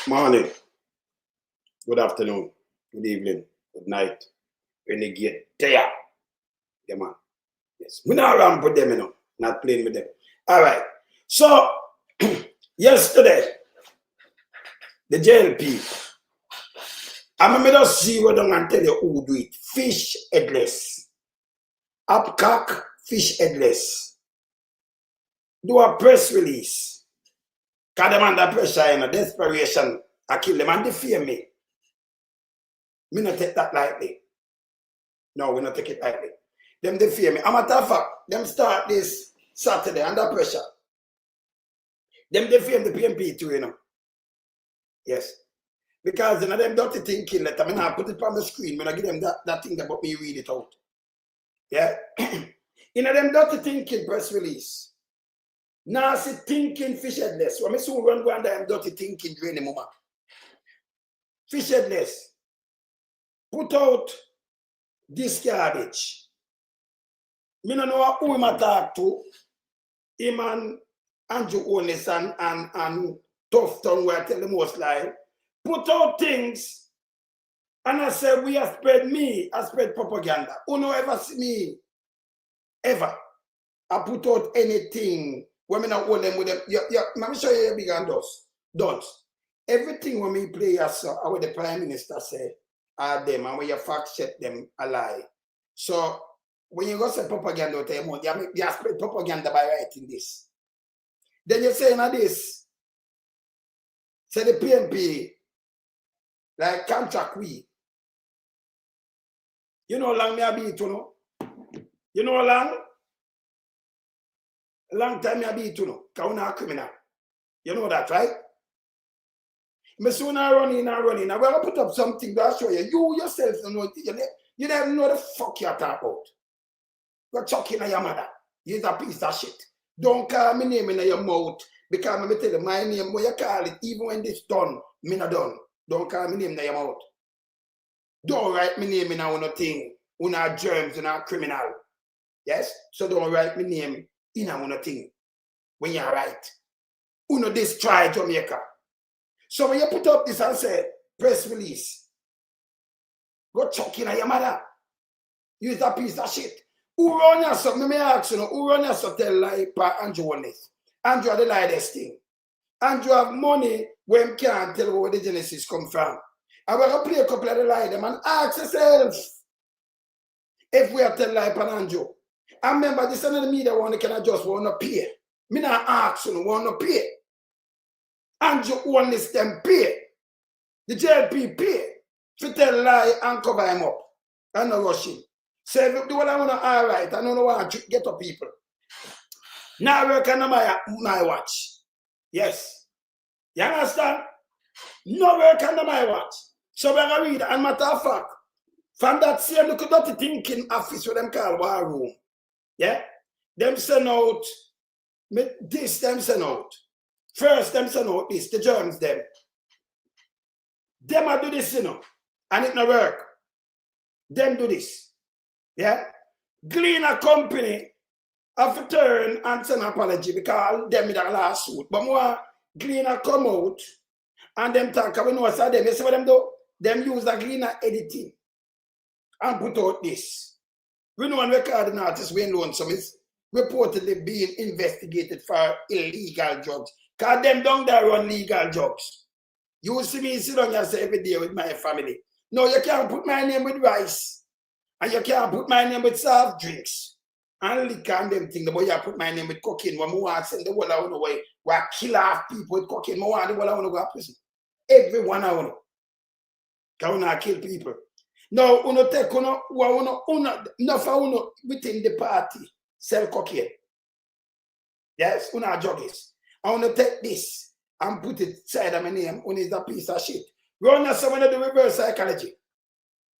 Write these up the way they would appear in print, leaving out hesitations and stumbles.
Morning, good afternoon, good evening, good night. Renegade there. Yeah, man. Yes. We not around with them, not playing with them. All right. So, yesterday, the JLP, I'm going to see what I'm going to tell you who do it. Fishedless. Abkak Fishedless. Do a press release. Because them under pressure and desperation. I kill them and defame me. Me not take that lightly. No, we not take it lightly. Them defame me. A matter of fact, them start this Saturday under pressure. Them defame the PMP too, Yes. Because them dirty thinking letter, I now put it on the screen when I give them that thing about me read it out. Yeah? Them dirty thinking press release. Now I see Tinking Fishedless. So I soon run go under them dirty thinking during the moment. Fishedless. Put out this garbage. Me no know who him a talk to. Him and Andrew Onis and Tough Tongue where I tell the most lie. Put out things and I say we have spread propaganda. Who no ever see me ever. I put out anything when I not hold them with them. Let me show you a big and don't. Everything when me play as what the Prime Minister say are them and when you fact check them a lie. So when you go say propaganda you spread propaganda by writing this. Then you say now this. Say the PMP like contract we. You know how long me I be to know? You know how long? A long time me I be to know. Because we're not criminal. You know that, right? Me soon I run in. I'm going to put up something that show you. You yourself don't know. You never know the fuck you're talking about. Go chuck in your mother. You're a piece of shit. Don't call my name in your mouth. Because I'm tell you my name, when you call it, even when this done, me not done. Don't call my name in your mouth. Don't write my name in our thing. We're not germs, we're not criminal. Yes? So don't write my name in our thing. When you write. You know destroy Jamaica. So when you put up this and say, press release, go chuck in your mother. Use that piece of shit. Who run your son? Let me ask you, who run your son tell lie by Andrew Wallace? Andrew the lie this thing. Andrew have money when can't tell where the genesis come from. And we're going to play a couple of the lie them and ask yourself if we are tell lie by Andrew. And remember, this another media one can just want to pay. Me not ask you, want to pay. Andrew Wallace them pay. The Jlp pay. To tell lie and cover him up. And no rushing. So if you do what I want to all right, I don't want to get up people. Now work on my watch. Yes. You understand? No work on my watch. So we're going to read, and matter of fact, from that same look at that thinking office where them call war room. Yeah? Them send out this, them send out. First, them send out this, the germs them. Them I do this, and it no work. Them do this. Yeah? Glean a company have to turn and send an apology because them in a lawsuit. But more Gleaner come out and them talk, we know what's them. You see what them do? Them use the Gleaner editing and put out this. We know one recording artist Wayne Lonesome is reportedly being investigated for illegal drugs. Because them down there run legal drugs. You see me sit down here every day with my family. No, you can't put my name with rice. And you can't put my name with soft drinks. And liquor and them thing. The boy you put my name with cocaine. When I want to send the world out away. Where I kill half people with cocaine. I want the world I want to go to prison. Everyone I want to. Because I kill people. Now, uno take uno within the party sell cocaine. Yes, uno juggies. I want to take this and put it side of my name. Uno is a piece of shit. Run as someone of the reverse psychology.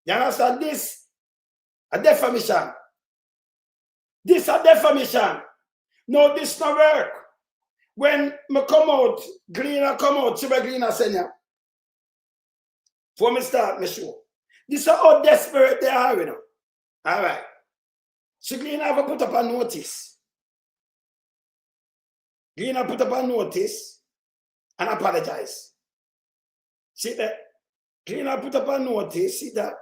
You understand this? A defamation. This a defamation. No, this no work. When me come out, Gleaner come out, see what Gleaner send you. Before me start my show. This is how desperate they are, All right. So Gleaner have put up a notice. Gleaner put up a notice and apologize. See that? Cleaner put up a notice, see that?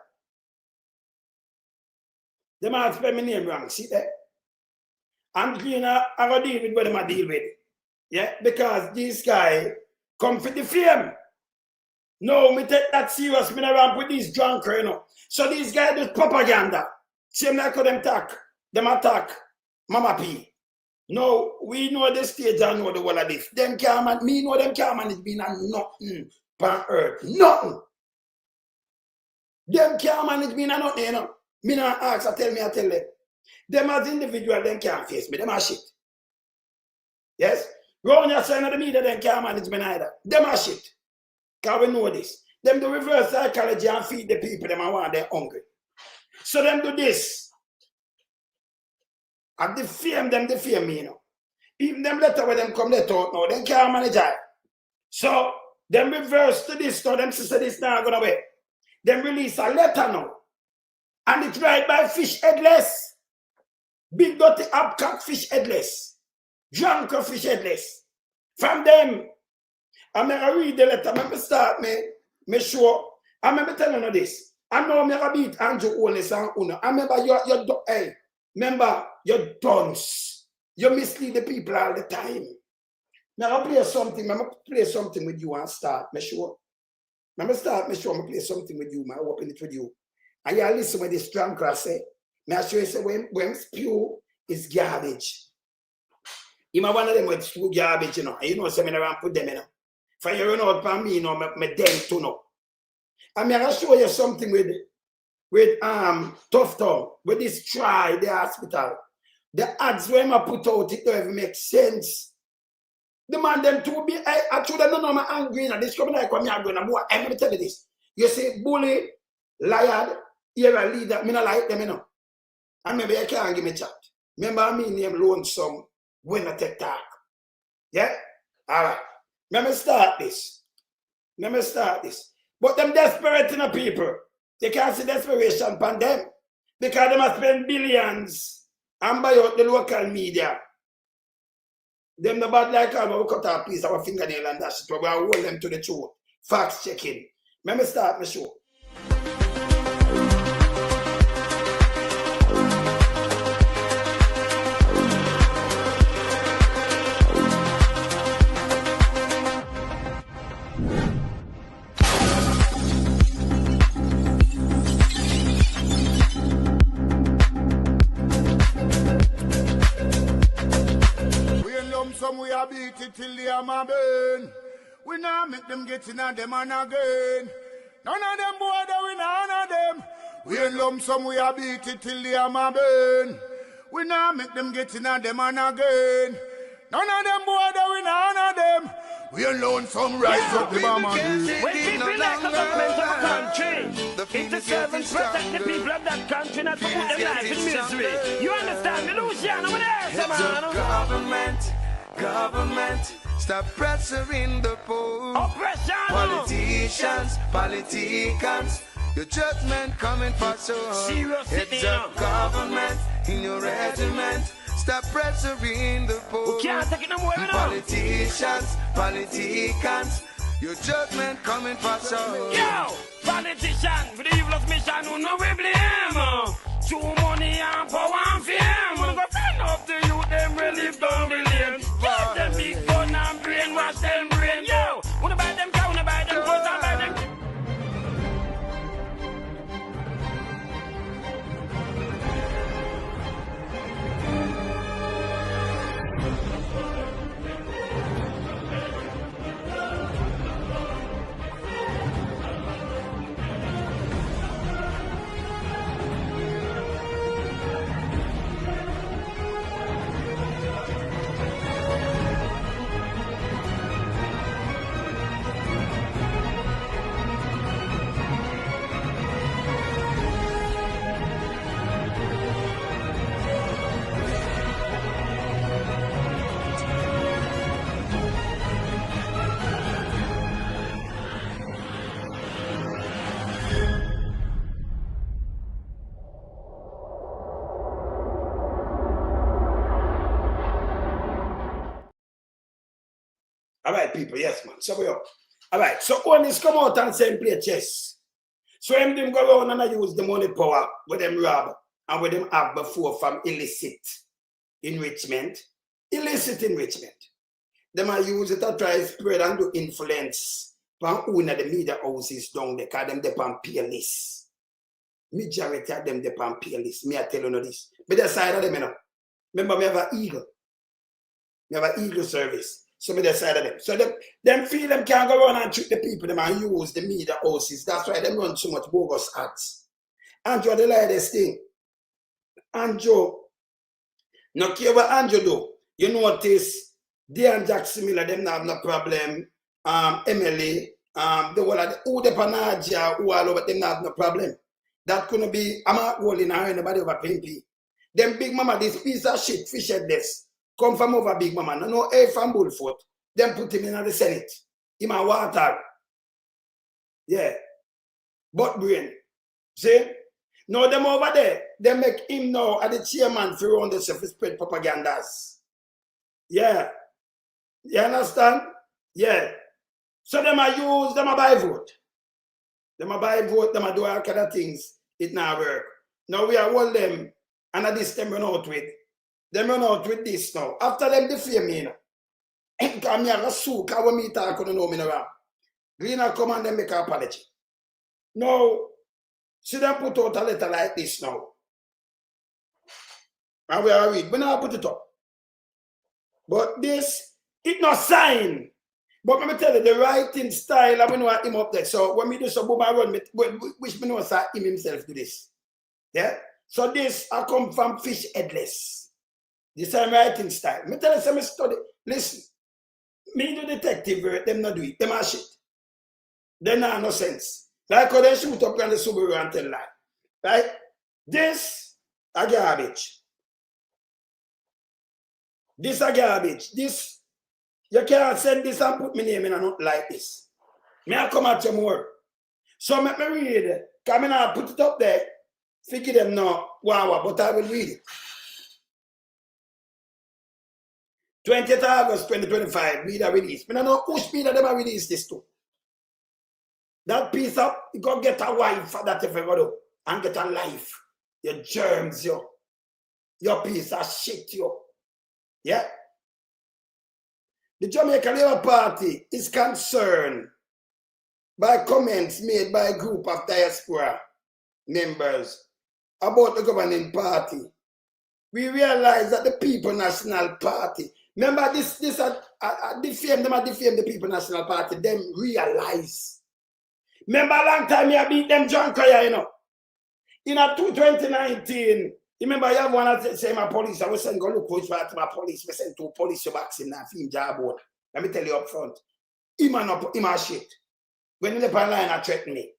They might spell my name wrong, see that? And cleaner, I go deal with what them I deal with. Yeah, because this guy come for the fame. No, me take that serious. Me never put these drunk, you know. So these guys do propaganda. Same like how them attack Mama P. No, we know the stage and know the whole of this. Them can't man, me know them can't manage being a nothing on earth. Nothing. Them can't manage being a nothing, you know. Me not ask, I tell them. Them as individual, them can't face me. Them are shit. Yes? Round your side of the media, them can't manage me neither. Them are shit. Because we know this. Them do reverse psychology and feed the people them and want they're hungry. So them do this. And defame me, you know. Even them letter where them come let out now, they can't manage it. So them reverse to this now, them sister this now gonna be. Them release a letter now. And it's right by Fishedless. Big dirty Abkak Fishedless. Drunk Fishedless. From them. I'm going to read the letter. I'm going to start me sure. I'm going to tell you this. I know I'm going to beat Andrew Oles and Uno. I remember you're dunce. You mislead the people all the time. Now I'll play something. I'm going to play something with you and start. Me sure. I'm going to start. Me sure. I'm going to play something with you. I'm open it with you. And you listen with this strong class say. Me sure you say when spew is garbage. You might one of them with spew garbage, you know. And you know, so I around put them in. For you run out for me, you know, me dead to know. I'm going to show you something with Tough Tongue, with this try, the hospital. The ads when I put out, it don't even make sense. The man them to be, I told them, no, I'm angry, and this coming like what I'm going to do. I'm going to tell you this. You say, bully, liar, you're a leader, I don't like them, you know. And maybe I can't give me chat. Remember, I mean, name lonesome when I take talk. Yeah? All right. Let me start this. But them desperate in the people. They can't see desperation upon them. Because they must spend billions and buy out the local media. Them the bad like how we cut off a piece of our fingernail and dash it. We hold them to the truth. Facts checking. Let me start my show. We are beat it till the hammer burn. We now make them get in and them and again. None of them boy that we none of them. We in lump sum we are beat it till the hammer burn. We now make them get in and them and again. None of them boy that we none of them. We alone some rise up the bomb and when people like the government of a country, it's the servants protect the people of that country, not to put their life in misery. You understand me, Luciano? What else, man? Government, stop pressuring the poor. Politicians, your judgment coming for sure. It's a government in your regiment. Stop pressuring the poor. Politicians, your judgment coming for sure. Yo, politician, for the evil's mission, who no we blame. Too money and power and fame. Wanna go friend up the youth, them relieve down the lane. Give them big gun and brainwash them brain. Yo, wanna buy them cow, wanna buy them clothes and buy them. All right, people, yes, man. So we up. All right, so when this come out and say play chess, so them go around and I use the money power with them rob and with them have before from illicit enrichment. Illicit enrichment. Them I use it to try spread and do influence from one of the media houses down there, because them depend peer list. Majority of them depend peer list. Me I tell you this. But the side of them, you know. Remember, me have an eagle. Me have an eagle service. So me the side of them. So them feel them can't go around and trick the people them and use the media houses. That's why them run so much bogus ads. Andrew the latest thing. Andrew, no care what Andrew do. You notice Dan Jackson Miller, them have no problem. Emily, the whole of the who the Panagia, who all over them have no problem. That couldn't be I'm not holding or anybody over Pimpy. Them big mama, this piece of shit, Fishedless. Come from over Big Mama. No, A from Bullfoot. Then put him in the Senate. Him a water. Yeah. Butt brain. See? No, them over there. They make him now as the chairman for around the surface spread propagandas. Yeah. You understand? Yeah. So them a use, them a buy vote. Them a buy vote, them a do all kind of things. It not work. Now we are hold them and at this them run out with. Them run out with this now. After them defame me, you know. Because me have a sue, because when me talk, you know me around. Greener come and them make an apology. Now, see them put out a letter like this now. And we are read. We now put it up. But this, it not sign. But let me tell you, the writing style, I know him up there. So when me do so, boom, I run, which me know him himself do this. Yeah? So this, I come from Fishedless. This is writing style. Me tell you some study. Listen, me do detective work, them not do it. Them are shit. They not no sense. Like how they shoot up on the Subaru and tell lie. Right? This a garbage. This a garbage. This, you can't send this and put my name in a note like this. Me I come at you more. So let me read it. Come in and put it up there. Figure them now. Wow, but I will read it. 20th August 2025, media release. I don't know which media them are release this to. That piece up, you go get a wife for that if you go do. And get a life. Your germs, yo. Your piece of shit, yo. Yeah? The Jamaica Labour Party is concerned by comments made by a group of diaspora members about the governing party. We realize that the People National Party, remember this defame the People National Party, them realize. Remember a long time I beat them drunk, you know. In 2019, remember you have one that say my police, I was saying go look for my police, we send two police backs in that film job board. Let me tell you up front. Him a shit. When in the line I threaten me.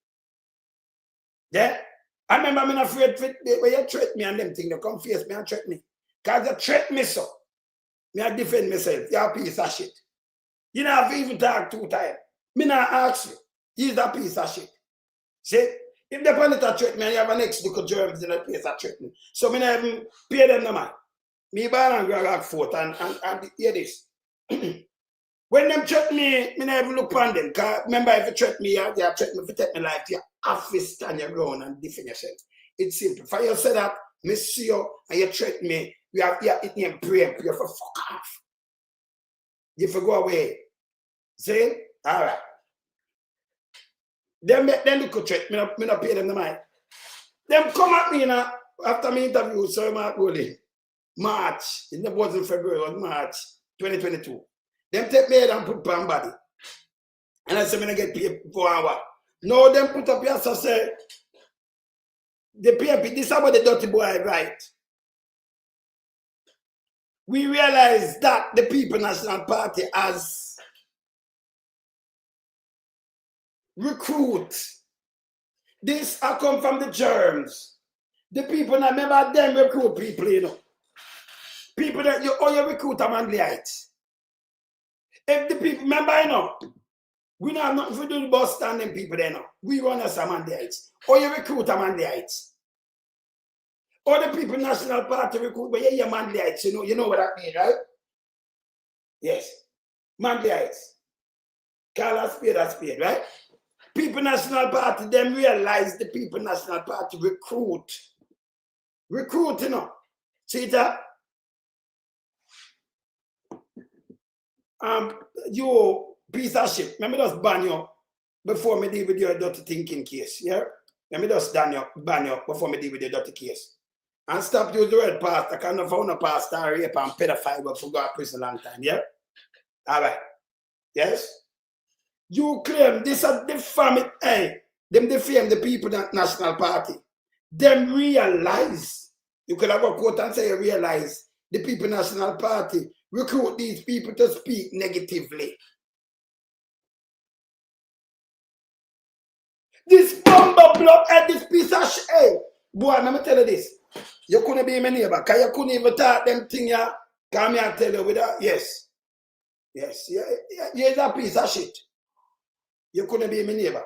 Yeah? I remember I'm not afraid when you threat me and them things, you come face me and threat me. Because you threat me so. Me I defend myself. You're a piece of shit. You don't have to even talk 2 times. Me not ask you. He's a piece of shit. See? If they want to threat me and you have an ex look of germs in that place that threat me. So me not even pay them no man. Me buy and go back forth and hear this. When them threat me not even look on them. Because remember if you threat me, you threat me if you take my life, you have to stand your ground and defend yourself. It's simple. For you say that, me see you and you threat me, you have it in prayer for fuck off. You for go away. See? Alright. Then look at threat, me not pay them the mind. Them come at me now after my interview, so I'm going March, it wasn't February, it was March 2022. Them take me and put pan body. And I say, I'm going to get paid for an hour. No, them put up here, so say, the PMP, this is about the dirty boy, right? We realize that the People National Party has recruit. This I come from the germs. The people, now remember them recruit people, you know. People that you recruit are Manlites. If the people, remember, you know, we don't have nothing to do with bus standing people there now. We run as a Manlites. Or you recruit a Manlites. Or the People National Party recruit, but you're Manlites, you know what that means, right? Yes. Manlites. Call a spade, right? People National Party, them realize the People National Party recruit, you know. See that? You piece of shit. Let me just ban you before me deal with your dirty thinking case, yeah? Let me just ban you before me deal with your dirty case. And stop using the word pastor, because I found a pastor, rape and pedophile, but for go to prison a long time, yeah? All right. Yes? You claim this is defame, them defame the People National Party. Them realize, you could have a quote and say realize, the People National Party recruit these people to speak negatively. This bomber block at this piece of shit. Hey, boy, let me tell you this. You couldn't be my neighbor, because you couldn't even talk them thing, yeah? Come here and tell you with that. Yes. Yes, you're a piece of shit. You couldn't be my neighbor.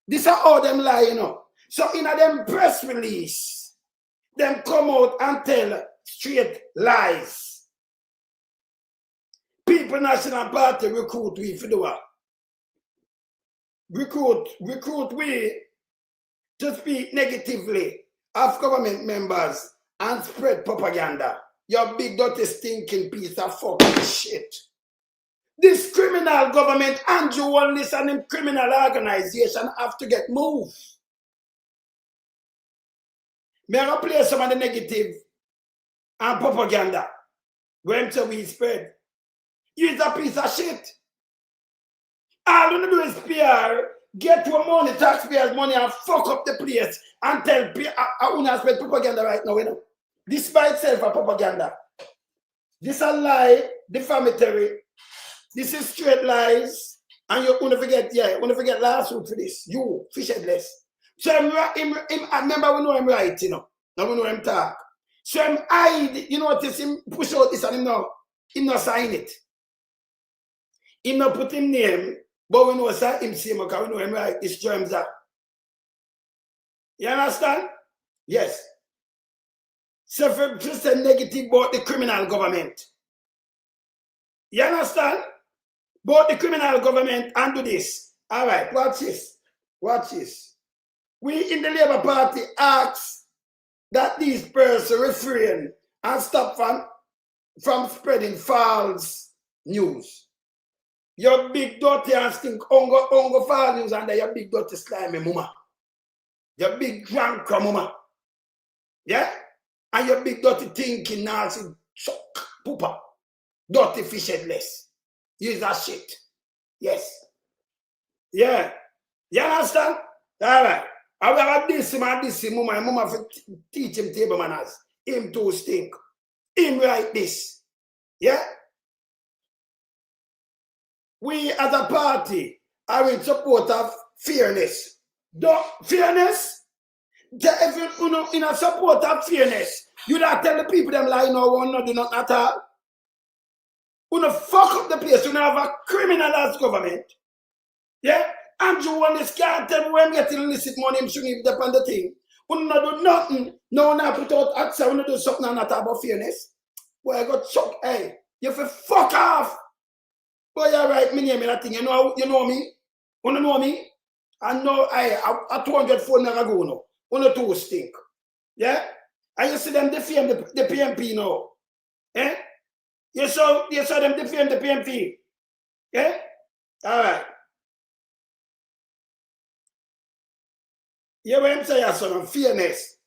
This is how them lie, you know. So in a them press release, them come out and tell straight lies. People National Party recruit we for the what? Recruit we to speak negatively of government members and spread propaganda. Your big dirty stinking piece of fucking shit. This criminal government and you want this and them criminal organization have to get moved. May I play some of the negative and propaganda when we spread. You're a piece of shit. All you do is PR, get your money, taxpayers' money, and fuck up the place and tell people I spread propaganda right now, you know. This by itself a propaganda. This is a lie, defamatory. This is straight lies. And you want to forget last week for this. You, Fishedless. So I remember we know him right, you know. Now we know him talk. So him hide, you notice him push out this and him not sign it. Him not put him name, but we know him see him because we know him right. It's germs up. You understand? Yes. So for just a negative about the criminal government. You understand? But the criminal government and do this. All right, watch this. Watch this. We in the Labour Party ask that these persons refrain and stop from spreading false news. Your big dirty and stink ongo false news and your big dirty slimy mama. Your big drunk mama. Yeah? And your big dirty thinking nasty chuck pooper. Dirty Fishedless. Use that shit. Yes. Yeah. You understand? All right. I will have this him, my mama for teach him table manners. Him too stink. Him write this. Yeah? We as a party are in support of fairness. Fairness? If you in a support of fairness, you don't tell the people them lie no one not do not at all. You don't fuck up the place, you don't have a criminalized government. Yeah? Andrew want this can't tell me when getting illicit money, him shouldn't even depend on the thing. You don't do nothing. No one put out access, you don't do something and not about fairness. Boy, I got chuck, hey. You feel fuck off. Boy, you're right, me name that thing. You know me? You don't know me? I know I 200 phone never go now. You know two stink. Yeah? And you see them defame the PMP now. Eh? You saw them defame the PMP. Yeah? All right. You want to say some fairness.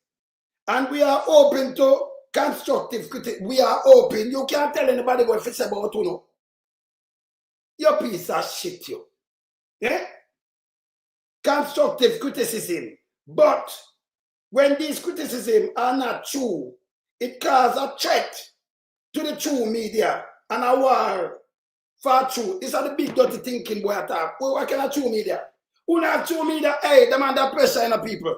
And we are open to constructive criticism. We are open. You can't tell anybody what it's about, you know. Your piece of shit, you. Yeah? Constructive criticism. But when these criticisms are not true, it causes a threat to the true media and a war for truth. These are the big dirty thinking boy attack. What kind of true media? Who not true media? Hey, them under pressure in the people.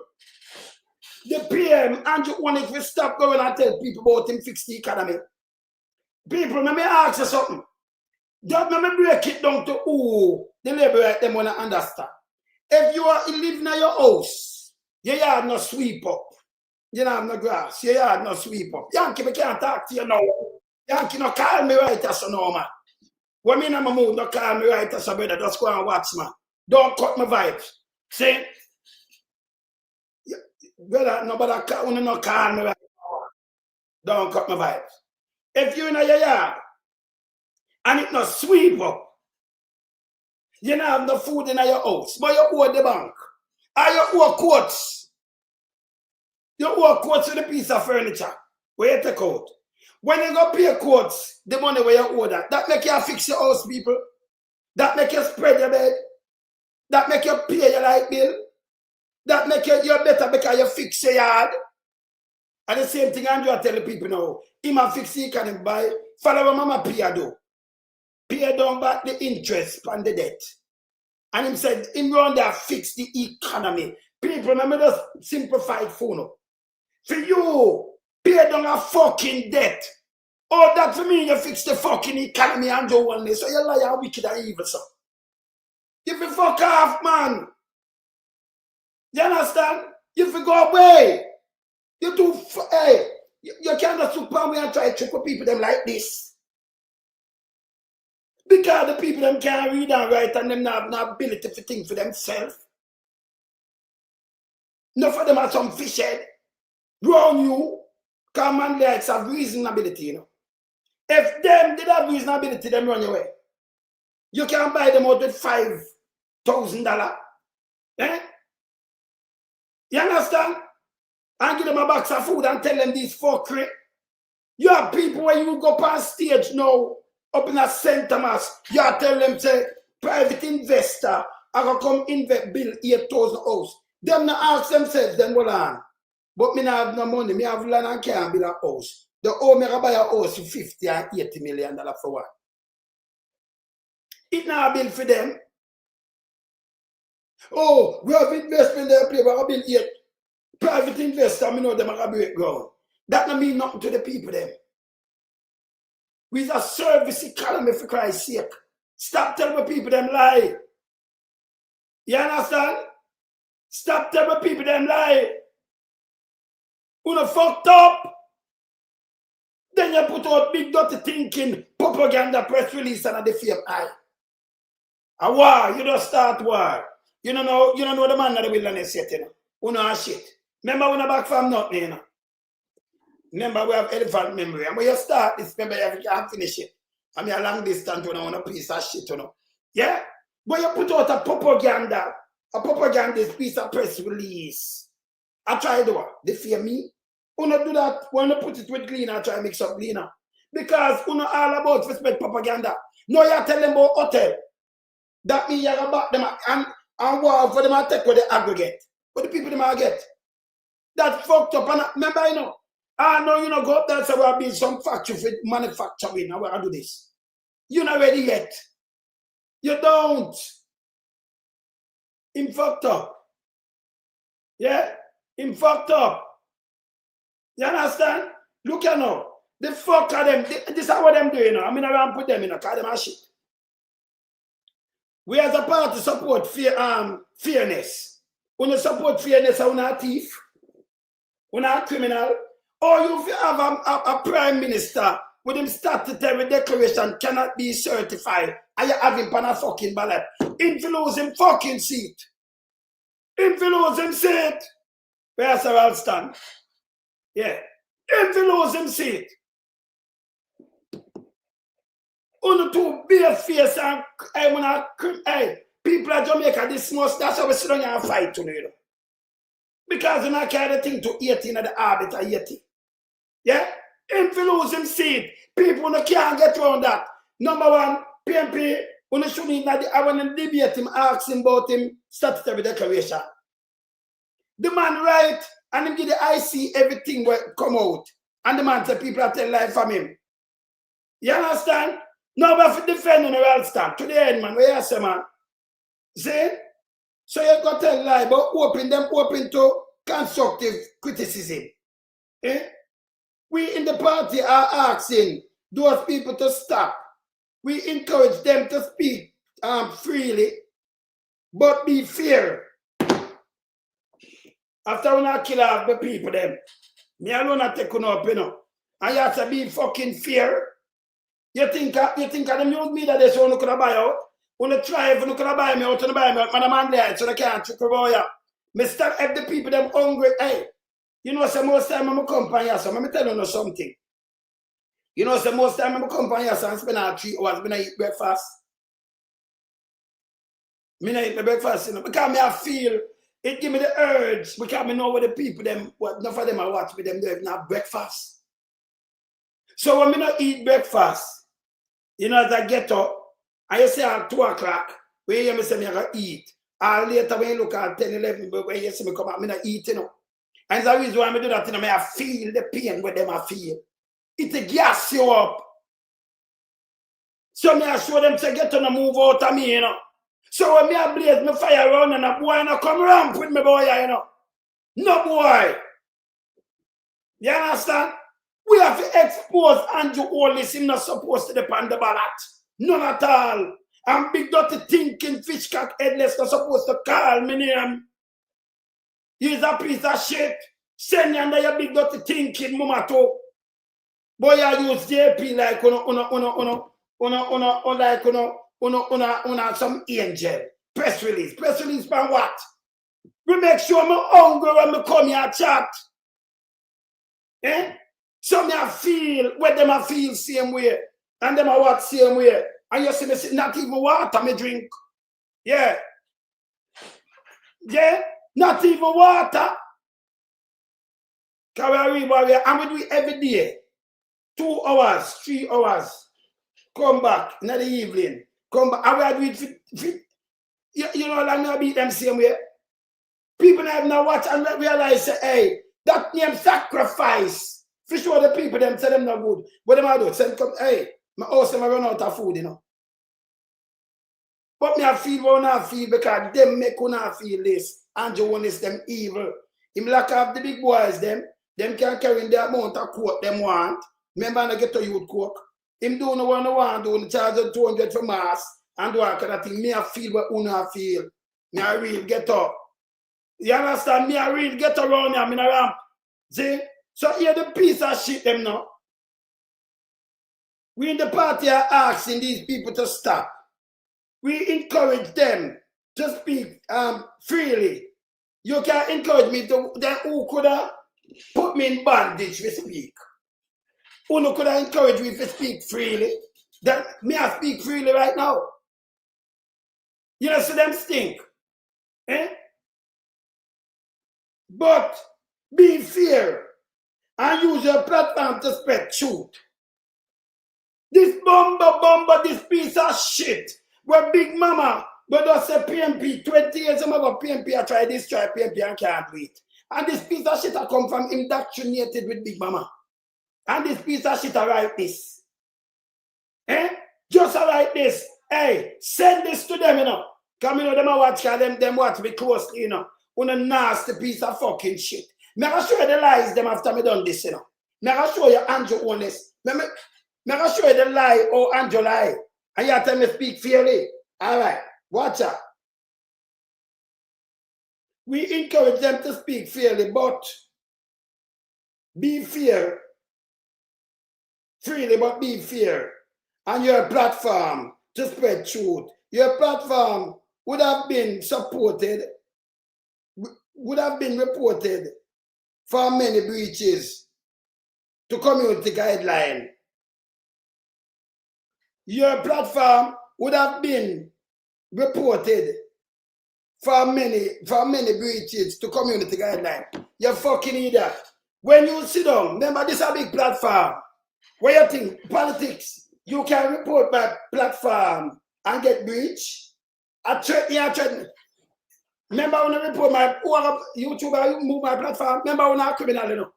The PM, Andrew wanted to stop going and tell people about him fix the economy. People, let me ask you something. Just let me break it down to who the labor them want to understand. If you are living in your house, your yard not sweep up. You don't have no grass, your yard not sweep up. Yankee, we can't talk to you now. Yankee, no call me right as a normal. When me in my mood, no call me right as a brother, just go and watch, man. Don't cut my vibes. See? Brother, nobody call me right. Don't cut my vibes. If you're in your yard and it not sweep up, you don't have no food in your house, but you owe the bank. Or you owe quotes. You owe quotes with a piece of furniture. Where you take out. When you go pay quotes, the money where you owe that make you fix your house, people. That make you spread your bed. That make you pay your light bill. That make you better because you fix your yard. And the same thing Andrew tell the people now. Him a fix he can buy. Follow what mama pay do. Pay down back the interest on the debt. And him said, him run there fix the economy. People, remember this simplified phone. For you, pay down a fucking debt. Oh, that for me, you fix the fucking economy and you want this. So you lie wicked and evil, sir. You fi fuck off, man. You understand? You fi go away. You do, hey, you can't just look me and try to trick with people them like this. Because the people them can't read and write and them have no ability to think for themselves. Enough of them are some fish head. Grown you, come and likes have reasonability, you know. If them did have reasonability, them run away. You can buy them out with $5,000. Eh? You understand? And give them a box of food and tell them this fuckery. You have people when you go past stage now, up in a St. Thomas, you tell them, say, private investor, I go come invest, build 8,000 house. Them not ask themselves, then hold on. But me not have no money, me have land and can't build a house. The owe me buy a house for $50 and $80 million for what? It not build for them. Oh, we have investment there, we have build 8. Private investor, me know them are break ground. That don't mean nothing to the people them. We a service economy for Christ's sake. Stop telling people them lie. You understand? Stop telling people them lie. Una fucked up. Then you put out big dirty thinking, propaganda, press release, and a defame eye. A war, you just start war. You don't know the man of the wilderness yet, you know. Una a shit. Remember when I back from nothing, you know. Remember we have elephant memory. And when you start this, remember you can't finish it. I mean a long distance, you know, on a piece of shit, you know. Yeah? But you put out a propagandist piece of press release. I try to do what? Defame me? Una do that when you put it with cleaner, try to mix up cleaner. Because una all about respect propaganda. No, you tell them about hotel. That means you're about them and war for them to take what they aggregate. What the people them are get. That fucked up. And remember, you know, I know you know go up there so we'll be some factory for manufacturing. Now I do this. You're not ready yet. You don't. Him fucked up. Yeah? Him fucked up. You understand? Look at now. The fuck are them. This is what them doing now. I mean, I want to put them in a car, them and shit. We as a party support fairness. When you support fairness, you're not a thief. You're not a criminal. Or you have a prime minister with him statutory declaration cannot be certified and you have him on a fucking ballot. Him to lose him fucking seat. Him to lose him seat. Where's Sir Alston? Yeah. Him to lose him seat. Only two bare face and hey, people at Jamaica this much, that's how we sit down and fight today. You know? Because you not carry the thing to 18 at the orbit of 80. Yeah? Him to lose him seat. People no can't get around that. Number one, PMP, when you shouldn't I want to debate him, ask him about him statutory declaration. The man write and him give the IC everything will come out. And the man say people are telling lie from him. You understand? No, but if you defend on the right stand, to the end, man, where you say, man? See? So you got to tell lie, but open to constructive criticism. Eh? We in the party are asking those people to stop. We encourage them to speak freely, but be fair. After when I kill off the people, them, me alone I take on up, you know. And you have to be fucking fair. You think of them use me that they say you could buy out? When try if you could buy me out, you buy me out, man, I'm there, so they can't trick about you. Me start if the people them hungry, hey. You know, so most time I'm come from here, so let me tell you something. You know, so most time I'm come from here, so I spend 3 hours, I eat breakfast. I eat my breakfast, you know, because I feel it give me the urge, because I know what the people them, what enough of them I watch with them, they have not breakfast. So when I eat breakfast, you know, as I get up, and you say at 2 o'clock, when you hear me say me I gotta eat, or later when you look at 10, 11, but when you see me come out, I not eat, you know. And the reason why I do that, you know, I feel the pain with them I feel. It gas you up. So me I show them to get on the move out of me, you know. So when me I blaze my fire around and a boy not come ramp with me boy, you know. No boy. You understand? We have to expose Andrew Hollis. He's not supposed to depend the ballot. None at all. And big dirty Tinking Fishedless not supposed to call me name. He's a piece of shit. Send you under your big dirty Tinking mama too. Boy, I use Jlp like some angel. Press release. Press release from what? We make sure I'm hungry when we come here chat. Eh? So me I feel where them I feel same way. And them I what same way. And you see me not even water me drink. Yeah. Yeah. Not even water. And we do it every day. 2 hours, 3 hours. Come back in the evening. Come back. And we do it. You know, like me beat them same way. People have not watched and realize, say, hey, that name sacrifice. For sure the people them say them not good. What them I do? Send come, hey, my house them run out of food, you know. But me I feel what I feel because them make una feel this. And you want them evil. Him lock up the big boys them can carry the amount of coke them want. Remember I get to youth coke. Him do no want do charge 200 for mass and do all kind of thing. Me I feel what una feel. Me I real get up. You understand? Me I real get around here, me ramp. See? So here the piece of shit them now. We in the party are asking these people to stop. We encourage them to speak freely. You can encourage me to then who could have put me in bondage to speak. Who could have encouraged me to speak freely. That me I speak freely right now. You know, so them stink. Eh? But be fair and use your platform to spread truth. This bomber, this piece of shit, where Big Mama, but does say PMP, 20 years ago, PMP, I try this, try PMP, and can't do it. And this piece of shit I come from indoctrinated with Big Mama. And this piece of shit I write this. Eh? Just I write this. Hey, send this to them, you know. Come, you know, them watch, them watch me closely, you know. On a nasty piece of fucking shit. Me I show you the lies them after me done this, you know. Me I show you Andrew honest. Me I show you the lie or Andrew lie. And you tell me speak fairly. All right, watch out. We encourage them to speak fairly, but be fair. Freely, but be fair. And your platform to spread truth. Your platform would have been supported, would have been reported for many breaches to community guideline. Your platform would have been reported for many breaches to community guideline. You fucking idiot. When you sit down, remember this is a big platform. Where you think politics, you can report my platform and get breach. I threaten. Remember when I report my YouTuber move my platform? Remember when I'm criminal, you know?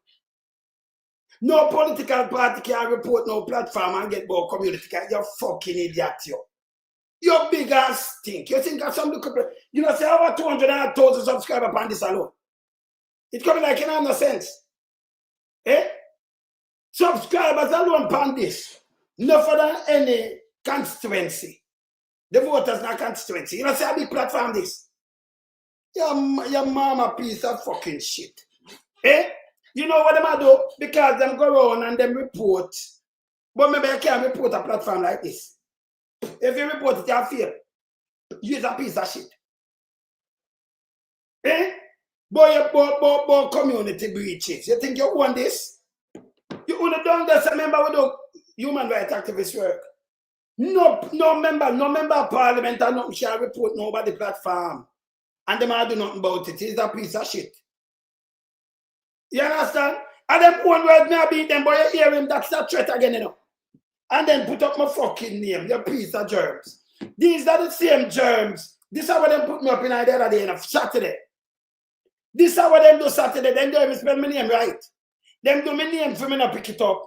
No political party can report no platform and get more community. You're fucking idiot, yo. You're big ass stink. You think of some look, you know, say over 200,000 subscribers on this alone. It's coming like an no sense. Eh? Subscribers alone on this. No further than any constituency. The voters not constituency. You know, say a big platform this. Your mama piece of fucking shit. Eh? You know what them I do? Because them go around and them report But maybe you can't report a platform like this. If you report it, you fail. Use a piece of shit. Eh? Boy, community breaches. You think you want this? You only done this, remember, we do human rights activist work. No member of parliament and nothing shall report nobody platform. And them all do nothing about it. It's a piece of shit. You understand? And them one word may beat them, but you hear him, that's a threat again, you know. And then put up my fucking name, your piece of germs. These are the same germs. This is what them put me up in the other day, Saturday. This is what them do Saturday. Them do even spell my name right. Them do my name for me to pick it up.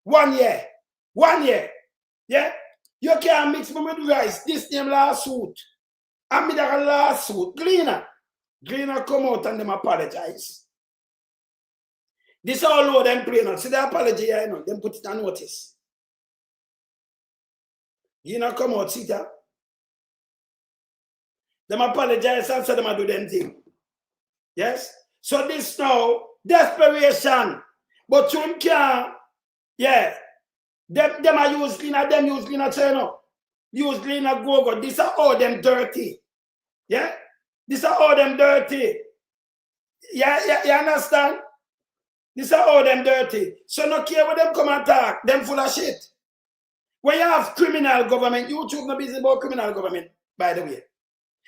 1 year. 1 year. Yeah? You can't mix me with rice. This name lawsuit. And me that a lawsuit. Gleaner come out and them apologize. This all low them play now. See the apology here, you know. Them put it on notice. You know come out, see that? Them apologize and say them do them thing. Yes? So this now, desperation. But you can't, yeah. Them are use cleaner, them use cleaner, so you know. Use cleaner, go. This are all them dirty. Yeah? This are all them dirty. Yeah, you understand? This are all them dirty. So no care what them come and talk, them full of shit. When you have criminal government, YouTube no business about criminal government, by the way.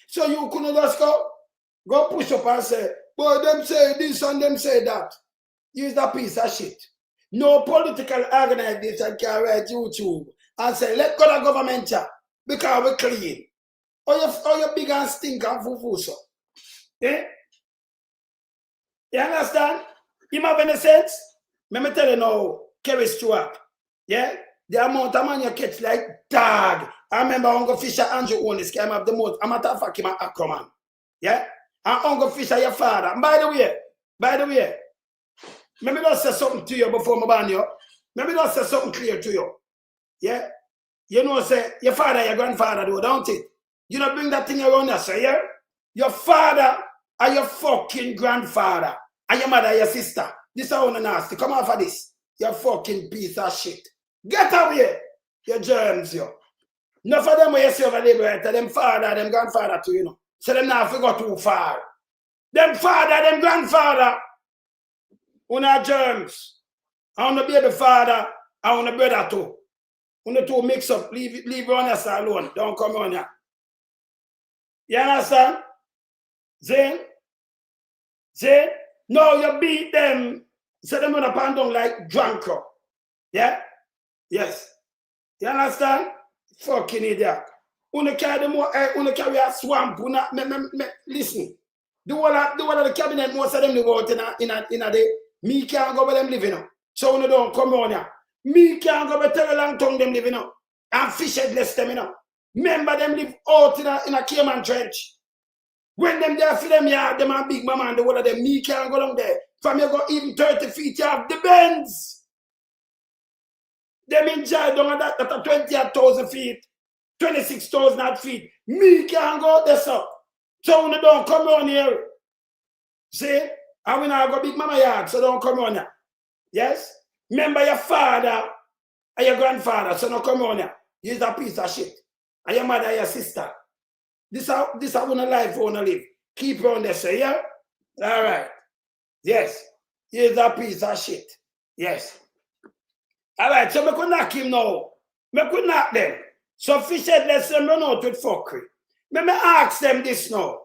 So you couldn't just go push up and say, boy, them say this and them say that. Use that piece of shit. No political organization can write YouTube and say, let go the government chat because we're clean. Or you big and stink and fufu so. Eh? You understand? You have any sense? Let me tell you now, Kerry Stewart. Yeah? The amount of money you catch like dog. I remember Uncle Fisher Andrew own this came up the most. I'm a tough fucking Aquaman. Yeah? And Uncle Fisher, your father. And by the way, let me just say something to you before I ban you. Let me just say something clear to you. Yeah? You know, say, your father, your grandfather do, don't it? You don't bring that thing around us, yeah? Your father and your fucking grandfather and your mother and your sister. This is how nasty. Come off of this. You fucking piece of shit. Get away. Your germs, yo. Enough of them when you see over liberator, them father, them grandfather too, you know. So them now forgot too far. Them father, them grandfather. Una germs. I want to baby father. I want to brother too. Una two mix up. Leave on us alone. Don't come on here. You understand? Zane? No, you beat them. Set them on a pan down like drunker. Yeah? Yes. You understand? Fucking idiot. Una carry a swamp. Listen. The whole of the cabinet, most of them live out in a day. Me can't go where them living now. So una don't come on here. Me can't go where Terry Long Tongue them living now. And Fishedless them, you know. Remember them live out in a Cayman trench. When them there for them yard, them and Big Mama and the whole of them, me can't go down there. From you go even 30 feet, you have the bends. Them in jail down at that 28,000 feet, 26,000 feet. Me can't go there, sir. So when they don't come on here. See? And we now go Big Mama yard, so don't come on here. Yes? Remember your father and your grandfather, so don't come on here. Use a piece of shit. And your mother and your sister. This how one life we wanna live. Keep on there, say, yeah? All right. Yes. Here's a piece of shit. Yes. All right, so we could knock him now. We could knock them. So Fishedless them run out with fuckery. Let me ask them this now.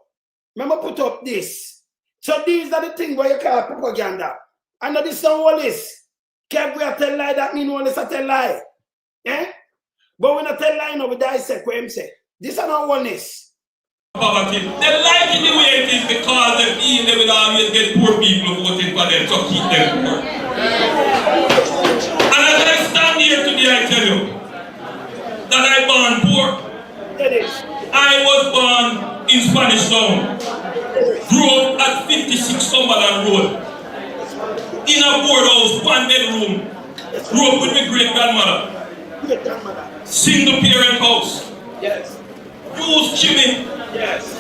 Let me put up this. So these are the things where you call propaganda. And this is all this. Can't we tell lie that mean all this a tell lie? Eh? But when I tell lie, no, we dissect what him say. This is not oneness. Poverty. They like it the way it is because they feel they will always get poor people voting for them, so keep them poor. And as I stand here today, I tell you that I born poor. I was born in Spanish Town. Grew up at 56 Cumberland Road. In a board house, one bedroom. Grew up with my great-grandmother. Single parent house. Yes. Use Jimmy. Yes.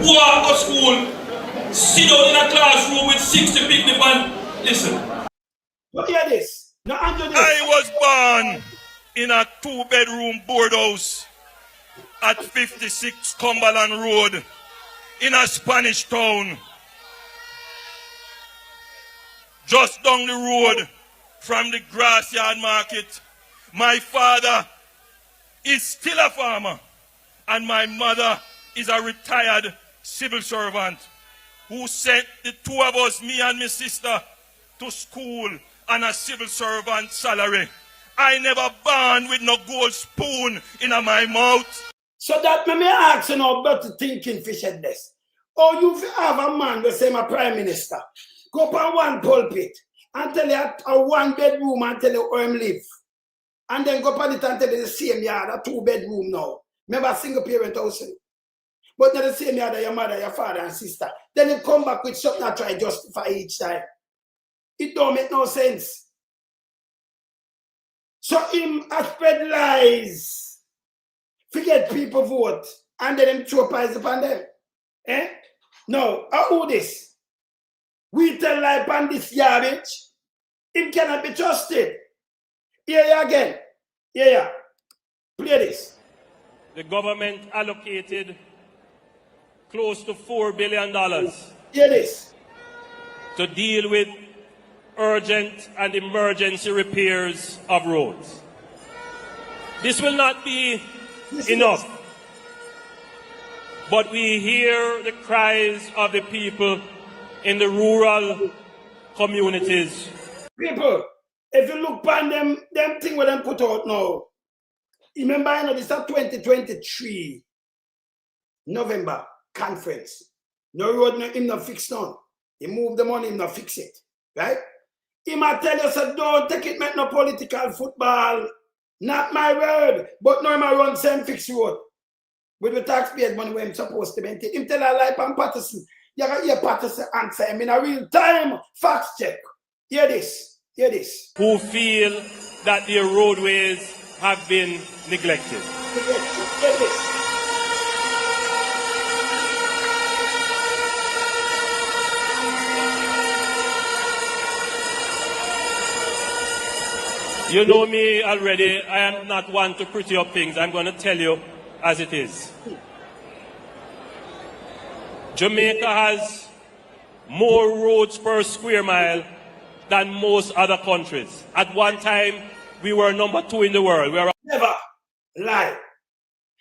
Walk to school. Sit down in a classroom with 60 people and listen. Look at this. No, Andrew, I was born in a 2-bedroom board house at 56 Cumberland Road in a Spanish town, just down the road from the Grassyard Market. My father is still a farmer, and my mother is a retired civil servant who sent the two of us, me and my sister, to school on a civil servant salary. I never born with no gold spoon in my mouth. So that me ask you now about the Tinking Fishedless. Or you have a man the same a prime minister, go up on one pulpit and tell you a 1-bedroom and tell you where him live. And then go up on it and tell you the same yard, a 2-bedroom now. Remember a single parent house. But not the same yard, your mother, your father and sister. Then you come back with something that try to justify each time. It don't make no sense. So him a spread lies. Forget people vote. And then him throw pies upon them. Eh? No, how do this? We tell lie upon this garbage. Him cannot be trusted. Here again. Yeah. Play this. The government allocated close to $4 billion Hear this. to deal with urgent and emergency repairs of roads. This will not be enough, but we hear the cries of the people in the rural communities. People, if you look upon them thing what them put out now, remember, you know, this is 2023 November conference. No road, him not fix none. He move the money, him not fix it. Right? He might tell you, so don't take it, make no political football. Not my word. But no, him run same fix road. With the taxpayers money where him supposed to maintain. Him tell a lie on Patterson. You can hear Patterson answer him in a real time. Fact check. Hear this. Hear this. Who feel that their roadways have been neglected. Hear this. You know me already. I am not one to pretty up things. I'm going to tell you as it is. Jamaica has more roads per square mile than most other countries. At one time, we were number 2 in the world. We are Never lie.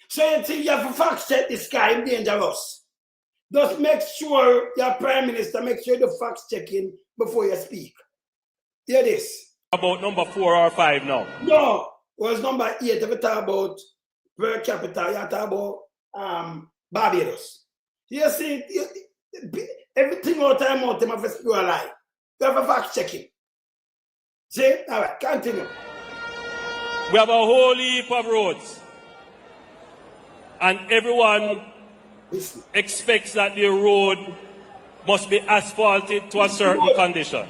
So you think you have to fact check this guy dangerous. Just make sure your prime minister make sure the fact checking before you speak. Hear this. about number 4 or 5 now. No, was number 8 if you talk about per capita, you talk about Barbados. You see, everything all time out, them have to do a lie. You have a fact checking. See? All right, continue. We have a whole heap of roads. And everyone expects that the road must be asphalted to a certain condition.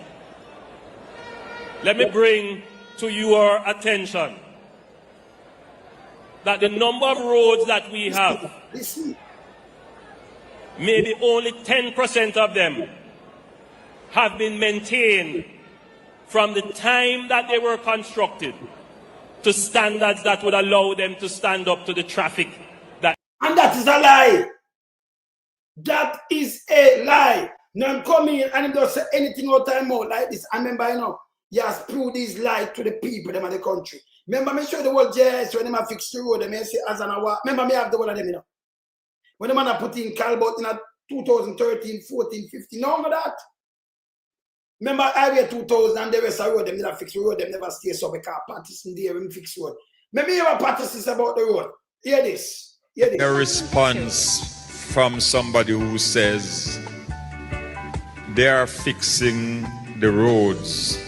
Let me bring to your attention that the number of roads that we have, maybe only 10% of them have been maintained from the time that they were constructed to standards that would allow them to stand up to the traffic. And that is a lie. That is a lie. Now I'm coming and he doesn't say anything all time more like this. I remember, you know, he has proved these lies to the people, them in the country. Remember, me show the whole JS when they fix the road, they may say as an hour. Remember, me have the one of them, you know. When the man I put in Calbot in 2013, 14, 15, none of that. Remember, Highway 2000 and the rest of the road, them never fix the road, them never stay so because Patterson there and fix the road. Maybe you have Patterson about the road. Hear this. A response from somebody who says they are fixing the roads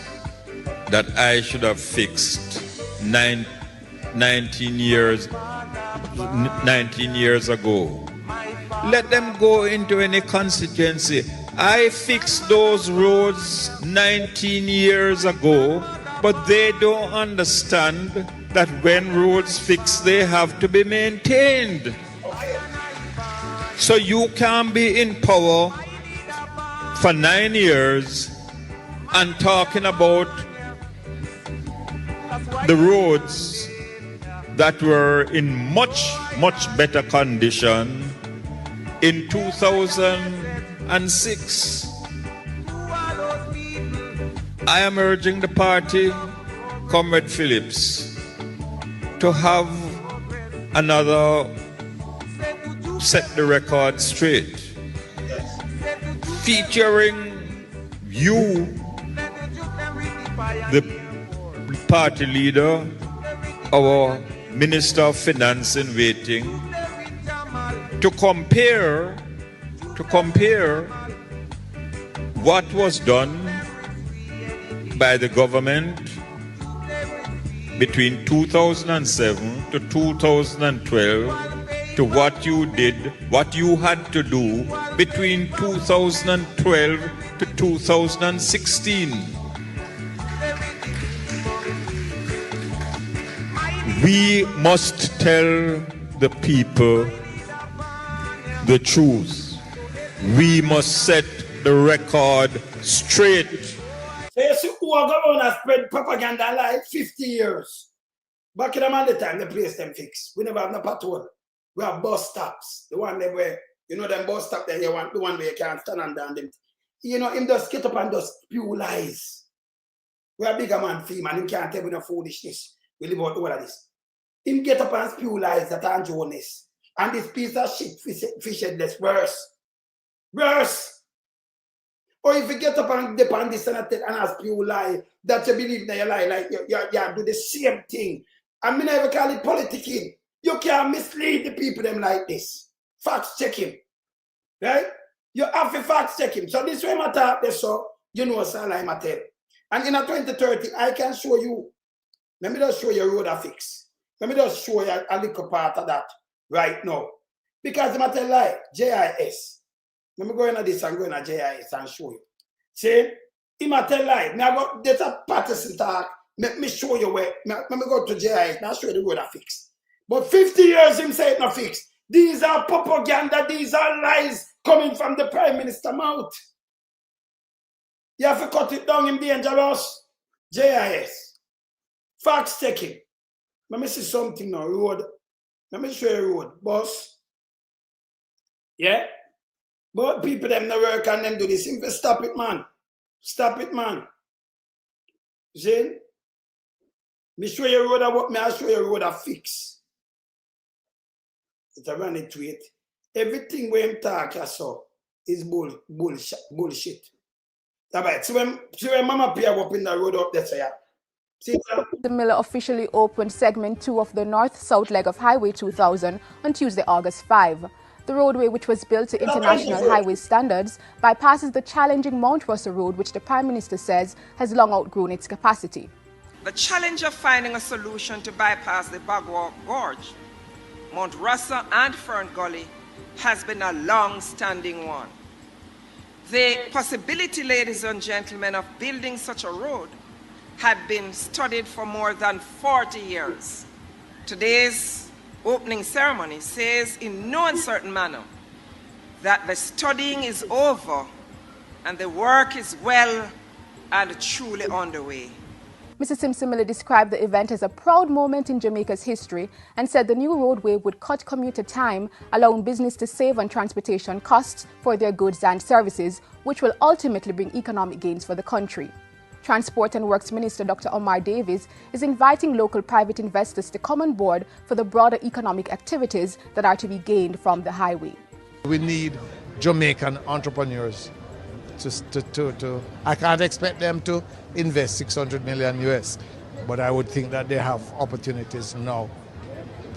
that I should have fixed 19 years ago. Let them go into any constituency. I fixed those roads 19 years ago, but they don't understand that when roads fix, they have to be maintained. So you can be in power for 9 years and talking about the roads that were in much better condition in 2006. I am urging the party, Comrade Phillips, to have another set the record straight, featuring you, the party leader, our Minister of Finance in waiting, to compare what was done by the government between 2007 to 2012 to what you did, what you had to do between 2012 to 2016. We must tell the people the truth. We must set the record straight. So you see who are going to spread propaganda like 50 years. Back in the man the time, the place them fix. We never have no patrol. We have bus stops. The one where, you know, them bus stop there, you want the one where you can't stand and down them. You know, him just get up and just spew lies. We are bigger man fee, man. Him can't tell me no foolishness. We live out all of this. Him get up and spew lies that are Jonas. And this piece of shit, Fishedless, worse. Or if you get up and depend this and ask you lie, that you believe that you lie, like you do the same thing. I mean, I never call it politicking. You can't mislead the people them like this. Fact check him. Right? You have to fact check him. So this way I talk this, so you know what's I tell. And in a 2030, I can show you. Let me just show you a road a fix. Let me just show you a little part of that right now. Because I tell lie, JIS. Let me go into this and go into JIS and show you. See, he might tell lie. Now there's a partisan talk. Let me show you where. Let me go to JIS. Now show you the road a fix. But 50 years him say it not fixed. These are propaganda. These are lies coming from the Prime Minister mouth. You have to cut it down in dangerous. JIS. Facts checking. Let me see something now. Road. Let me show you road. Boss. Yeah? But people them no work and them do this. Simple stop it, man. Stop it, man. See? Me show you road what me I show you road a fix. It's a running tweet. Everything we him talk so is bullshit. Right. So when Mama Pia up in the road up there, say see. The Miller officially opened segment 2 of the north-south leg of Highway 2000 on Tuesday, August 5. The roadway, which was built to international highway standards, bypasses the challenging Mount Russell Road, which the Prime Minister says has long outgrown its capacity. The challenge of finding a solution to bypass the Bagwalk Gorge, Mount Russell and Fern Gully has been a long-standing one. The possibility, ladies and gentlemen, of building such a road had been studied for more than 40 years. Today's opening ceremony says in no uncertain manner that the studying is over and the work is well and truly underway. Mr. Simpson Miller described the event as a proud moment in Jamaica's history and said the new roadway would cut commuter time, allowing business to save on transportation costs for their goods and services, which will ultimately bring economic gains for the country. Transport and Works Minister Dr. Omar Davies is inviting local private investors to come on board for the broader economic activities that are to be gained from the highway. We need Jamaican entrepreneurs. I can't expect them to invest 600 million US, but I would think that they have opportunities now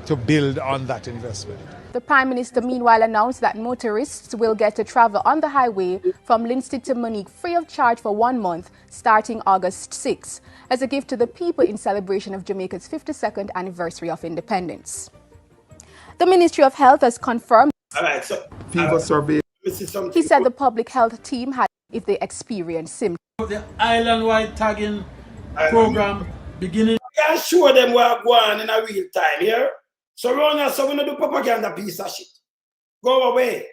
to build on that investment. The Prime Minister meanwhile announced that motorists will get to travel on the highway from Linstead to Monique free of charge for 1 month starting August 6 as a gift to the people in celebration of Jamaica's 52nd anniversary of independence. The Ministry of Health has confirmed Fever survey. He said the public health team had if they experience symptoms. The island-wide tagging program beginning. I can show them what go on in a real time here. So run us, so we don't do propaganda piece of shit. Go away.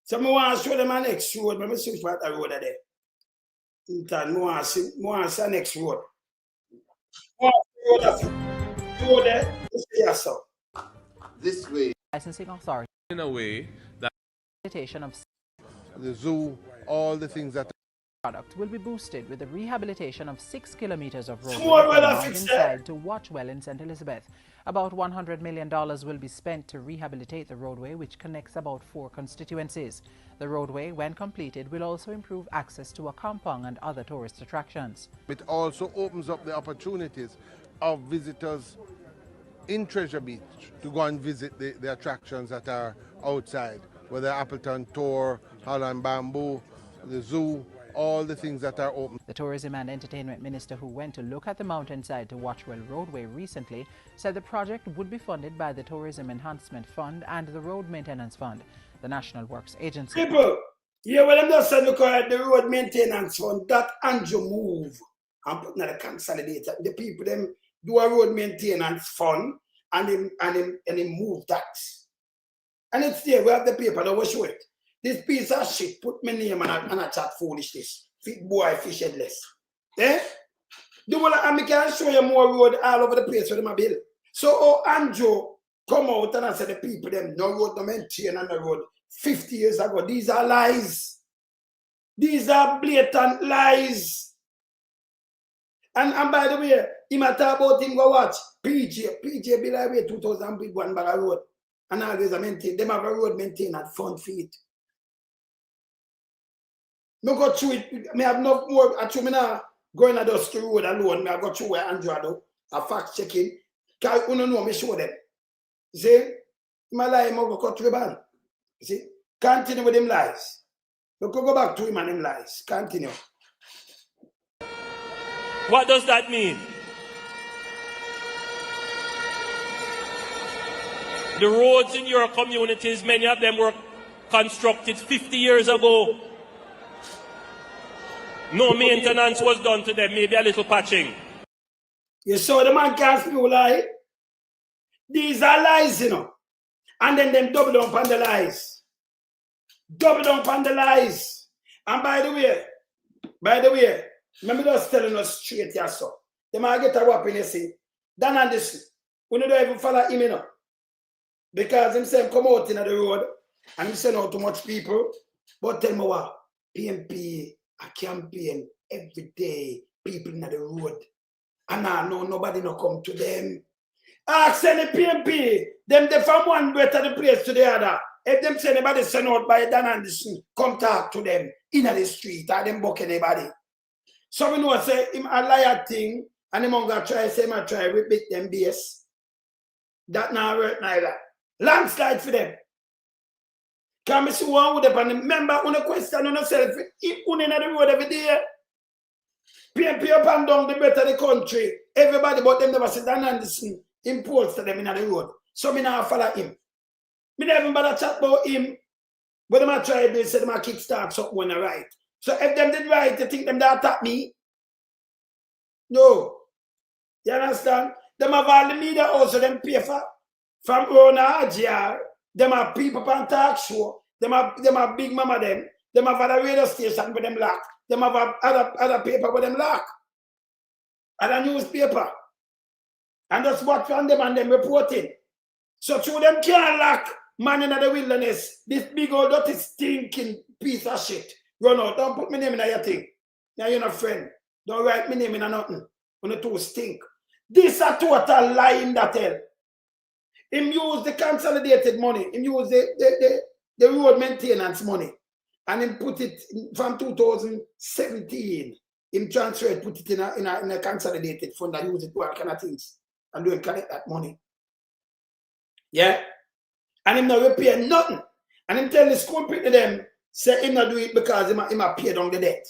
So I want to show them an next road. Let me see what the road there. I want to see next road. This way. Licensing authority. In a way that Of the zoo, all the things that product will be boosted with the rehabilitation of 6 kilometers of roadway Small from well Mountainside to Watchwell in St. Elizabeth. About $100 million will be spent to rehabilitate the roadway, which connects about 4 constituencies. The roadway, when completed, will also improve access to a kampong and other tourist attractions. it also opens up the opportunities of visitors in Treasure Beach to go and visit the attractions that are outside, whether Appleton Tour, Holland Bamboo, the zoo, all the things that are open. The Tourism and Entertainment Minister, who went to look at the Mountainside to Watchwell roadway recently, said the project would be funded by the Tourism Enhancement Fund and the Road Maintenance Fund, the National Works Agency. People, yeah, well, I'm just saying, look at the Road Maintenance Fund, that Andrew move and put in the consolidator. The people, them do a road maintenance fund and him move that. And it's there, we have the paper that will show it. This piece of shit put my name and a chat foolishness. Fit boy Fishedless. Eh? The one I can show you more road all over the place for them build. So Andrew come out and I said the people them no road no maintain on the road 50 years ago. These are lies. These are blatant lies. And by the way, he might talk about him go watch. PJ be like way 2000 big one bag of road. And always a maintain. Them have a road maintain at front feet. No go through it. Me have no more. Actually, me now going at the road alone. Me I go through where Andrew do a fact checking. Cause you know me show them. See, my lie, I go cut through the band. See, continue with them lies. We could go back to him and them lies. Continue. What does that mean? The roads in your communities, many of them were constructed 50 years ago. No maintenance was done to them, maybe a little patching. You saw the man can't speak lie. These are lies, you know. And then them double down on the lies. Double down on the lies. And by the way, remember just telling us straight here, so. They might get a whopping, you see. Dan and this, we don't even follow him, you know. Because him say come out in the road and him send out too much people. But tell me what, PMP, a campaign every day, people in the road. And I know nobody no come to them. Ask any PMP, them they from one better the place to the other. If them say anybody send out by Dan Anderson, come talk to them in the street or them book anybody. So we know say him a liar thing and him gonna try say I try repeat them BS. That not work neither. Landslide for them. Can me see one with them and remember on a question on yourself if you in the road every day. PMP up and down the better the country. Everybody but them never say Dan Anderson imports to them in the road. So me now follow him. Me never bother chat about him. But them a try to say them a kickstart something when I write. So if them did right, you think them that attack me? No. You understand? Them have all the media also them pay for. From Rona AGR, them have people on talk show. Them have Big Mama them. Them have other radio station with them lock. Them have other paper with them lock. Other newspaper. And that's what from them and them reporting. So through them can't lock man in the wilderness. This big old dirty stinking piece of shit. Run out. Don't put my name in your thing. Now you're not friend. Don't write my name in nothing. When the two stink. This a total lie in that hell. Him use the consolidated money. Him use the road maintenance money. And him put it from 2017. Him transfer it, put it in a consolidated fund and use it to all kind of things. And do collect that money. Yeah? And him not repair nothing. And him tell the school people them, say him not do it because him a pay down the debt.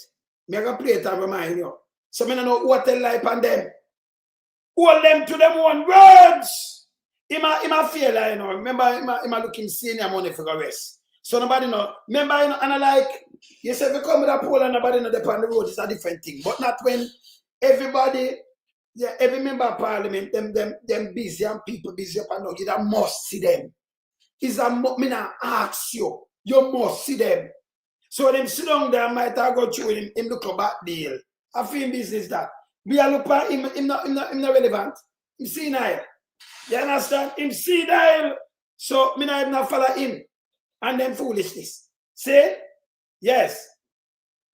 Me gonna play it and remind you. So me don't know what tell lie on them. Hold them to them one words. Him a failure, you know. Remember, him a looking senior money for the rest. So nobody know. Remember, you know, and I like, you say if you come with a pole and nobody know the on the road, it's a different thing. But not when everybody, yeah, every member of parliament, them busy and people busy up and down. You must see them. It's a me not ask you. You must see them. So them sit down there, might I go through him look a bad deal. I feel business that. We are look at him not relevant. Him senile. You understand? Him senile. So me not follow him. And them foolishness. See? Yes.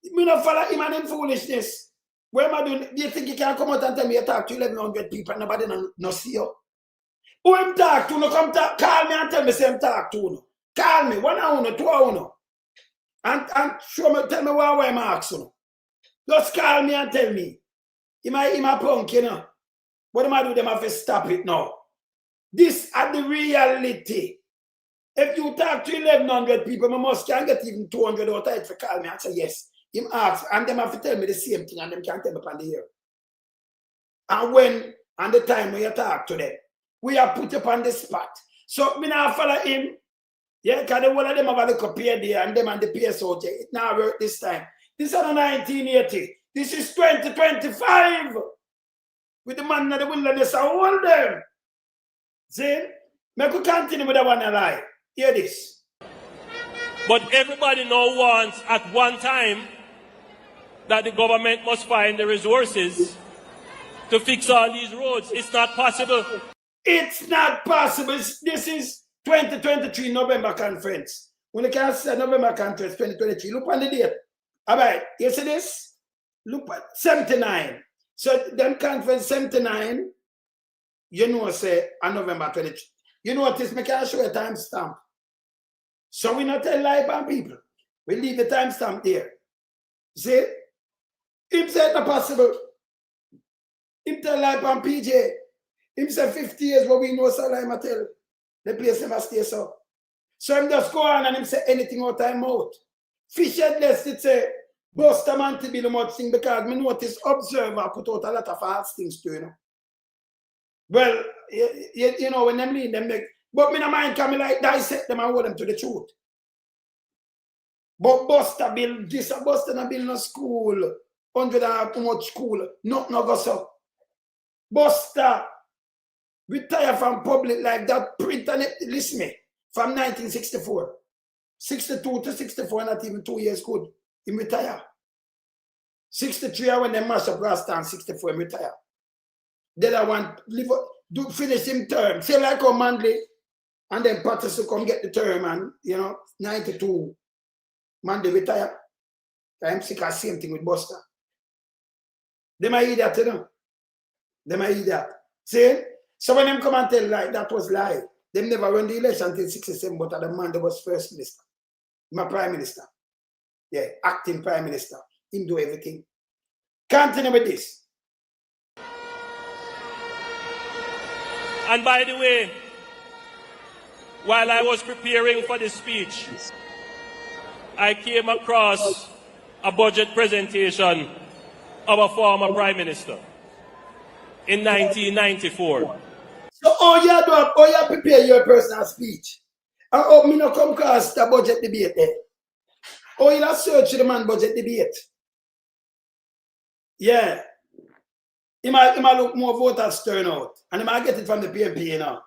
Me not follow him and them foolishness. What am I doing? Do you think you can come out and tell me you talk to 1,100 people and nobody no see you? Who him talk to? No come talk. Call me and tell me say him talk to no. Call me. 1 hour, 2 hours. And show me, tell me why I'm asking you. Just call me and tell me. Him a punk, you know. What am I do? Them have to stop it now. This is the reality. If you talk to 1,100 people, I must can get even 200 out of it for call me and say yes. Him ask, and them have to tell me the same thing, and them can't tell me upon the ear. And when, and the time when you talk to them, we are put up on the spot. So, me now follow him. Yeah, because the whole of them have a little pay there, and them and the PSO, it now work this time. This is 1980. This is 2025. With the man in the wilderness, I hold them. See? Me could continue with that one alive. Hear this. But everybody now wants at one time that the government must find the resources to fix all these roads. It's not possible. It's not possible. This is 2023 November conference. When you can say November conference 2023, look on the date. All right, you see this? Look at 79. So them conference 79, you know, say on November 23. You know what this? I can show a timestamp. So we not tell lie about people. We leave the timestamp there. See? Him say it's not possible. Him tell lie about PJ. Him say 50 years what we know so lie I tell. The place never stay so. So him just go on and him say anything out time out. Fishedless it say Buster man to be the much thing because me notice observer put out a lot of false things too, you know. Well, you know, when them lean them make, but me no mind can me like dissect them and hold them to the truth. But Buster build this, Buster not build no school, 100 and too much school, nothing no go so. Buster retire from public like that print and it, listen me, from 1964. 62 to 64, not even 2 years good. He retire. 63 when they mash up Rasta and 64 he retire. Then I want live do finish him term. Say like a Manley and then Patterson come get the term and you know 92 Manley retire. I'm sick of same thing with Buster. They might eat that, you know. They might eat that. See? So when them come and tell like that was lie. Them never run the election until 67, but the man that was first minister. My prime minister. Yeah, acting prime minister. Him do everything. Continue with this. And by the way, while I was preparing for this speech, I came across a budget presentation of a former prime minister in 1994. So all you do, all you prepare your personal speech. And oh, me no come across the budget debate there. Oh, you search the man budget debate. Yeah. He might look more voters turn out. And he might get it from the PMP, you know.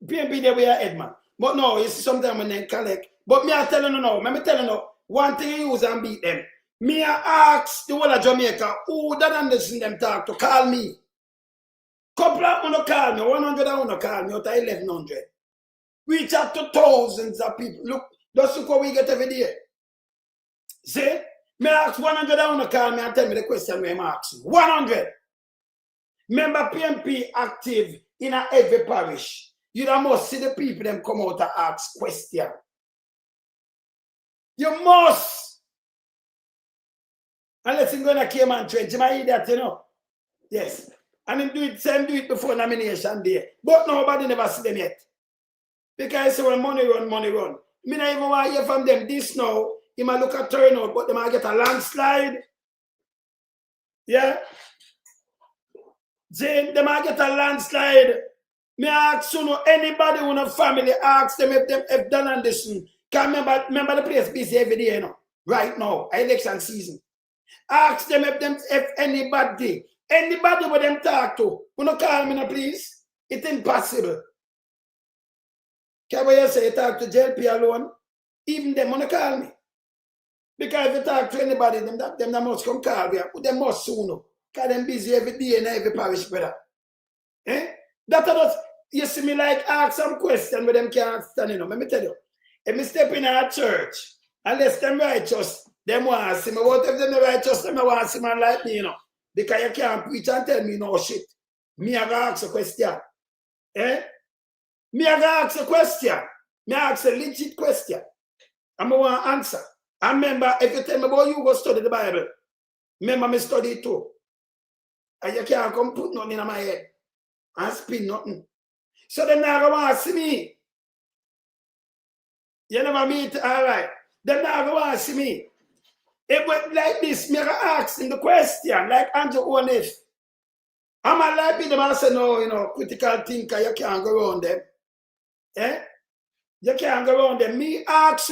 PMP they were Edman. But no, you see sometimes when they collect. But me I telling you now, me telling you, one thing you use and beat them. Me I ask the whole of Jamaica who that understand them talk to call me. Couple of them call me, 100 of them call me out of 1,100. Reach out to thousands of people. Look, just look what we get every day. See? Me ask 100 of them call me and tell me the question I'm asking. 100. Remember PMP active in every parish. You must see the people them come out and ask questions. You must. Unless you're going to came and trench. You might hear that, you know. Yes. And him do it before nomination day. But nobody never see them yet. Because say when money run. Me not even want to hear from them this now. You might look at turnout, but they might get a landslide. Yeah. Then they might get a landslide. Me ask you know anybody who a family ask them if Dan Anderson can remember the place busy every day, you know. Right now, election season. Ask them if anybody with them talk to, who no call me no please. It's impossible. Can you say you talk to Jlp alone? Even them wanna call me. Because if you talk to anybody, them must come call me. Them must soon. Because them busy every day in every parish, brother. Eh? That does, you see me like ask some question but them can't stand, Let me tell you. If me step in a church, unless them righteous, them want to see me. What if them righteous, them want to see man like me, Because you can't preach and tell me no shit. Me I gotta ask a question. Eh? Me I gotta ask a question. Me ask a legit question. And I want to answer. I remember if you tell me about you go study the Bible, remember me study it too. And you can't come put nothing in my head and spin nothing. So them not want to see me. You never meet, all right. Them not want to see me. It went like this, me ask in the question, like Andrew Onif. I'm a like them and say, no, critical thinker, you can't go around them. Eh? You can't go around them. Me ask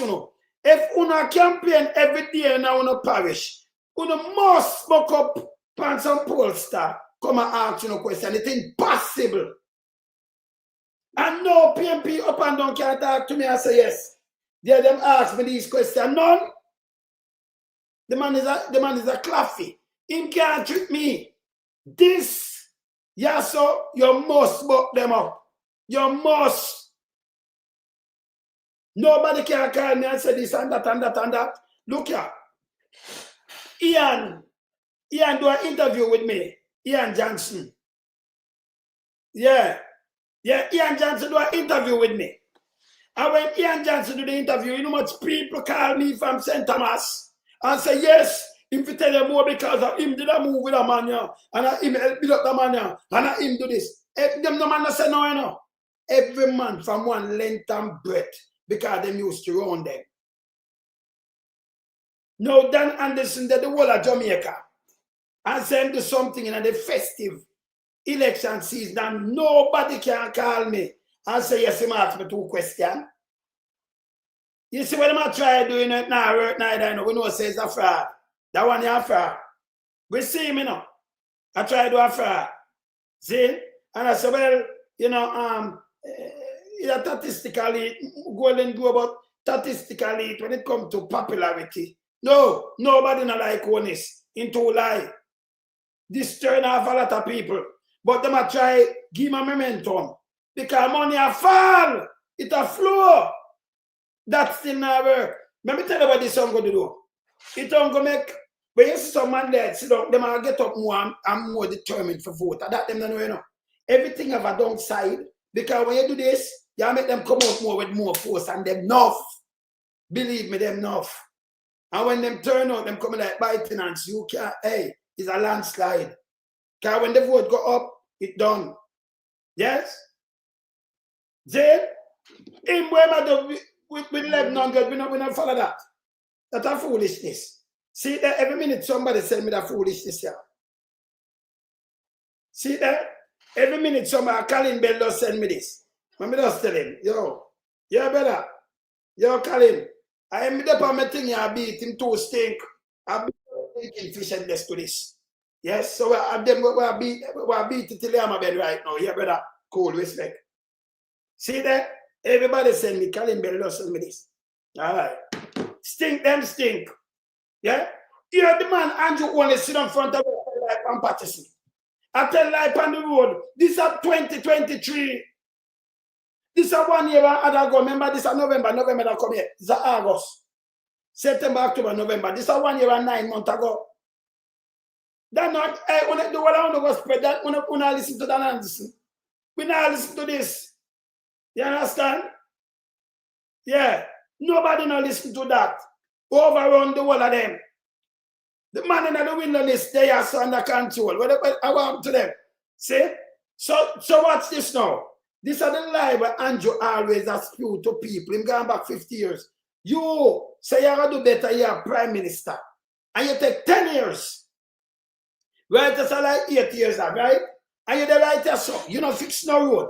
if una campaign every day in our parish, una must smoke up pan some pollster, come and ask question. It's impossible. And no PMP up and down can talk to me and say yes. They them ask me these questions. None. The man is a claffy. Him can't trick me. This, yes, so you must smoke them up. You must. Nobody can call me and say this and that and that and that. Look here. Ian do an interview with me. Ian Johnson. Yeah, Ian Johnson do an interview with me. And when Ian Johnson do the interview, you know much people call me from St. Thomas and say, yes, if you tell you more because of him did a move with a man, and him help build up the man, and him do this. If them no man say no, Every man from one length and breadth. Because them used to run them. Now Dan Anderson did the whole of Jamaica and send do something in the festive election season and nobody can call me and say, yes, he asked me 2 questions. You see what I'm trying doing it now, right now, we know it says a fraud. That one is a fraud. We see him, I try to do a fraud. See? And I say, well, statistically, Golden Globe, but statistically, when it comes to popularity, no, nobody not like honest into lie. This turn off a lot of people, but them a try give me momentum because money a fall, it a flow. That's still not work. Let me tell you what this song going to do. It don't go make when you see some man there sit down, them a get up more and more determined for vote. That them don't know. Everything have a downside because when you do this, you make them come out more with more force and them enough. Believe me, them enough. And when them turn out, them coming like biting and you can't, hey, it's a landslide. Because when the vote go up, it done. Yes? Then, in where with 1100, we not follow that. That's a foolishness. See that every minute somebody send me that foolishness here. See that? Every minute somebody, Colin Bell does send me this. Let me just tell him, yo, brother, yo, Colin, I am up on my thing, I beat him to stink. I beat Tinking Fishedless to this. Yes, so I beat it till I'm a bed right now. Yeah, brother, cool, respect. See that? Everybody send me, Colin Bell does send me this. All right. Stink them stink. Yeah? Here the man Andrew only sit in front of life and Patterson. I tell life on the road. This is 2023. This is 1 year I go. Remember, this is November that come here. This is August. September, October, November. This is 1 year and 9 months ago. That not, when I do what I want to go spread that, when I listen to that Anderson. We now listen to this. You understand? Yeah. Nobody now listen to that. Overrun the whole of them. The man in the wilderness, they are so under control. What I want to them? See? So watch this now. This is the lie where Andrew always has spewed to people. Him going back 50 years. You say you're going to do better, you're prime minister. And you take 10 years. Right? That's like 8 years, right? And you're the right yourself. You don't fix no road.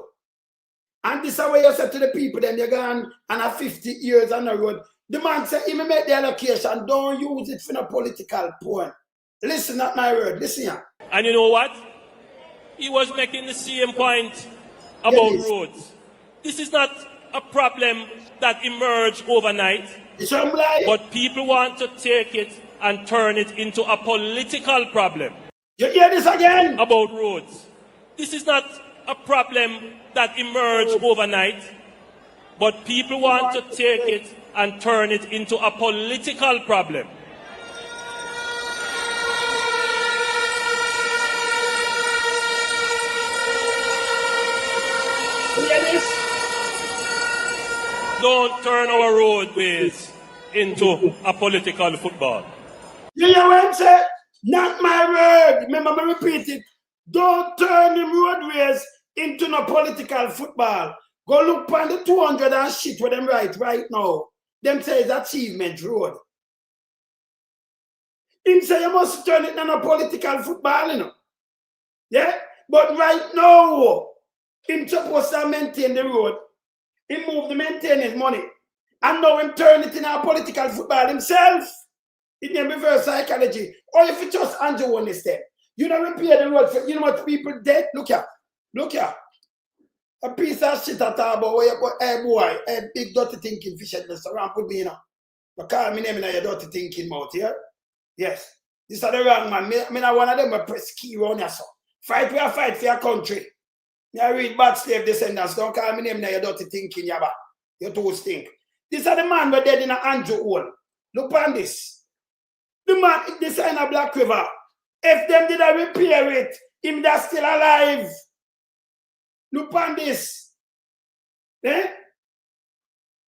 And this is what you say to the people, then you're going and have 50 years on the road. The man said, if you make the allocation, don't use it for no political point. Listen at my word, listen here. And you know what? He was making the same point about roads. This is not a problem that emerged overnight. But people want to take it and turn it into a political problem. You hear this again? About roads. This is not a problem that emerged overnight, but people want to take it and turn it into a political problem. Don't turn our roadways into a political football. You hear what I'm saying? Not my word. Remember me repeat it. Don't turn them roadways into no political football. Go look on the 200 and shit where them right now. Them say it's Achievement Road. Him say you must turn it into a political football, you know. Yeah? But right now, him supposed to maintain the road. He moved the maintenance money. And now him turn it into a political football himself. It name reverse psychology. Or if you just Andrew one step. You don't repair the road for, you know what people dead? Look here. Look here. A piece of shit at all about where you go, hey boy, hey big dirty thinking Fishedless around put me in. But call me name in your dirty thinking mouth here. Yes. This is the wrong man. Me not one of them a press key around your son. Fight for your country. I read bad slave descendants. Don't call me name in your dirty thinking, yaba. You two stink. This is the man we're dead in an Andrew hole. Look on this. The man, this is in a Black River. If them did I repair it, him that's still alive. Look on this. Eh?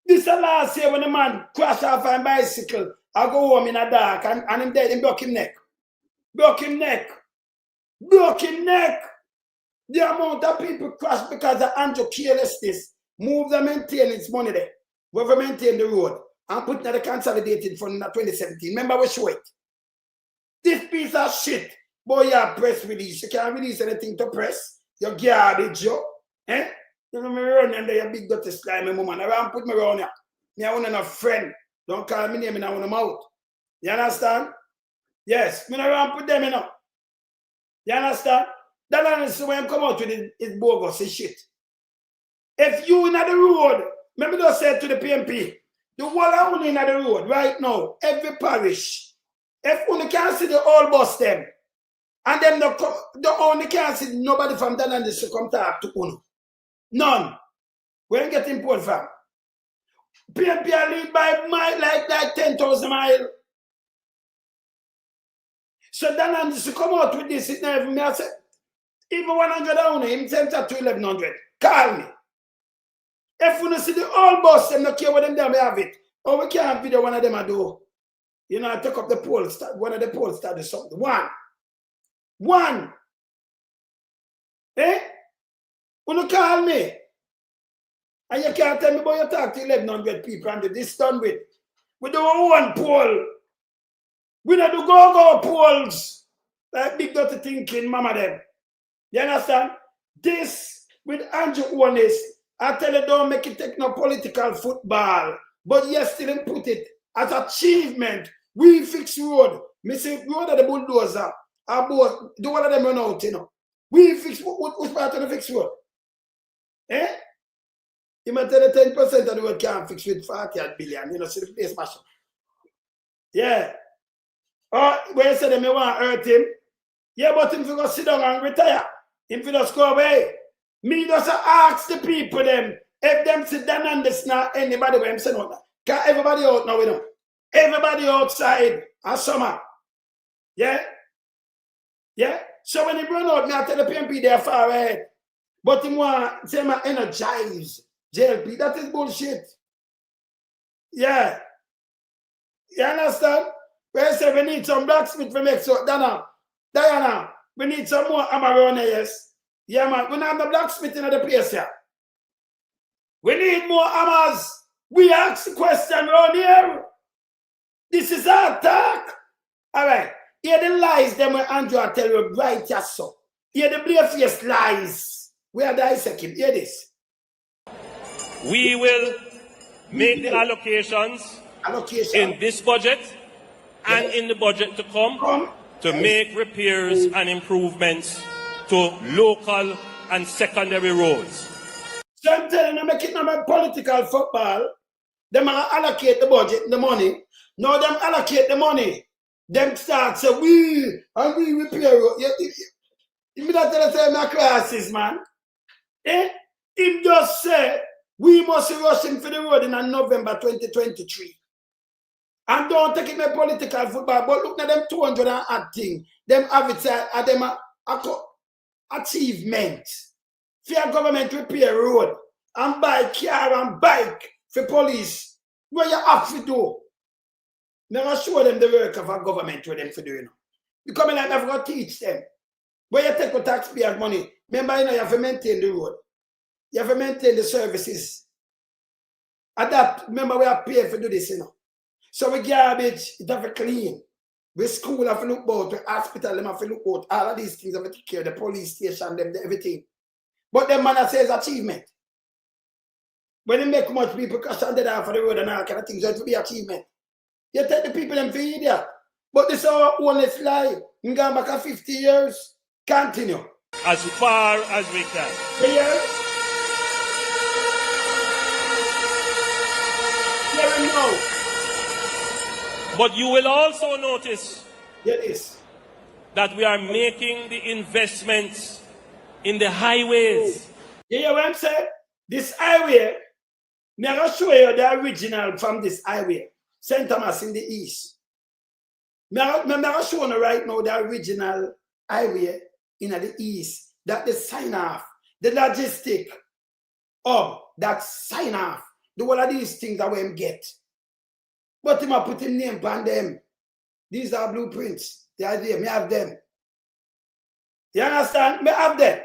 This is the last year when the man crashed off a bicycle. I go home in a dark and him dead, him broke him neck. Broke him neck. Broke him neck. The amount of people crash because of Andrew carelessness. Move the maintenance money there. Whoever maintain the road and put in the consolidated fund in 2017. Remember we show it. This piece of shit. Boy, you have press release. You can't release anything to press. You're garbage, yo. Eh? You know me run under your big dirty slimy woman. I want to put me around here. Me I want a friend. Don't call me name and I want them out. You understand? Yes. Me I want to put them in. You understand? That is when I come out with it bogus, it's shit. If you in the road, maybe just say to the PMP, the whole of in the road right now, every parish, if only can see the old bus them, and then the only can see nobody from that and this come talk to Uno. None. We ain't getting pulled from. PMP are lead by mile like 10,000 miles. So then and this come out with this, it never me I say, even 100 down, him sent up to 1100. Call me. If we don't see the old bus, them not care what them there, we have it. Or we can't video one of them I do. You know, I took up the poll, one of the polls started something. One. Eh? You don't call me. And you can't tell me about you talk to 1100 people and this done with. We do one poll. We don't do go-go polls. Like big dirty thinking, mama them. You understand? This with Andrew Onis, I tell you don't make it take no political football. But yes, still put it as achievement. We fix road. Me say road of the bulldozer. Both do one of them run out, you know. We fix which part of the fix road? Eh? You might tell you 10% of the road can't fix with 40 billion. You know, see the place mash up. Yeah. Or when you say them you want to hurt him. Yeah, but him go sit down and retire. Him just go away. Me just ask the people them if them sit down and this not anybody when him say no. Cause everybody out now, you know. Everybody outside and summer. Yeah? Yeah? So when he run out, me I tell the PMP they're far ahead. But him want say my energize. Jlp, that is bullshit. Yeah. You understand? When I say we need some blacksmith to make so Diana, we need some more hammer around here, yes. Yeah, man. We don't have the blacksmith in the place here. We need more hammers. We ask the question around here. This is our talk. All right. Hear the lies them when Andrew tell you right, yes, so. Hear the blaefaced lies. We are dissecting. Hear this. We will make the allocations in this budget and in the budget to come to make repairs and improvements to local and secondary roads. So I'm telling you, make it not a political football. Them allocate the budget, the money. Now them allocate the money. Them start say, we repair road. You mean that tell us my crisis, man? Him just say, we must rush him for the road in November 2023. And don't take it my political football, but look at them 200 and odd thing. Them have it at them achievement. Fair government repair road and buy car and bike for police. What you have to do? Never show them the work of a government where them for doing. You come in and I've got to teach them. Where you take the taxpayer money, remember you have to maintain the road. You have to maintain the services. Adapt, remember we have paid for do this, So we garbage, it have to clean. We school have to look out, we hospital them have to look out, all of these things have to take care, the police station, them, everything. But them man says achievement. When they make much people crash and dead off for the road and all kind of things, it will be achievement. You take the people them for idiot. But this is our honest lie. We go back 50 years. Continue. As far as we can. Yeah. Let me know. But you will also notice that we are making the investments in the highways. You hear what I'm saying? This highway, I'm going to show you the original from this highway. St. Thomas in the east. I'm going to show you right now the original highway in the east. That the sign off, the logistic of that sign off. The one of these things that we get. But him put him name on them. These are blueprints. The idea, me have them. You understand? Me have them.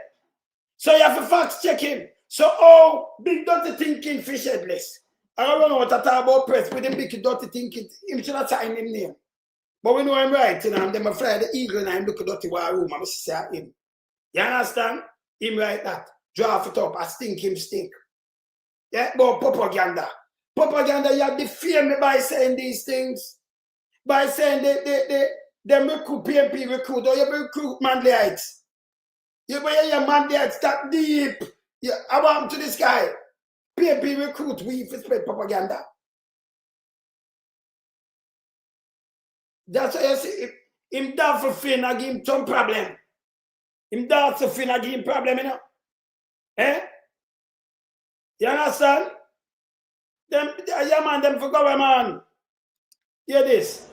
So you have to fact check him. So, big dirty thinking Fishedless. I don't know what I talk about press with him big dirty thinking. Him should have signed him name. But we know him right, you know, and them fly the eagle and him look at dirty war room. I'm say him. You understand? Him right that. Draft it up. I stink him stink. Yeah, but propaganda. Propaganda, you have defame me by saying these things. By saying they recruit PMP recruit, or you recruit Mandaites. You wear your Mandaites that deep. Yeah, I want to this guy. PMP recruit, we spread propaganda. That's why you see, him down for fin, I give him some problem. Him down for fin, I give him problem, you know. Eh? You understand? Them, yeah, man, them for government. Hear this.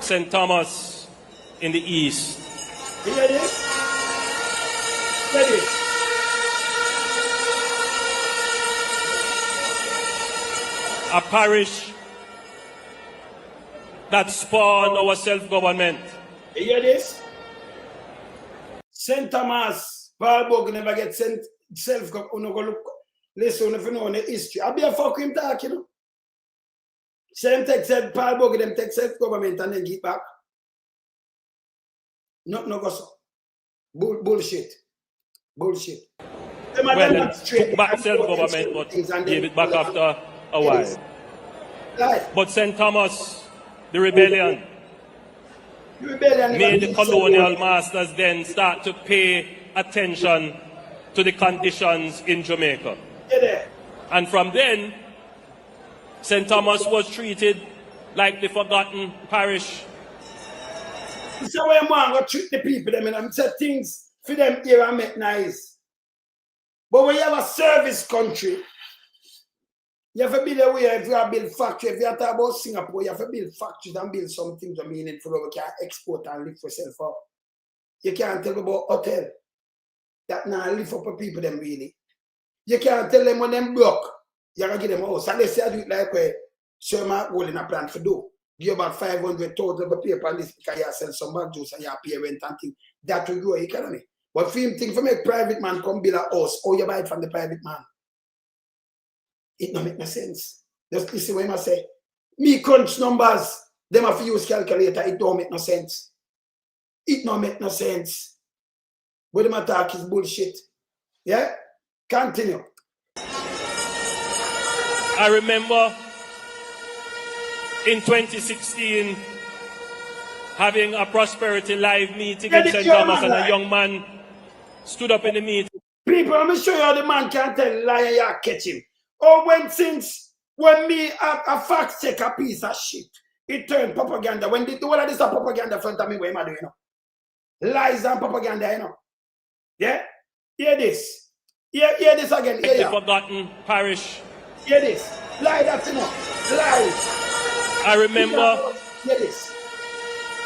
St. Thomas in the east. You hear this? Hear this. A parish that spawned our self-government. You hear this? St. Thomas, Paul Bogue never get sent self-government. Listen, if you know the history. I'll be a fuck him talk, you know. Same text said Paul Bogue them take self-government and then get back. No go so. Bullshit. Bullshit. Well, took back self-government, but gave it back after a while. But St. Thomas, the rebellion, made the colonial masters then start to pay attention to the conditions in Jamaica. And from then, St. Thomas was treated like the forgotten parish. So when man go treat the people, them and say things for them here and make nice. But when you have a service country, you have to build a way. If you have to build factory, if you have to talk about Singapore, you have to build factories and build something to mean it for where we can export and live for yourself up. You can't tell about hotel that now live for people them really. You can't tell them when them broke, you gotta give them a house. And they say I do it like where Sherman holding a plan for do. Give about 500,000 of paper on this because you sell some bag juice and you pay rent and things. That will grow economy. But for him think for make private man come build a house, or you buy it from the private man. It don't make no sense. Just listen what I say. Me crunch numbers, them have to use calculator, it don't make no sense. It don't make no sense. What them attack is bullshit. Yeah? Continue. I remember in 2016 having a Prosperity Live meeting in St. Thomas, and a young man stood up in the meeting. People people, let me show you how the man can tell lie and you catch him. Or when me a fact check a piece of shit, it turned propaganda. When the whole of this is propaganda front of me, what am I doing? Lies and propaganda, you know. Yeah? Hear this. Hear this again. Hear The forgotten parish. Hear this. Lie that, you know. Lies. I remember Hear this.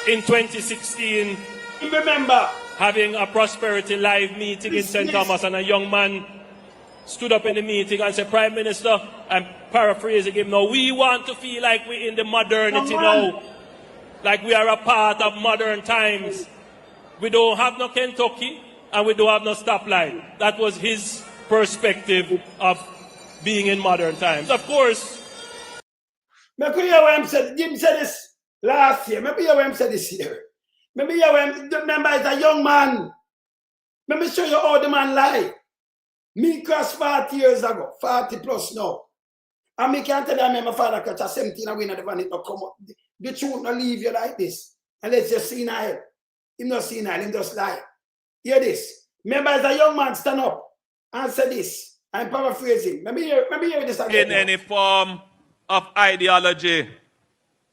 in 2016, Remember having a Prosperity Live meeting in St. Thomas, and a young man stood up in the meeting and said, Prime Minister, I'm paraphrasing him now, we want to feel like we're in the modernity now, like we are a part of modern times. We don't have no Kentucky and we don't have no stoplight. That was his perspective of being in modern times. Of course. Maybe you hear what him said this last year. Maybe you hear what him said this year. Maybe you hear what him, remember, it's a young man. Let me show you how the man lie. Me crossed 40 years ago, 40 plus now. And me can't tell you, my father catch a 17 and win at the van, it will come up. The truth not leave you like this. And let's just see now. Him not see now, him just lie. Hear this. Remember, as a young man, stand up and say this. I'm paraphrasing. Let me hear this again. In any form of ideology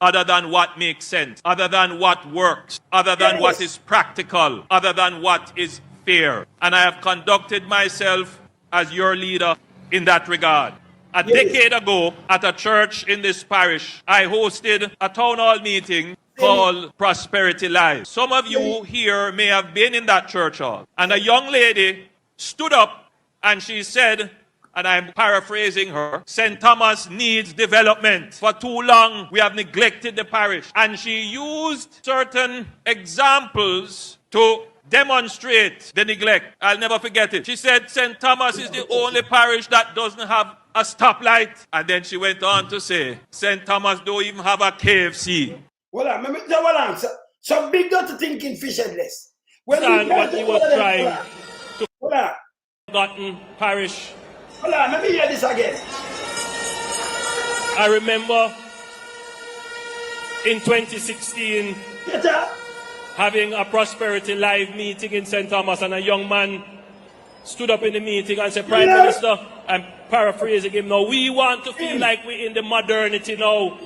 other than what makes sense, other than what works, other than what is practical, other than what is fair. And I have conducted myself as your leader in that regard. A decade ago, at a church in this parish, I hosted a town hall meeting called Prosperity Live. Some of you here may have been in that church hall. And a young lady stood up and she said, and I'm paraphrasing her, St. Thomas needs development. For too long, we have neglected the parish. And she used certain examples to demonstrate the neglect. I'll never forget it. She said, St. Thomas is the only parish that doesn't have a stoplight. And then she went on to say, St. Thomas don't even have a KFC. Well, so big got to Tinking Fishedless. When what he was trying to forgotten parish. Hold on, let me hear this again. I remember in 2016 having a Prosperity Live meeting in St. Thomas, and a young man stood up in the meeting and said, Prime Minister, I'm paraphrasing him now, we want to feel like we're in the modernity now,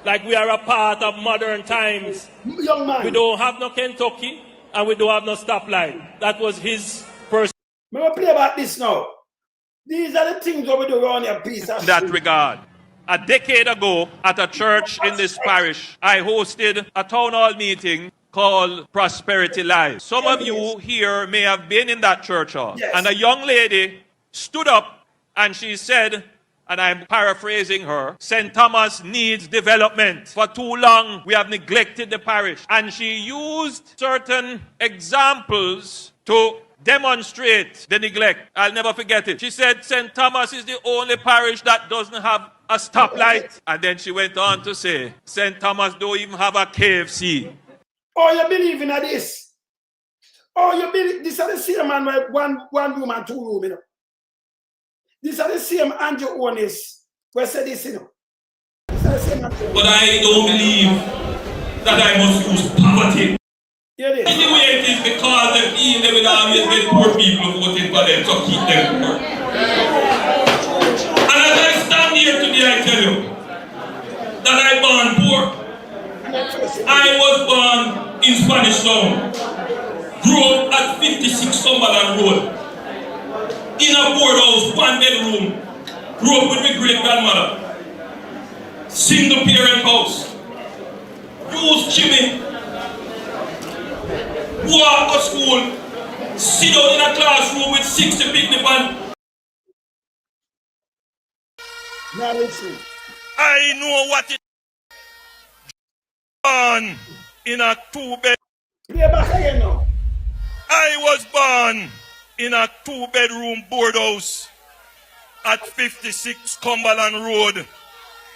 like we are a part of modern times. Young man. We don't have no Kentucky and we don't have no stoplight. That was his person. I'm going to play about this now. These are the things that we do around your piece of in that regard. A decade ago, at a church in this parish, I hosted a town hall meeting called Prosperity Live. Some of you here may have been in that church hall. And a young lady stood up and she said, and I'm paraphrasing her, St. Thomas needs development. For too long, we have neglected the parish. And she used certain examples to demonstrate the neglect. I'll never forget it. She said, St. Thomas is the only parish that doesn't have a stoplight. And then she went on to say, St. Thomas don't even have a KFC. Oh, you believe in this? Oh, you believe this is the same man with one room and 2 rooms, you know. These are the same Andrew Onis who said this, you know. But I don't believe that I must use poverty. Yeah, it is. In the way it is because they will always get poor people voting for them, so keep them poor. And as I stand here today, I tell you that I born poor. I was born in Spanish Town, grew up at 56 Cumberland Road, in a board house, 1 bedroom, grew up with my great-grandmother, single parent house, use chimney, walk to school, sit down in a classroom with 60 people and now listen. I know what it born in a 2-bed. I was born in a 2-bedroom board house at 56 Cumberland Road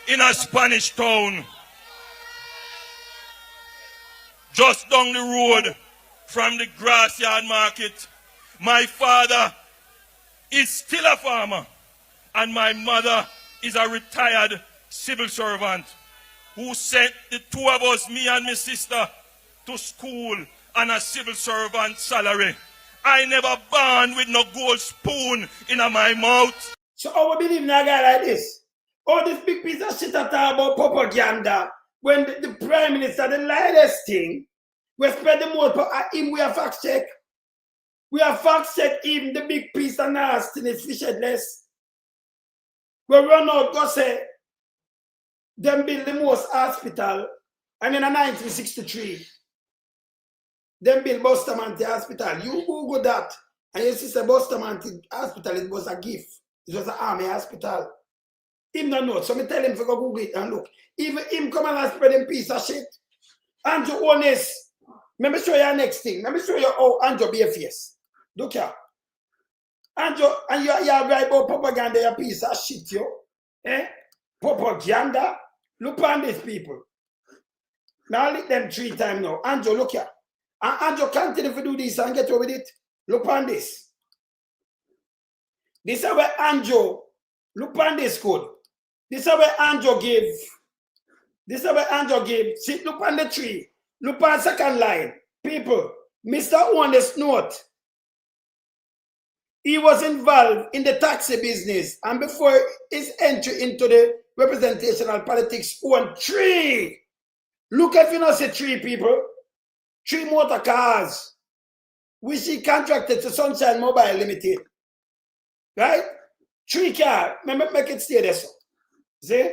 in a Spanish Town, just down the road from the Grassyard Market. My father is still a farmer and my mother is a retired civil servant who sent the 2 of us, me and my sister, to school on a civil servant salary. I never born with no gold spoon in my mouth. So how we believe in a guy like this? All this big piece of shit that talk about propaganda when the Prime Minister, the lightest thing, we spread the more him, we have fact check. We have fact check him, the big piece of nastiness, Fishedless. We run out, go say, them build the most hospital, and in 1963, them build Bustamante Hospital. You Google that, and you see the Bustamante Hospital, it was a gift. It was an army hospital. Him don't know, so me tell him to go Google it and look. Even him come and spread him piece of shit. Andrew honest. Let me show you next thing. Let me show you how Andrew be a face. Look here. Andrew, and you write about propaganda, a piece of shit, yo. Eh? Propaganda. Look on these people. Now I lick them 3 times now. Andrew, look here. And Andrew continue to do this and get over with it. Look on this. This is where Andrew, look on this code. This is where Andrew give. This is where Andrew give. See, look on the tree. Look on second line. People, Mr. Honest note. He was involved in the taxi business, and before his entry into the representational politics, owned 3. Look if you not say 3 people. 3 motor cars, which he contracted to Sunshine Mobile Limited. Right? 3 cars. Make it stay there. So. See?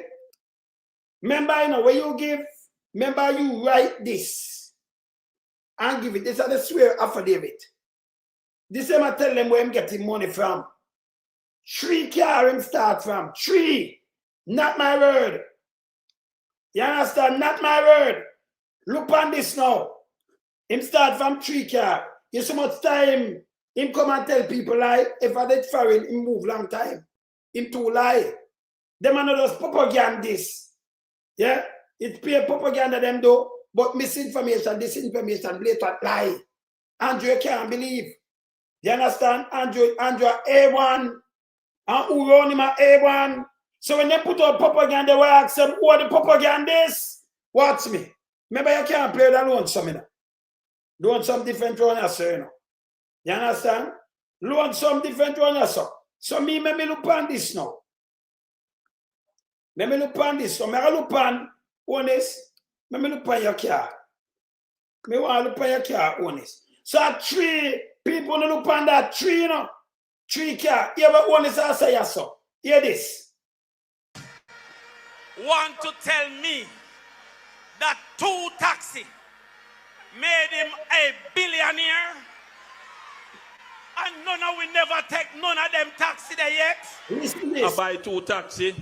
Remember, you know, when you give, remember you write this and give it. This is the swear affidavit. This is I tell them where I'm getting money from. 3 cars him start from. 3. Not my word. You understand? Not my word. Look on this now. Him start from 3 cars. You so much time. Him come and tell people lie. If I did foreign, him move long time. Him too lie. Them are not just propagandists. Yeah? It's pure propaganda them do. But misinformation, disinformation, blatant lie. Andrew, you can't believe. You understand? Andrew A1. And who run him at A1. So when they put out propaganda, we ask them, who are the propagandists? Watch me. Remember, you can't play that alone, some. Doing some different one, you know. You understand? Learn some different one, so. So me look on this now. Let me look on this. So I look on honest. Let me look on your car. Me want to look on your car honest. So 3 people look on that 3, you know. 3 car. You ever honest I say so. Hear this. Want to tell me that 2 taxi made him a billionaire? And none of we never take none of them taxi there yet. Listen this. I buy 2 taxi,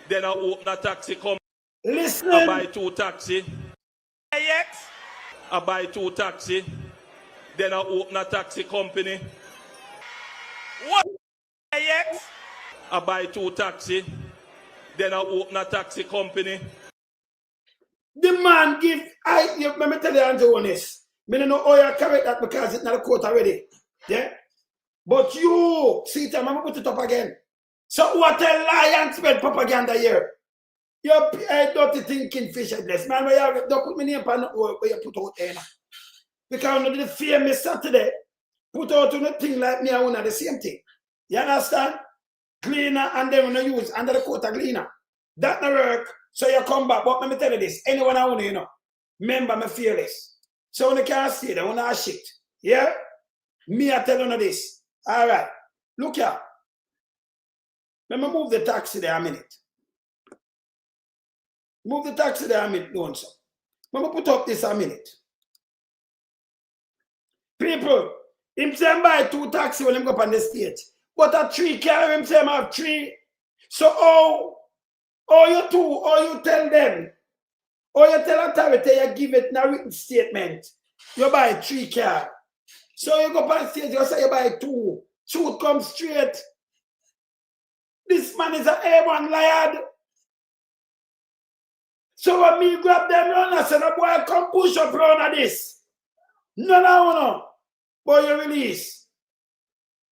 then I open a taxi company. Listen. I buy 2 taxi. Yet. I buy 2 taxi, then I open a taxi company. What yet? I buy 2 taxi, then I open a taxi company. The man give, let me tell you, Andrew, honest. I don't know how you carry that because it's not a quote already. Yeah? But you, see it, I'm going to put it up again. So what a lie and spread propaganda here. You're dirty thinking Fishedless. Man, don't put me name on where you put out there. Because on the famous Saturday, put out on a thing like me, I want the same thing. You understand? Cleaner and then when you use under the quota cleaner. That not work. So you come back. But let me tell you this. Anyone I want to, you know, remember me fearless. So when you can't see that, when I shit. Yeah? Me, I tell you this. All right. Look here. Let me move the taxi there a minute. Move the taxi there a minute, don't so. Let me put up this a minute. People, him say buy 2 taxi when him go up on the stage. But a 3 car, him say have 3. So you tell them, or you tell authority, you give it in a written statement. You buy 3 car. So you go up on stage, you say you buy 2. Truth comes straight. This man is an A1 liar. So when me grab them run, I said, boy, come push up round of this. No. Boy, you release.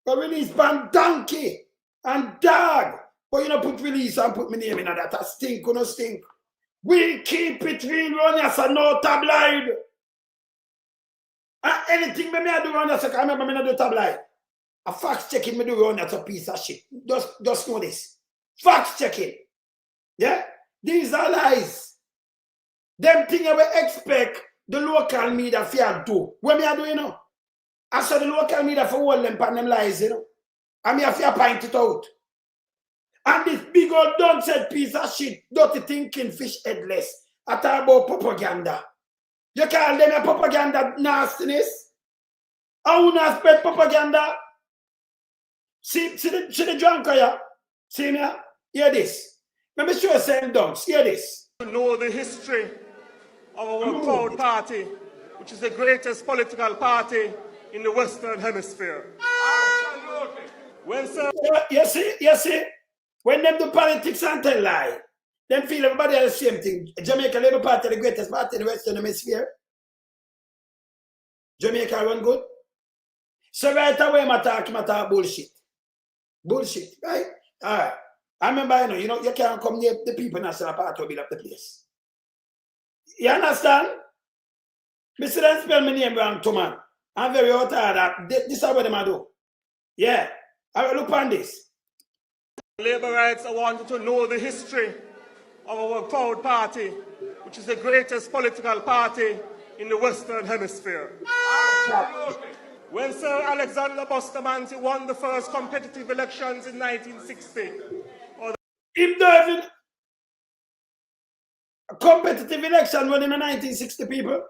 You release ban donkey and dog. But you don't put release and put my name in that. That stink or no stink. We keep it real run as a no tabloid. And anything me I do around that, I remember me not do tabloid. A fact checking me do around that's a piece of shit. Just know this. Fact checking. Yeah? These are lies. Them things I will expect the local media to do. What me I do, you know? I saw the local media for hold them pan them lies, you know? And me have to point it out. And this big old done-said piece of shit, dirty thinking Fishedless, I talk about propaganda. You call them a propaganda nastiness? How not spread propaganda? See the drunk here? See me? Hear this. Let me show you some dunks. Hear this. To know the history of our proud party, which is the greatest political party in the Western Hemisphere. When sir, you see, when them do politics and tell lie, them feel everybody has the same thing. Jamaica Labour Party, the greatest party in the Western Hemisphere. Jamaica run good. So right away, I talk bullshit. Bullshit, right? All right. I remember, you know, you can't come near the people in the National Party to build up the place. You understand? Mr. Don't spell my name wrong, too, man. I'm very out of that. This is what them do. Yeah. I will look on this. Labour rights, I wanted to know the history of our proud party, which is the greatest political party in the Western Hemisphere. When Sir Alexander Bustamante won the first competitive elections in 1960, if there even a competitive election won in the 1960 people,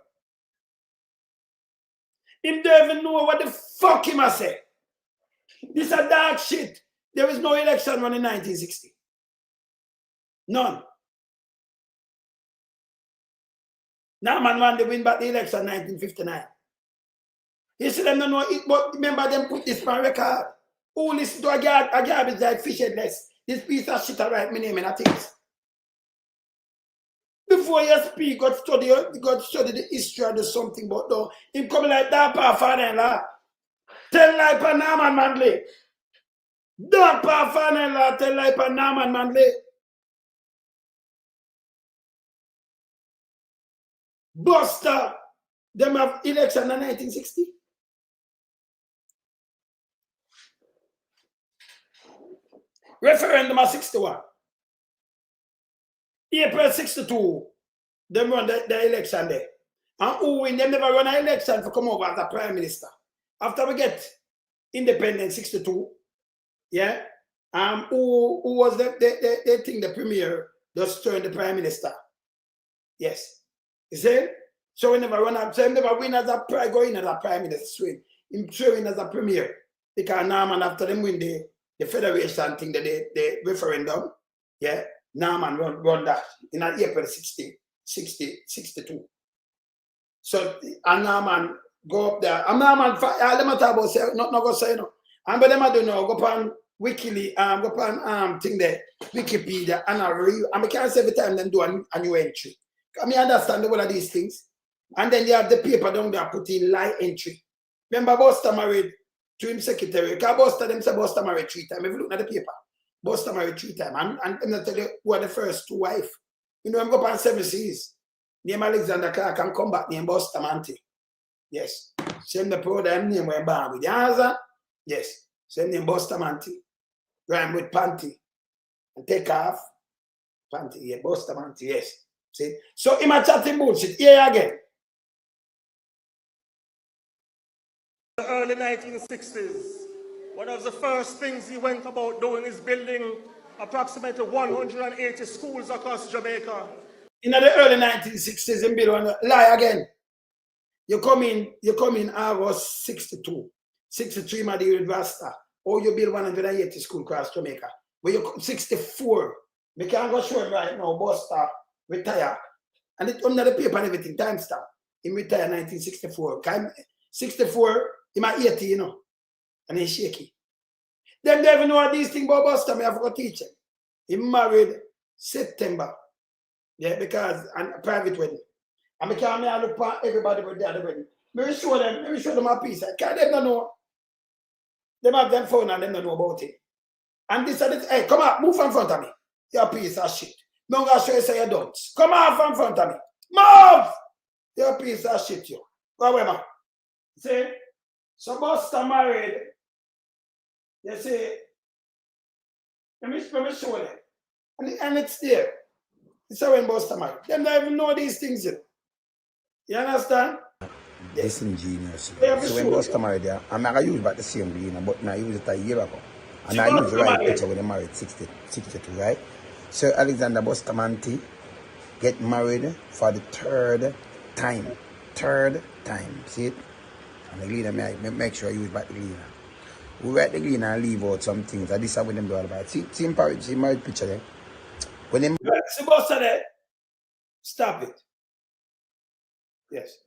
if they even know what the fuck him I say. This is a dark shit. There was no election run in 1960. None. Now man won the win back the election in 1959. You see them don't know it, but remember them put this on record. Oh, listen to a garbage like Fishedless. This piece of shit I write my name in a things. Before you speak, God study the history of something, but no, him coming like that pa father-in-law. Tell like pa Norman Manley. Don't pa father-in-law tell like pa Norman Manley. Buster, them have election in 1960. Referendum of 61. April 62, them run the election there. And who win, them never run an election to come over as a prime minister. After we get independence 62, yeah, who was the thing, the premier, just turned the prime minister. Yes. You see? So we never run up, so we never win as a prime, go in as a prime minister, swing. Him win as a premier. Because Norman, after them win the federation thing, the referendum, yeah, Norman run that in April 62. So, and Norman go up there. And Norman, let me talk about say, not go say no. And but them I don't know, go upon Wikileaks, go upon thing there, Wikipedia, and I review. And I can't say every time them do a new entry. I mean, understand all of these things. And then you have the paper down there put in lie entry. Remember, Buster married to him secretary. Because Buster, them say Buster married 3 times. If you look at the paper, Buster married 3 times. And I'm tell you who are the first 2 wives. You know, I'm going on 7 seas. Name Alexander Clark and come back name Bustamante. Yes. Same the program name we're born with. You answer? Yes. Same name Bustamante. Rhyme with panty. And take off. Panty, yeah, Bustamante, yes. See? So him a chatting bullshit. Here again. in the early 1960s, one of the first things he went about doing is building approximately 180 schools across Jamaica. In the early 1960s, in build one lie again. You come in August 62, 63 Madeira Rasta, or you build 180 schools across Jamaica. Where you come 64, we can't go show it right now, Buster retire. And it's under the paper and everything, time stop. He retired 1964. 64, he might 80, you know. And he's shaky. Them they even know these things about Buster, I have to teach him. He married September. Yeah, because and a private wedding. And because I look at everybody with the other wedding. Let me show them a piece. Because they don't know. They have them phone and they don't know about it. And this and this, hey, come on, move in front of me. Your piece of shit. No gonna show you say you don't. Come on from front of me. Move! Your piece of shit, you. Go away, man. See? So Buster married. You see, let me show them. And it's there. It's how when Buster married. Them don't even know these things yet. You understand? Disingenuous. Yeah, So sure. when Buster married there, I'm not going to use about the same green, but now I use it a year ago. And I use the right picture when they married 62, right? So Alexander Bustamante get married for the third time. See it? And the gleaner, make sure I use back the gleaner. We write the gleaner and leave out some things. And this is how them do all about it. See married picture there? When they see Buster there? Stop it. Yes.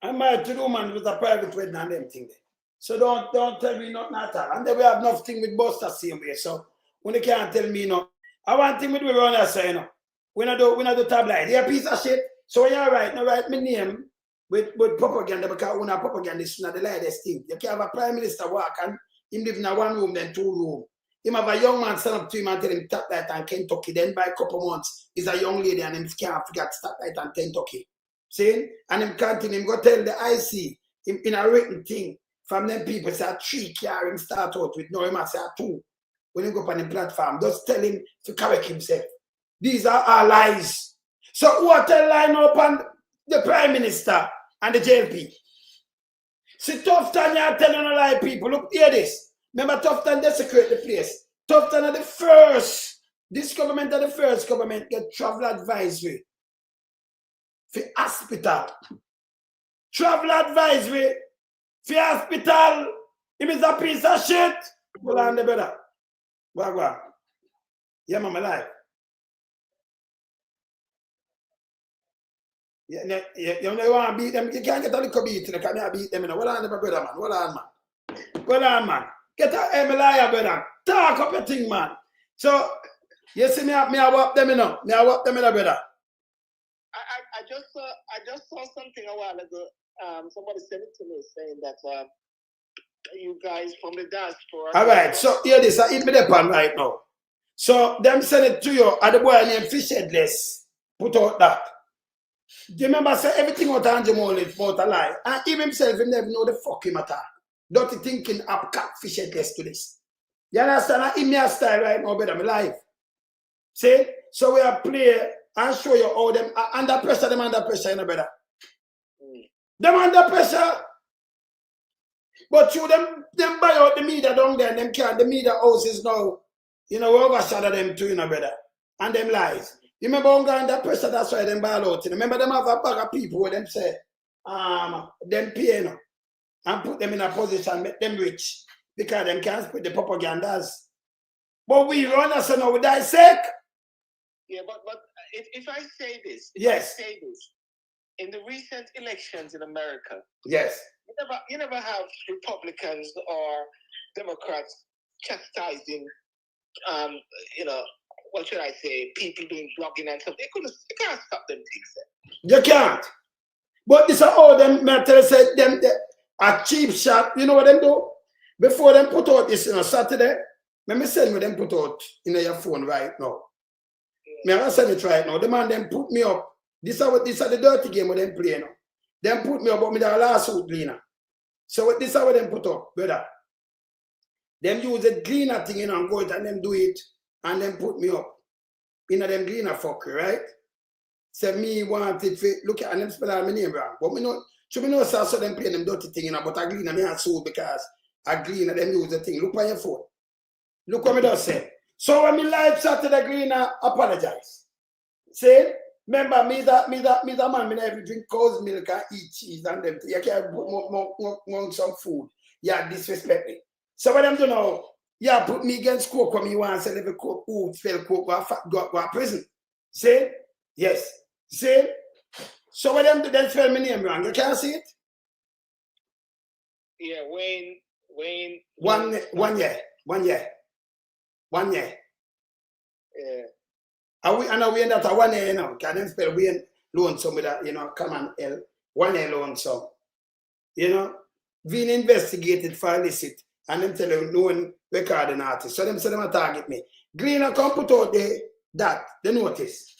I'm married to the woman with a private wedding and them thing there. So don't tell me nothing at all. And then we have nothing with Buster same way. So when they can't tell me no. I want thing with we run us, you know. We not do tabloid. You're a piece of shit. So when you're right, now write my name with propaganda because when propaganda is not the latest thing. You can have a prime minister walk and him live in a 1 room, then 2 room. Him have a young man stand up to him and tell him tap light and Kentucky. Then by a couple months, he's a young lady and him can't forget tap light and Kentucky. See? And him continue, him go tell the IC in a written thing from them people say 3 car him start out with, no, him say 2. When he go up on the platform, just tell him to correct himself. These are our lies. So what a line up on the Prime Minister and the JLP. See, Tufton, you're telling a lie, people. Look, hear this. Remember, Tufton desecrate the place. Tufton are the first. This government are the first government get travel advisory for hospital. Travel advisory for hospital. If it's a piece of shit, pull on the brother. Wagwa. Yeah, mama life. You know, you want to beat them. You can't get a little beat. You can't beat them. Well on, brother, man. Well on, man. Well on, man. Get a Emilia, brother. Talk up your thing, man. So, you see me, I walk them in, me I walk them in, brother. I just saw something a while ago. Somebody sent it to me saying that you guys from the diaspora. All right, so hear this. I hit me the pan right now. So them send it to you. And the boy named Fishedless put out that. Do you remember say everything out of Anjamon is about a lie? And even himself, he never know the fuck him attack. Dirty thinking Abkak Fishedless to this. You understand? I in my style right now, brother, my life. See? So we are play and show you how them under pressure, you know, brother. Them under pressure. But you them buy out the media down there, and them can't, the media houses now, you know, we overshadow them too, you know, brother. And them lies. You remember under pressure, that's why them ball out. You know? Remember them have a bag of people where them say, them pay, you know, and put them in a position, make them rich. Because them can't spread the propagandas. But we run us, you know, we dissect. Yeah, but if I say this, yes. I say this, in the recent elections in America, yes, you never have Republicans or Democrats chastising, you know, what should I say, people doing blogging and stuff. You can't stop them things. You can't. But this is all them matter said them a cheap shot. You know what them do? Before them put out this, you know, Saturday, let me send what them put out in your phone right now. Me I send it right now. The man them put me up. This is the dirty game with them play now. Them put me up, but me the lawsuit cleaner. So this is what them put up, brother. Them use the cleaner thing, you know, and go it and them do it and then put me up. You know them cleaner fucker, right? Say me want it for look at and them spell out my name wrong. But me know, so me know so them play them dirty thing, you know, but I cleaner me and so because I cleaner them use the thing. Look on your phone. Look what me does say. So when me live Saturday Greener apologize. See? Remember, me that man, me never drink cow's milk and eat cheese and them. You can't put some food. Yeah, disrespect me. So what them do now, yeah, put me against coke when me want to say every coke, who spell coke, go to prison. See? Yes. See? So what them do, then spell my name wrong. You can't see it? Yeah, Wayne. 1 year. 1 year. 1 year. Yeah. I know we end up at 1 year, you know. Can them spell Wayne loan some with that, you know, come on, L. 1 year loan some. You know, being investigated for illicit and them tell them loan recording artist. So them say them target me. Greener come put out the notice.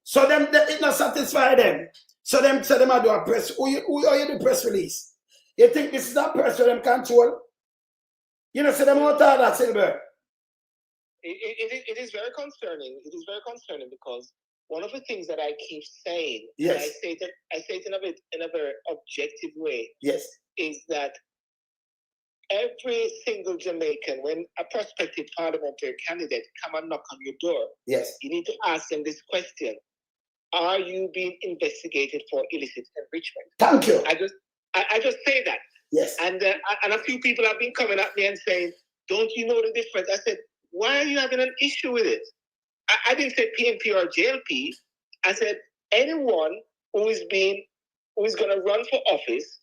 So them it not satisfy them. So them I do a press. Who you do press release? You think this is a press for them control? You know, say them out of that, Silver. It is very concerning. It is very concerning because one of the things that I keep saying, yes, and I say it in a very objective way, yes, is that every single Jamaican, when a prospective parliamentary candidate come and knock on your door, yes, you need to ask them this question: are you being investigated for illicit enrichment? Thank you. I just say that. Yes. And a few people have been coming at me and saying, don't you know the difference? I said, why are you having an issue with it? I didn't say PNP or JLP. I said anyone who is going to run for office,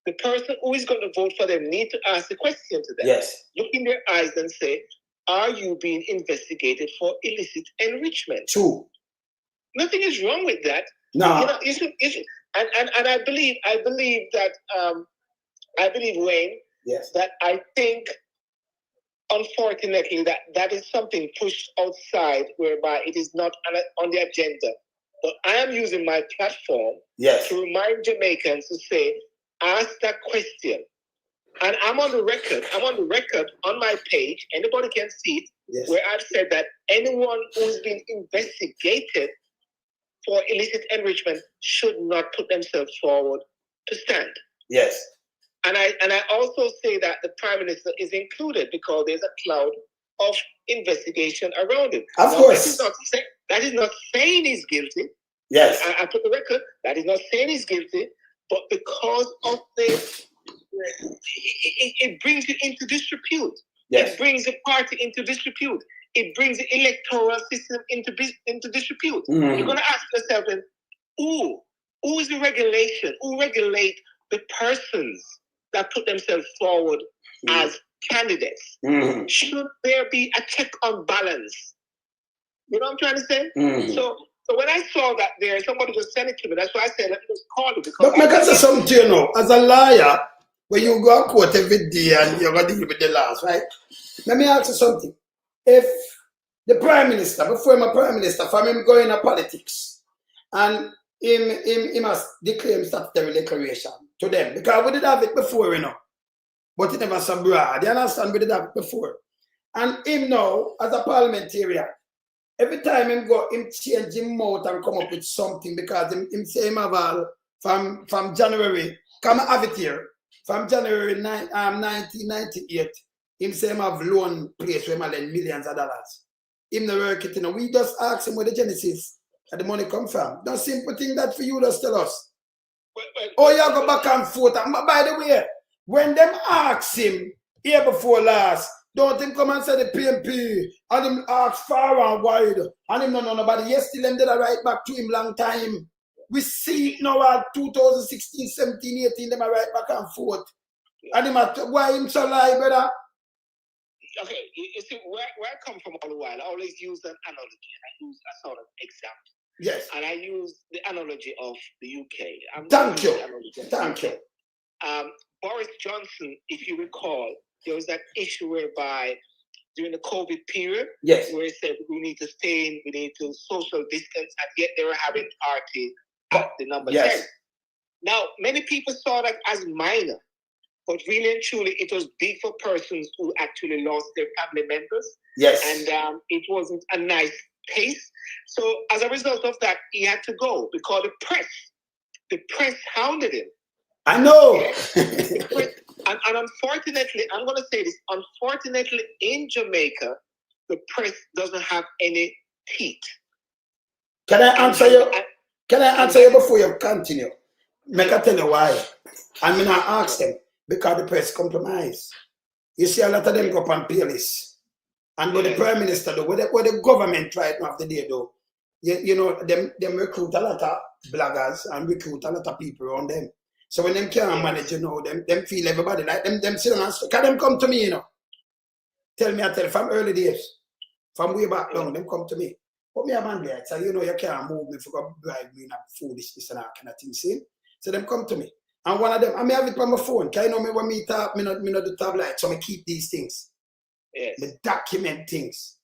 the person who is going to vote for them need to ask the question to them. Yes. Look in their eyes and say, are you being investigated for illicit enrichment? True. Nothing is wrong with that. No. You know, and I believe that I believe, Wayne, yes, that I think, unfortunately, that is something pushed outside whereby it is not on the agenda. But I am using my platform yes, to remind Jamaicans to say, ask that question. And I'm on the record on my page, anybody can see it, yes, where I've said that anyone who's been investigated for illicit enrichment should not put themselves forward to stand. Yes. And I also say that the Prime Minister is included because there's a cloud of investigation around him. Of course. That is not saying he's guilty. Yes. I put the record, that is not saying he's guilty, but because of this, it brings you into disrepute. Yes. It brings the party into disrepute. It brings the electoral system into disrepute. Mm. You're going to ask yourself, then, who is the regulation? Who regulate the persons that put themselves forward as candidates? Mm. Should there be a check on balance? You know what I'm trying to say? Mm. So when I saw that there, somebody just sent it to me. That's why I said, let me just call you. Because but I can say something to you now. As a lawyer, when you go to court every day and you're going to deal with the laws, right? Let me ask you something. If the Prime Minister, before I'm a Prime Minister, from him going into politics, and he must declare statutory declaration to them, because we did have it before, you know, but it never so broad. You understand? We did have it before. And him now, as a parliamentarian, every time him go, him change him mouth and come up with something, because him say him have all, from January, come have it here, from January 1998, him say him have loan place where him lend millions of dollars. Him no work it, you know. We just ask him where the genesis and the money come from. Don't simple thing that for you just tell us. Oh, you go back and forth. And by the way, when them ask him here before last, don't him come and say the PMP and him ask far and wide and him no know nobody. Yes, still them did a right back to him long time. We see it now at 2016, 17, 18, them a right back and forth. And him at why him so lie, brother? Okay, you see, where I come from all the while, I always use an analogy. I use a sort of example. Yes. And I use the analogy of the UK. Thank you. Thank you. Boris Johnson, if you recall, there was that issue whereby during the COVID period, yes, where he said we need to stay in, we need to social distance, and yet they were having parties at the number 10. Now, many people saw that as minor. But really and truly, it was big for persons who actually lost their family members. Yes. And it wasn't a nice pace. So as a result of that, he had to go because the press hounded him. I know. and unfortunately, I'm going to say this, unfortunately, in Jamaica, the press doesn't have any teeth. Can I answer you? Can I answer you before you continue? Make I tell you why. I'm going to ask them. Because the press compromise. You see a lot of them go up on peerless. And what the Prime Minister do, what the government right now after they do, you know, them recruit a lot of bloggers and recruit a lot of people around them. So when them can't manage, you know, them feel everybody like them sit down and can them come to me, you know. Tell me, I tell from early days, from way back down, them come to me. But me a man there, so you know you can't move me for bribe me in a foolishness and that kind of thing, see? So them come to me. And one of them, I may have it on my phone. Can you know me when me talk, me not do tablet, so I keep these things. Yes. Me document things.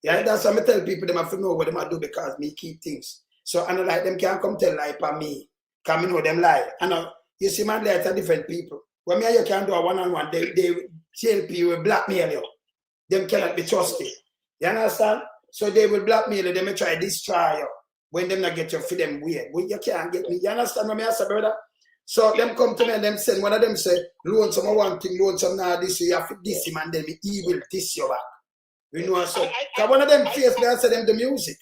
Yeah, that's why I tell people them have to know what them I do because me keep things. So and like them can't come tell lie for me Come you know them lie. And you see, man, they're different people. When me and you can do a one-on-one, they Jlp will blackmail you. Them cannot be trusted. You understand? So they will blackmail you, they may try to destroy you. When them not get you for them weird. Well, you can't get me. You understand what I say, brother? So them come to me and them send one of them say, loan some one thing, loan some now this, you have to diss him and then he will diss you back. You know, so one of them face me, I say them the music.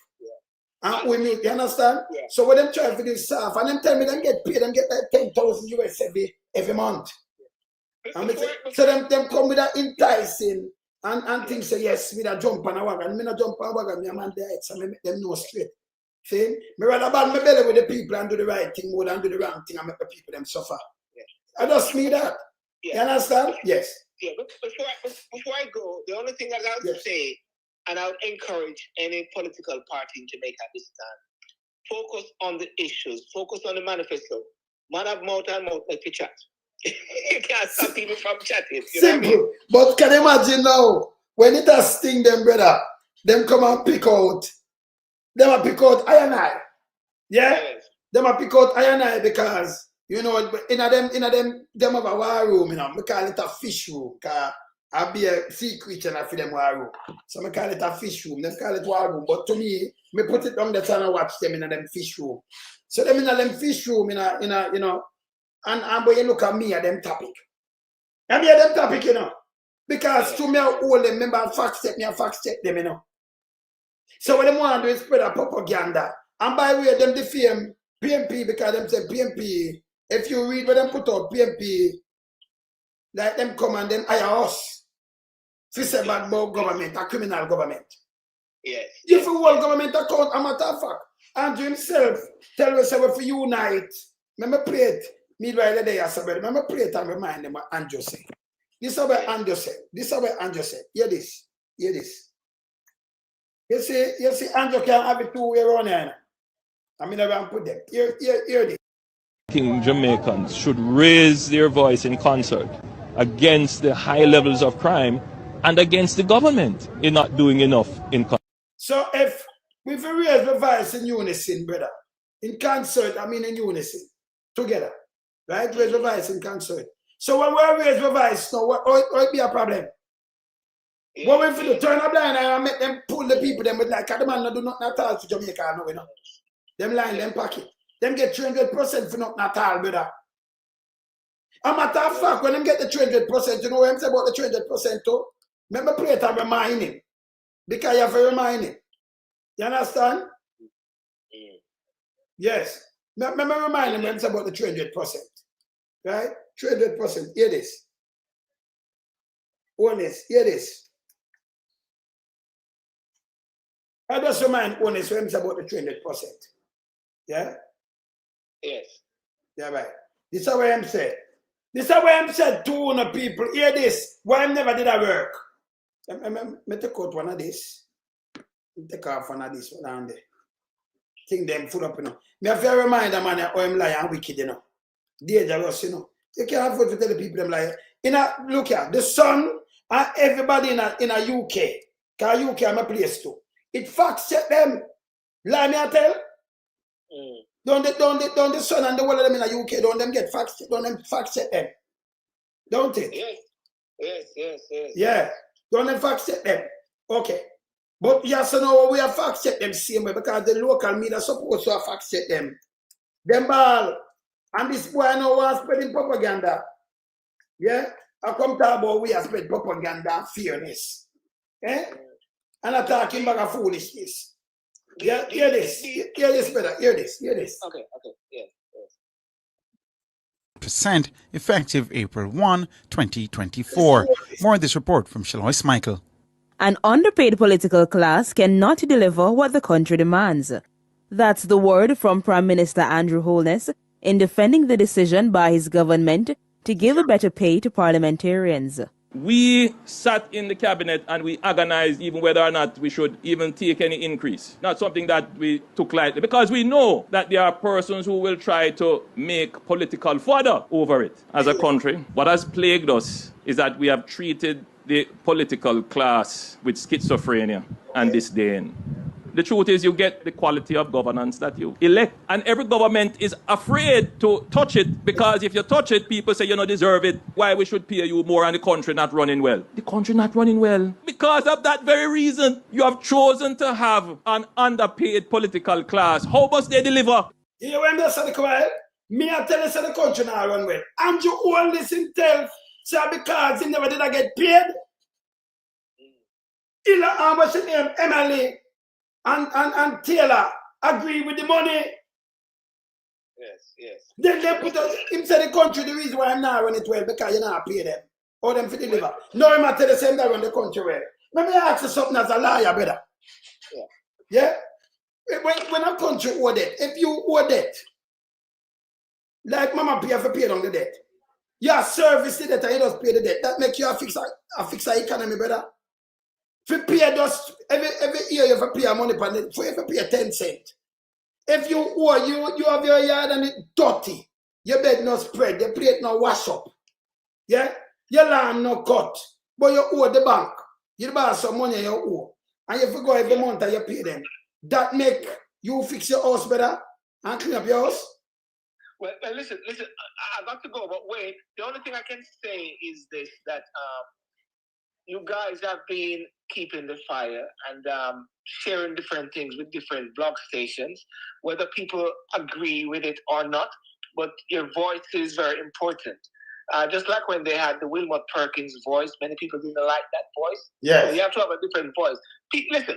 And we mute, you understand? Yeah. So when them try for this stuff, and them tell me them get paid, them get like 10,000 US every month. And so them come with that enticing and things say, yes, me da jump on a wagon. Me not jump on a wagon, me a man there, so me make them know straight. See? Me rather band my belly with the people and do the right thing more than do the wrong thing and make the people them suffer. Yeah. I just mean that. Yeah. You understand? Yes. Yeah, but before I go, the only thing that I would say, and I would encourage any political party in Jamaica this time, focus on the issues, focus on the manifesto. Man have mouth and mouth like to chat. You can't stop people from chatting. Simple. Know what I mean? But can you imagine now, when it has sting them, brother, them come and pick out, I and I. Yeah? Yes. Them a pick out I and I because, you know, in them have a war room, you know, we call it a fish room, because I be a sea creature and I feel them war room. So we call it a fish room, them call it war room. But to me put it down there and I watch them in a them fish room. So them in a them fish room, you know, and when you look at me at them topic. I mean them topic, you know. Because to me I hold them, remember I fact check them, you know. So what they want to do is spread a propaganda. And by the way, them defame PMP because them say PMP, if you read what them put out, PMP, like them come and them hire us. If say bad about government, a criminal government. Yes. If you hold government account, a matter of fact, Andrew himself tell us if we unite. Remember play it. Meanwhile, the day I said, remember play it and remind them what Andrew said. This is what Andrew said. This is what Andrew said. Hear this. Hear this. You see, Andrew can have it 2 way around here. I mean, I want to put them. Hear this. Jamaicans should raise their voice in concert against the high levels of crime and against the government in not doing enough in concert. So if we raise the voice in unison, brother, in concert, I mean in unison, together, right? Raise the voice in concert. So when we raise the voice, now what be a problem? What we do? Turn a blind eye and make them pull the people them with like, the man do not at all to Jamaica, no, you know. Them line, them pocket. Them get 300% for not at all, brother. A matter of fact, when them get the 300%, you know what I'm saying about the 300% too? Remember play it and remind him. Because you have to remind him. You understand? Yes. Remember remind him when it's about the 300%. Right? 300%. Hear this. Honest. Hear this. I just remind honest when it's about the 300%. Yeah? Yes. Yeah, right. This is what I'm saying. This is what I'm saying to people. Hear this. Why I never did I work? I take out one of this. Take off one of this one down there. Think them full up, you know. Me have to remind them, man, how I'm lying and wicked, you know. Dangerous, you know. You can't afford to tell the people them lie. Look here, the sun and everybody in a UK. Because UK is my place too. It fact check them. Lie me I tell. Don't the sun and the world of them in the UK, don't them get fact check, don't them fact check them. Don't it? Yes. Yeah. Don't them fact check them. Okay. But yes, so now we have fact check them same way because the local media supposed to have fact check them. Them ball. And this boy I know was spreading propaganda. Yeah? I come talk about we have spread propaganda and fairness. Eh? And I'm talking about foolishness. Yeah, hear this. Hear this, brother. Hear this. Okay. Yeah. Percent effective April 1, 2024. More of this report from Shalois Michael. An underpaid political class cannot deliver what the country demands. That's the word from Prime Minister Andrew Holness in defending the decision by his government to give a better pay to parliamentarians. We sat in the cabinet and we agonized even whether or not we should even take any increase. Not something that we took lightly because we know that there are persons who will try to make political fodder over it as a country. What has plagued us is that we have treated the political class with schizophrenia and disdain. The truth is you get the quality of governance that you elect. And every government is afraid to touch it because if you touch it, people say you don't deserve it. Why we should pay you more and the country not running well? The country not running well. Because of that very reason, you have chosen to have an underpaid political class. How must they deliver? You when they say the quiet, me I tell you say the country not run well. And you all listen tell, say because he never did I get paid. Ila what's his name? Emily and Taylor agree with the money. Yes. Then they put him say the country the reason why I'm not running it well because you not pay them. Or them for deliver. No, him I tell the same that run the country well. Let me ask you something as a lawyer, brother. Yeah? When a country owe debt, if you owe debt, like mama pay for pay on the debt, you service the debt and you just pay the debt. That make you a fix a economy, brother. If you pay just every year you have to pay money for it, you have to pay 10 cents. If you owe, you have your yard and it's dirty, your bed not spread, your plate not wash up. Yeah? Your land not cut. But you owe the bank. You buy some money you owe. And you go every month and you pay them. That make you fix your house better and clean up your house? Well, listen, I got to go, but wait, the only thing I can say is this, that you guys have been keeping the fire and sharing different things with different blog stations, whether people agree with it or not, but your voice is very important. Just like when they had the Wilmot Perkins voice, many people didn't like that voice. Yes. So you have to have a different voice. Listen,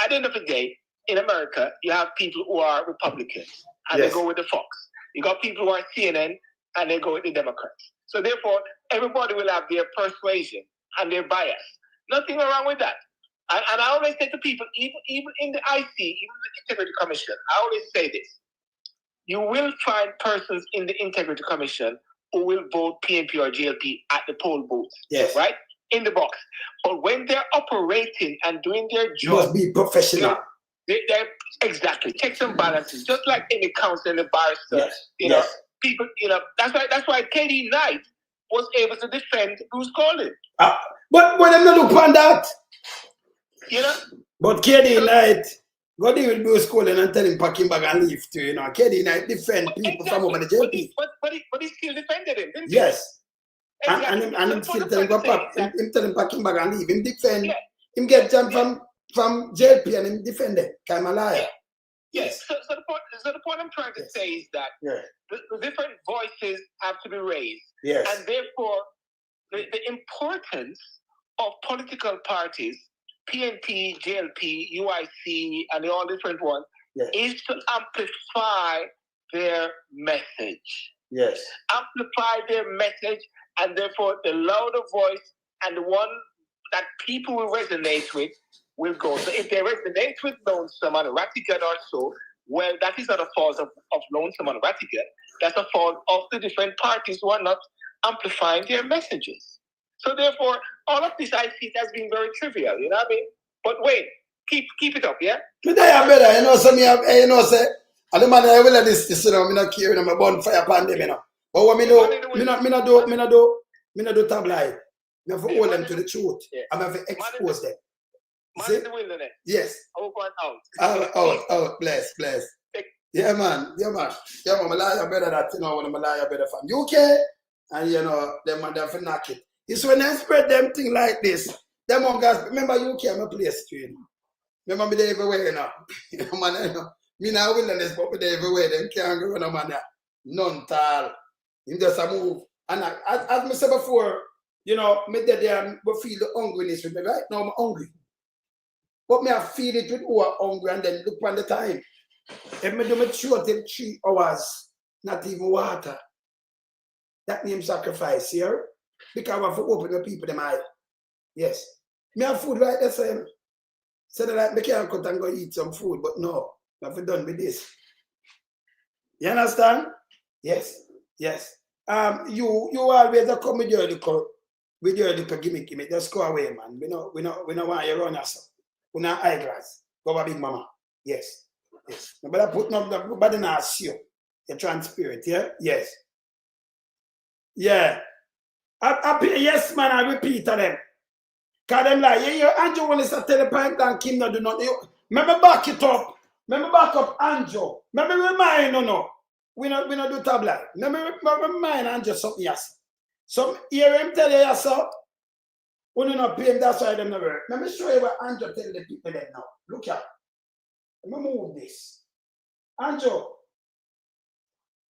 at the end of the day, in America, you have people who are Republicans and they go with the Fox. You got people who are CNN and they go with the Democrats. So therefore, everybody will have their persuasion and their bias. Nothing wrong with that. And I always say to people, even in the IC, even the Integrity Commission, I always say this. You will find persons in the Integrity Commission who will vote PNP or GLP at the poll booth. Yes. Right? In the box. But when they're operating and doing their job, must be professional. They're exactly checks and balances, just like any counsel and a barrister. Yes. You know, people, that's why KD Knight was able to defend Bruce Collins. But when I'm not look on that, you know. But KD Knight, go deal with Bruce Collins and tell him pack him bag and leave too. You know, KD Knight defend people from over the JP. But he still defended him, didn't he? Yes. Exactly. And him still tell him go pack. Him tell him pack him bag and leave. Him defend. Him get jump from JP and him defend it. I'm a liar. Yes. So the point I'm trying to say is that the different voices have to be raised. Yes. And therefore, the importance of political parties, PNP, JLP, UIC, and all different ones, is to amplify their message. Yes. Amplify their message, and therefore the louder voice and the one that people will resonate with will go. So if they resonate with Lonesome and Rattigan or so, well, that is not a fault of Lonesome and Rattigan. That's a fault of the different parties who are not amplifying their messages. So therefore, all of this I see has been very trivial, you know what I mean? But wait, keep it up, yeah? Today I better, you know, so me have, you know, say, and the man I will this, you know, me not care, you know, my bonfire upon them, you know. But what me do, me not do tabloid. Me have to hold them to the truth. I have to expose them. Man in the wilderness. Yes. Open out. Out. Bless. Yeah, man. I'm a liar better that, you know, when I'm a liar better from UK, and, you know, them man, they're for knock it. It's when they spread them thing like this, them on guys, remember UK, I'm a place to, you know. Remember me there everywhere, you know. You know, man, you know. Me now wilderness, but me there everywhere, them can't go no man there. None tall. You just a move. And as I said before, you know, me there and we feel the hungriness with me. Right now I'm hungry. But me I feel it with who are hungry and then look on the time. If me do me short till 3 hours, not even water. That name sacrifice here. Because I have to open the people them eye. Yes. Me have food right there, same. So that like me can't cut and go eat some food, but no. I have to done with this. You understand? Yes. You always come with your little gimmick. Just go away, man. We don't want you run us. We not eyeglass. Go over Big Mama. Yes. Nobody put nobody not see you. You're transparent, yeah? Yes. Yeah. Yes, man, I repeat to them. Because them like, Andrew Willis tell the pipe and Kim not do nothing. Let me back it up. Let me back up Andrew. Let me remind no. We not do tablet. Let me remind Andrew something yes. Some hear him tell you yes, sir. When you not pay him, that's why them not work. Let me show you what Andrew tell the people them now. Look here. Let me move this. Andrew,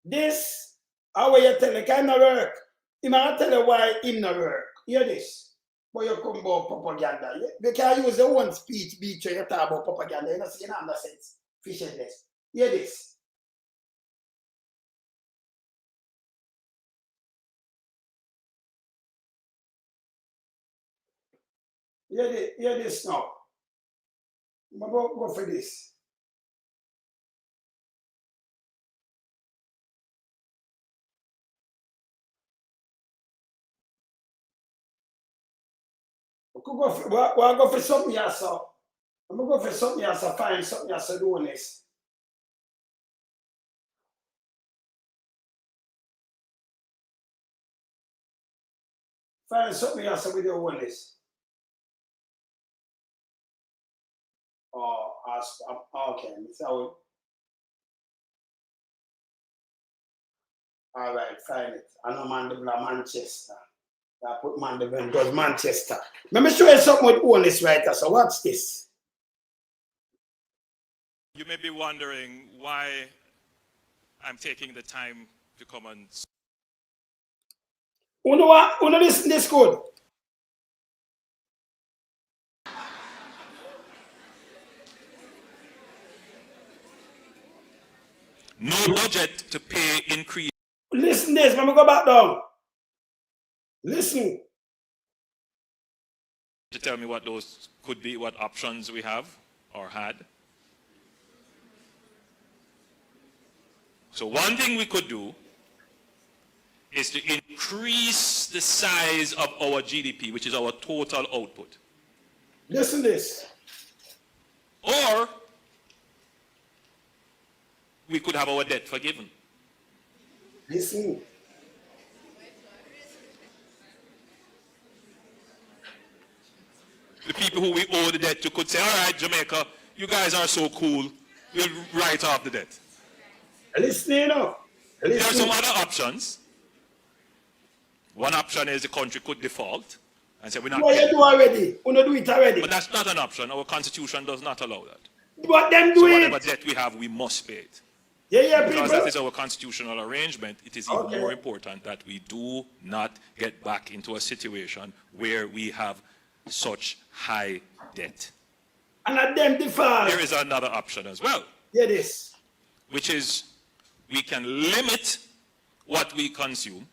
this how you tell the guy not work. He might tell you why him not work. Hear this. But you come about propaganda. You can use your own speech beat you talk about propaganda. You know, see, you know, sense. Fishedless. Hear this. Hear this now. I'm about to go for this. We'll go for something else. I'm going to go for something else. Find something else to do this. Find something else with your this. Oh, okay. So, all right, find it. I know Manchester. I put Mandeville does Manchester. Let me show you something with honest right now. So what's this? You may be wondering why I'm taking the time to come and... Uno listen this good. No budget to pay increase. Listen this, let me go back down. Listen. To tell me what those could be, what options we have or had. So one thing we could do is to increase the size of our GDP, which is our total output. Listen this. Or we could have our debt forgiven. Listen. The people who we owe the debt to could say, all right, Jamaica, you guys are so cool, we'll write off the debt. Listen, you know. There are some other options. One option is the country could default and say we're not. What you do already? We don't do it already. But that's not an option. Our constitution does not allow that. But them do so it. Whatever debt we have, we must pay it. Because people. That is our constitutional arrangement. It is even more important that we do not get back into a situation where we have such high debt. And at them default. There is another option as well. Yeah, this. Which is we can limit what we consume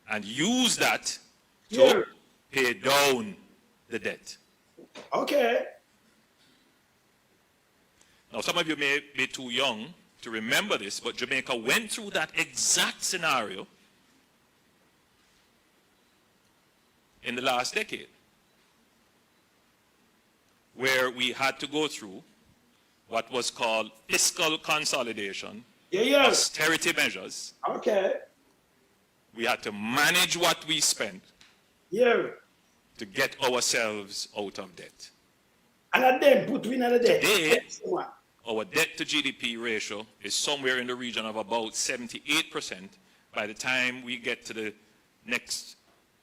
and use that to pay down the debt. Okay. Now, some of you may be too young to remember this, but Jamaica went through that exact scenario in the last decade, where we had to go through what was called fiscal consolidation, austerity measures. Okay. We had to manage what we spent to get ourselves out of debt. And then put in another debt. Today, our debt to GDP ratio is somewhere in the region of about 78%. By the time we get to the next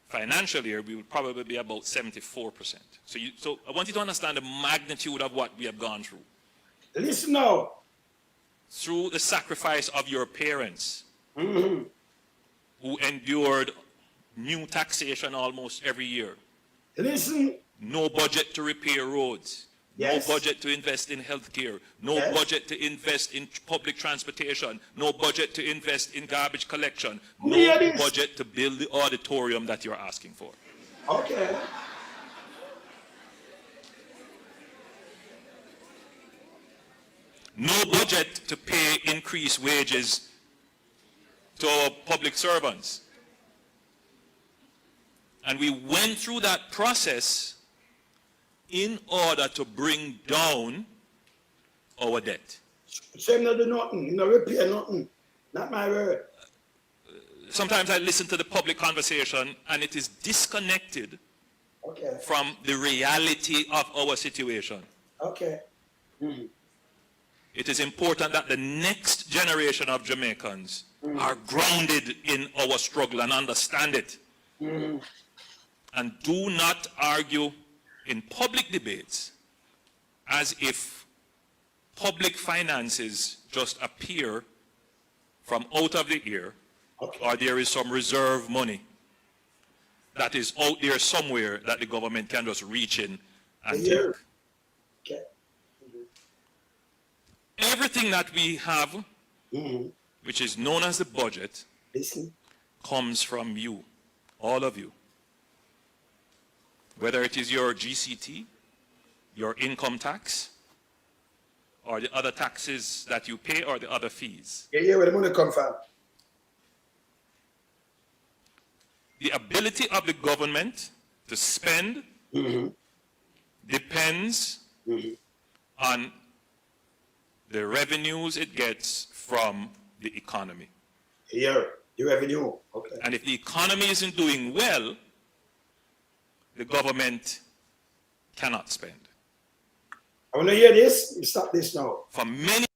financial year, we will probably be about 74%. So I want you to understand the magnitude of what we have gone through. Listen now. Through the sacrifice of your parents, who endured new taxation almost every year. Listen. No budget to repair roads. No budget to invest in healthcare. No budget to invest in public transportation. No budget to invest in garbage collection. No budget to build the auditorium that you're asking for. Okay. No budget to pay increased wages to our public servants. And we went through that process in order to bring down our debt. Same not do nothing, no repair nothing. Not my word. Sometimes I listen to the public conversation and it is disconnected from the reality of our situation. Okay. It is important that the next generation of Jamaicans are grounded in our struggle and understand it. And do not argue in public debates as if public finances just appear from out of the air, or there is some reserve money that is out there somewhere that the government can just reach in and take. Everything that we have, which is known as the budget, comes from you, all of you. Whether it is your GCT, your income tax, or the other taxes that you pay, or the other fees. Yeah, where the money come from? The ability of the government to spend depends on the revenues it gets from the economy. Yeah, the revenue. Okay. And if the economy isn't doing well, the government cannot spend. I want to hear this. Stop this now. For many.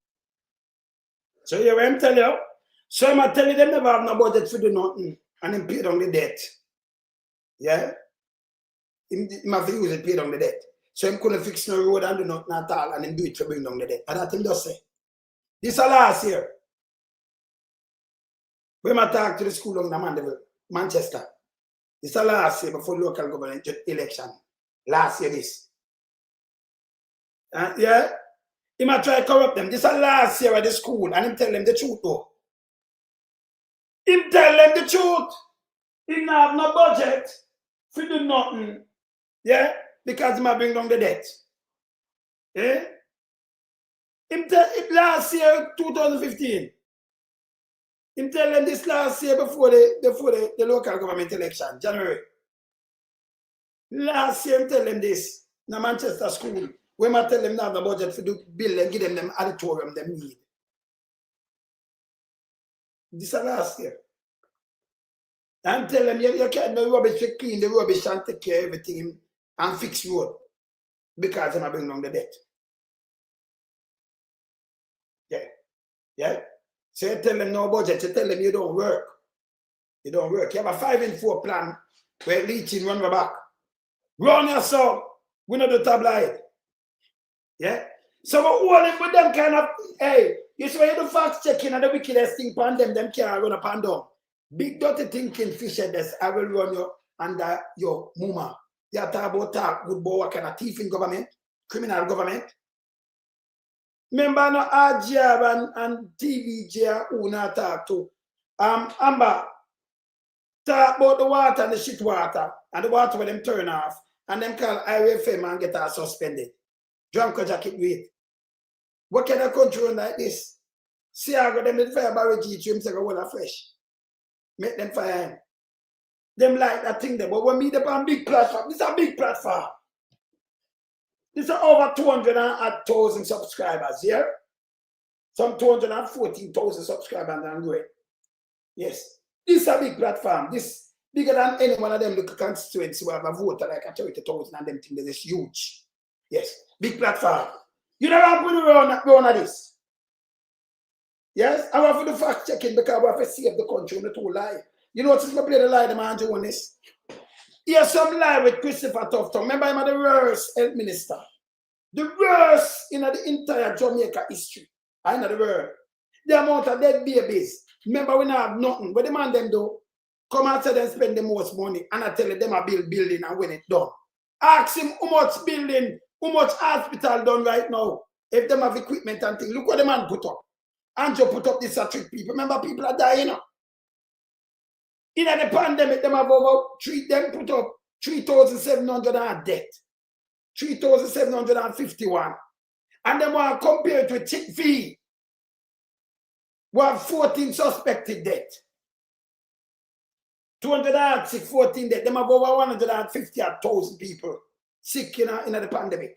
So you I'm telling you. So I'm telling them never have no budget for do nothing and then pay down the debt. Yeah? Him have to use it pay down the debt. So him couldn't fix no road and do nothing at all and then do it to bring down the debt. And that him just say. This is last year. When I talk to the school of Mandeville, Manchester. This is last year before local government election. Last year this. Yeah? He might try to corrupt them. This is last year at the school and him tell them the truth though. Him tell them the truth. He don't have no budget for do nothing. Yeah? Because he might bring down the debt. Yeah? Him tell it last year, 2015. Him tell them this last year before the local government election, January. Last year, him tell them this. In a Manchester school. We might tell them now the budget for do bill and give them auditorium they need. This is last year. And tell them you can't do rubbish to clean the rubbish and take care of everything and fix road. Because I'm bringing down the debt. Yeah. Yeah. So you tell them no budget, you tell them you don't work. You don't work. You have a 5 and 4 plan where leaching run the back. Run yourself. We know the tabloid. Yeah? So we're all with them kind of, hey, you see when you do fact checking and the wickedest thing upon them can't run up and down. Big dirty thinking Fishedless, I will run you under your muma. You talk about good boy, what kind of thief in government, criminal government. Remember no RGR and TVJ who not talk to. Amber, talk about the water and the shit water, and the water when them turn off, and them call highway fame and get her suspended. Drunk jacket with. What kind of country run like this? See, I got them in fire barrage each him say go fresh. Make them fire him. Them like that thing there, but when me up on big platform, this is a big platform. This is over 200,000 subscribers, yeah? Some 214,000 subscribers and growing. Yes. This is a big platform. This bigger than any one of them local constituency who have a voter like a 30,000 and them things is huge. Yes. Big platform. You never have to run at this. Yes? I want to do fact checking because I want to save the country on the two lie. You know, since I play the lie, the man doing this. Here's some lie with Christopher Tufton. Remember him the worst health minister. The worst in the entire Jamaica history. I know the world. The amount of dead babies. Remember we not have nothing. What the man them do? Come outside and spend the most money. And I tell them I build building and when it's done. Ask him how much building, how much hospital done right now. If them have equipment and things. Look what the man put up. Andrew put up this to trick people. Remember people are dying now. In the pandemic, them have put up 3,700 and debt. 3,751. And then want to compare it with Chick-fil-A. We have 14 suspected death. 206, 14 death. Them have over 150,000 people sick in the pandemic.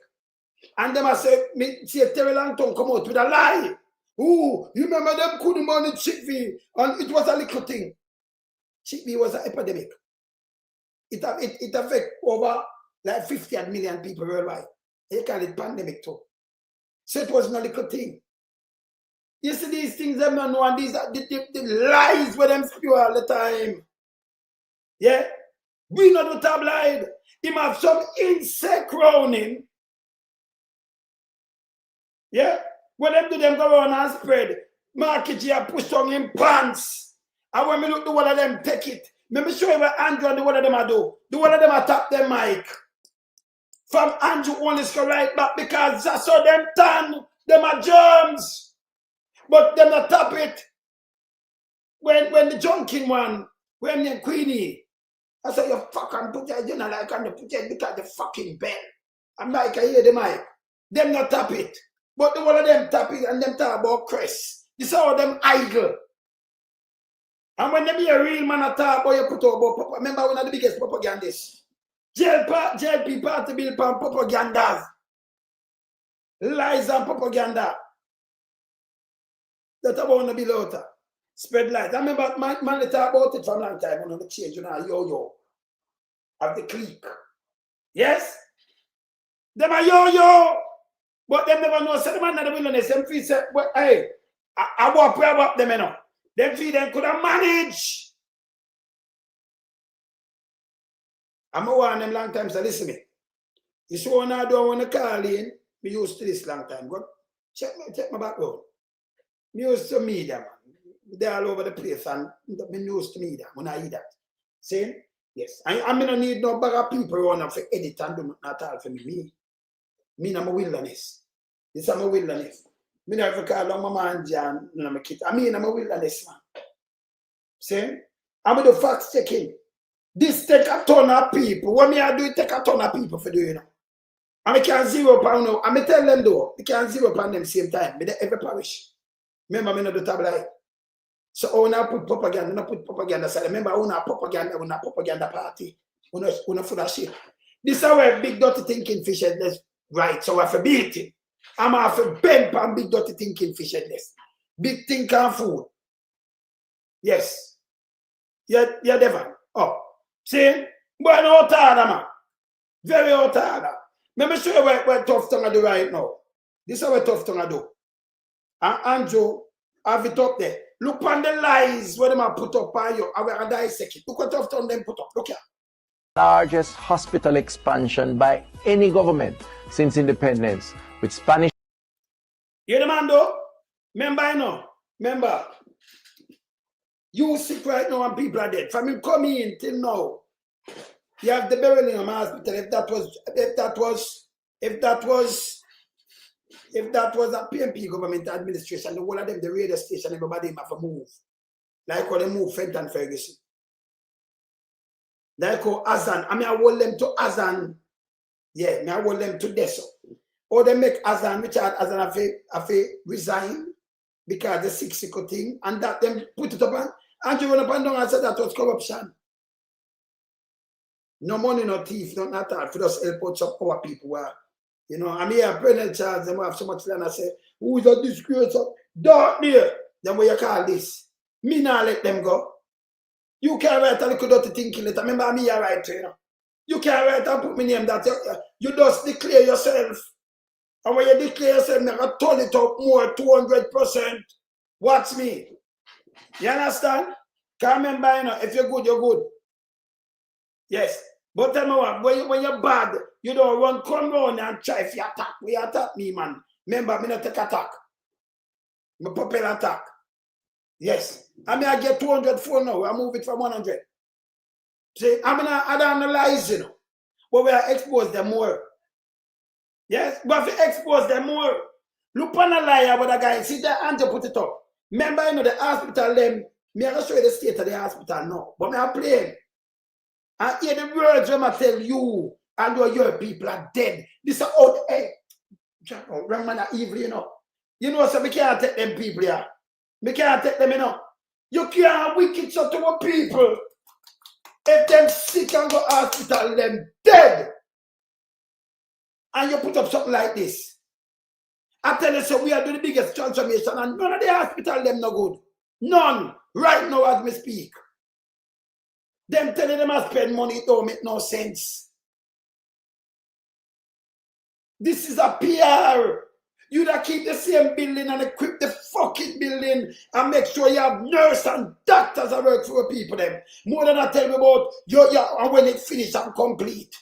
And them have said, see Terry Langton come out with a lie. Ooh, you remember them couldn't manage Chick-fil-A and it was a little thing. Chick-fil-A was an epidemic. It affects over like 50 million people worldwide. They call it pandemic too. So it wasn't a little thing. You see these things them don't know, and these are the lies where them spew all the time. Yeah? We not do tabloid. Him have some insect round him. Yeah? When them do them go around and spread, market here push on him pants. And when me look the one of them take it, let me show you what Andrew and the one of them I do. The one of them I tap them mic. From Andrew only go right back because that's how them turn. Them are germs. But them not tap it. When the junking one, when the Queenie, I say you fucking put your dinner like on the put your because the fucking bell. I'm like I hear the mic. Them not tap it. But the one of them tap it and them talk about Chris. This is how them idle. And when they be a real man talk about you put about remember one of the biggest propagandists. JLP party bill pan propaganda. Lies and propaganda. That's about the bill out. Spread lies. I remember man they talk about it from a long time on the change, you know, yo-yo. Of the clique. Yes? Them are yo-yo. But them never know. So the man in the wilderness, them feel say, but hey, I walk where about them, you know. Them feel them could have managed. I'm a warn them long time, so listen to me. You see what I don't want to call in, me used to this long time. But check my background. Me used to media, man. They're all over the place and me used to media when I eat that. See? Yes. I don't need no bag of people around for edit and do not all for me. Me I'm a wilderness. This is a wilderness. Me never call on my man John and my kid. I mean I'm a wilderness man. See? I'm the facts checking. This take a ton of people. What me I do, it take a ton of people for doing it. And I can 0 pound now. And I tell them though, I can 0 pound them same time. Me every parish. Remember me not do tabloid. So I not put propaganda, not put propaganda. So remember I not propaganda party. We not full of shit. This is where big dirty thinking Fishedless right. So I have to beat it. I'm have to bend pan big dirty thinking Fishedless. Big think and food. Yes. Yeah, Devon. Oh. See? Boy, no harder, man. Very harder. Let me show you what tough tongue I do right now. This is what tough tongue I do. And Andrew, have it up there. Look on the lies where them are put up on you. I will dissect it. Look what tough tongue them put up. Look here. Largest hospital expansion by any government since independence with Spanish. You the man though? Remember, I know. Remember. You sick right now and people are dead. From him coming in till now. You have the burial in my hospital. If that was a PMP government administration, the whole of them, the radio station, everybody have to move. Like how they move Fenton Ferguson. Like how Azan. I mean I hold them to Azan. Yeah, I hold them to Deso. Or they make Azan, Richard Azan have to resign because the 6 thing, and that them put it up and you run up and down and said that was corruption. No money, no thief, not at all. For us help out some poor people where, you know, I'm here, President Charles, them have so much land. I say, who is a disgrace? Don't there. Then what you call this? Me not let them go. You can't write a little dirty thinking letter. Remember me, you write, you know. You can't write and put me name that you just declare yourself. And when you declare yourself, you can turn it up more, 200%. Watch me. You understand? Can't remember, you know, if you're good, you're good. Yes. But tell me what, when you're bad, you don't run, come round and try if you attack. We attack me, man. Remember, me not take attack. Me propel attack. Yes. I mean, I get 204 now. I move it from 100. See, I mean, I don't analyze, you know. But we are expose them more. Yes, we have to expose them more. Look on a liar with a guy. See that Andrew put it up. Remember, you know, the hospital, them, me I show you the state of the hospital now. But me I play. And hear the words when I tell you, and your people are dead. This is old hey. Wrong man are evil, you know. You know, so we can't take them people here. We can't take them, you know. You can't wicked so to our people. If them sick and go hospital, them dead. And you put up something like this. I tell you, so we are doing the biggest transformation, and none of the hospital them no good. None. Right now as we speak. Them telling them I spend money, it don't make no sense. This is a PR. You that keep the same building and equip the fucking building and make sure you have nurse and doctors that work for people them. More than I tell me about and when it's finished and complete.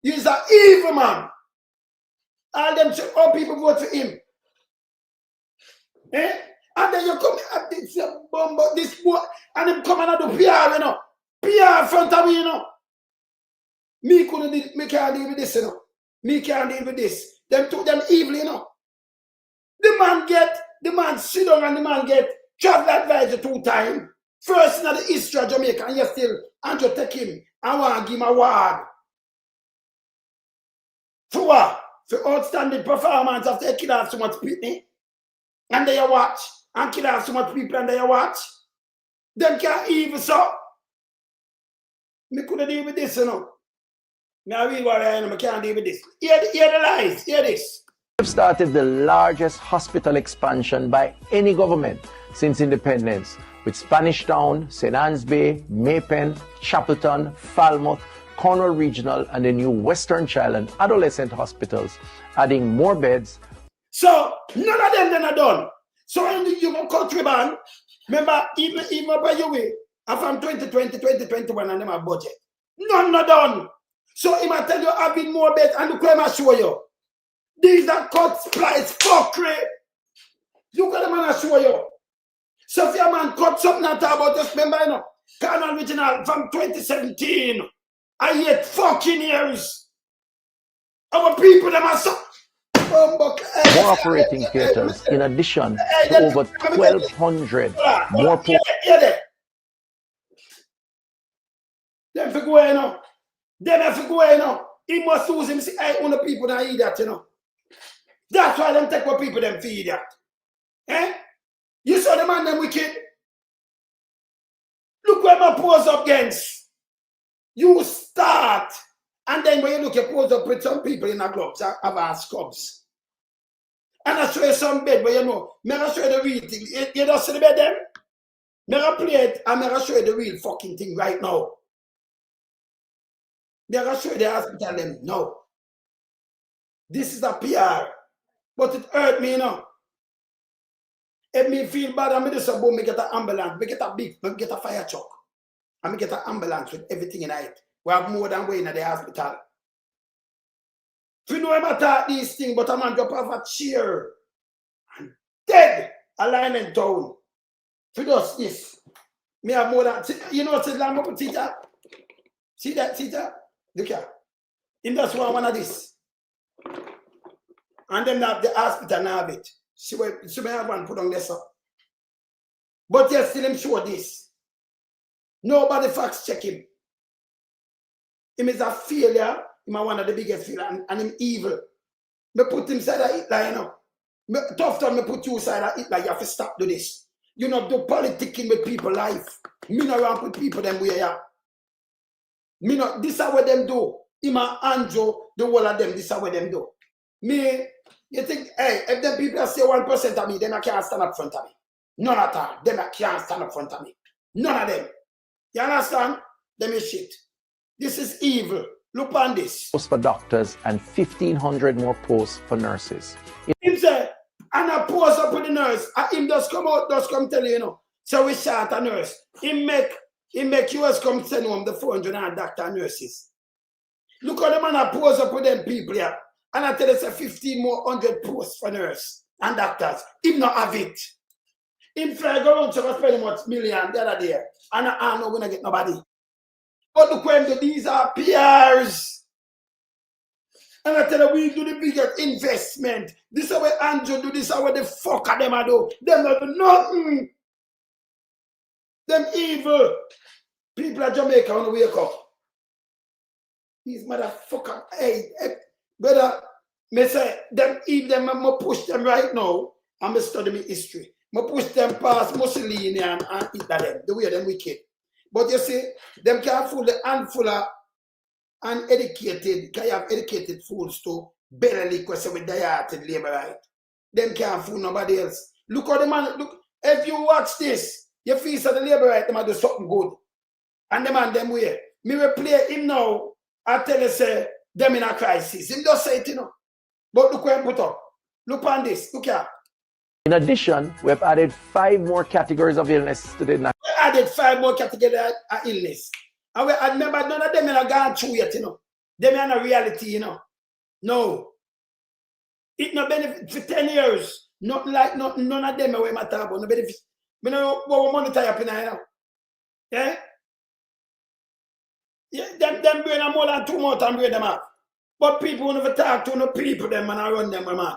He's an evil man. All them all people vote for him. Eh? And then you come at this boy and them come and do PR, you know. PR in front of me, you know. Me can't deal with this, you know. Me can't deal with this. Them took them evil, you know. The man sit down and the man get travel advisor 2 times. First in the history of Jamaica, and you still Andrew take him and want to give him a award. For what? For outstanding performance after kill off so much people. And they watch. And kill off so much people and they watch. Them can't even so. Me couldn't deal with this, you know. I really worry, I can't deal with this. Hear the lies, hear this. We've started the largest hospital expansion by any government since independence, with Spanish Town, St. Anne's Bay, Maypen, Chapelton, Falmouth, Cornwall Regional, and the new Western Child and Adolescent hospitals, adding more beds. So, none of them are done. So, in the country ban, remember, even by your way, from 2020, 2021, and them have budget. None are done. So, he might tell you, having more beds, and look where I show you. These are cut splice fuckery. Look at the man I show you. So if your man cut something and talk about just remember, you know, Carnal Original from 2017. I hate fucking years. Our people them are so more operating theaters in addition to over 1,200 more Them for go, you know. Them have to go, you know. He must use him see I own the people that eat that, you know. That's why them take what people them feed that. Eh? You saw the man them wicked. Look where my pose up against. You start. And then when you look, you pose up with some people in the gloves, have our scrubs. And I show you some bed where you know, may I show you the real thing. You don't see the bed them? May I play it and may I show you the real fucking thing right now. May I show you the hospital them? No. This is a PR. But it hurt me, you know. It me feel bad. I'm just about me get an ambulance. Me get a fire truck. And me get an ambulance with everything in it. We have more than way in the hospital. If you know about these things, but a man drop off a chair and dead a line in town. If you does this, me have more than, you know what's the lamb up teacher? See that teacher? Look here. In that's one of this. And then the hospital now have it. She may have one put on this up. But yet still him show this. Nobody facts check him. Him is a failure. Him is one of the biggest failure and him evil. Me put him side of Hitler, you know. Tough time me put you side of Hitler. You have to stop do this. You know, do politicking with people life. Me not around with people them where ya. Me not, this is what them do. Him and Andrew, the whole of them, this is what them do. Me, you think, hey, if them people say 1% of me, then I can't stand up front of me. None at all. Them I can't stand up front of me. None of them. You understand? Them is shit. This is evil. Look on this. Posts for doctors and 1,500 more posts for nurses. Him say, and I pose up with the nurse. And him just come out, just come tell you, know. So we shot a nurse. He make US come send home the 400 doctor and nurses. Look how the man I pose up with them people here. And I tell you, say 15 more 100 posts for nurse and doctors. Him not have it. Him fly go around to spend much million the other day. And I'm not gonna get nobody. But look when these are PRs. And I tell you, we do the biggest investment. This is what Andrew do, this is what the fuck are them I do. Them not do nothing. Them evil. People at Jamaica want to wake up. These motherfuckers, hey, brother, me say, them, if them, I'm push them right now, I'm study my history. I push them past Mussolini and Hitler, the way them wicked. But you see, them can't fool the handful of uneducated, can you have educated fools to barely question with diarrhea labor right. Them can't fool nobody else. Look how the man, look, if you watch this, you feel that the labor right, them do something good. And the man them way. Me will play him now, I tell you say, them in a crisis. Him just say it, you know. But look where him put up. Look on this. Look here. In addition, we have added 5 more categories of illness to the We added 5 more categories of illness. And I remember none of them have gone through yet, you know. Them are not reality, you know. No. It no benefit for 10 years. Not like none of them are matter about. No benefit. We know what monitor up in now. Yeah? Yeah, them brain are more than 2 months and brain them up. But people never talk to no people them and I run them, man.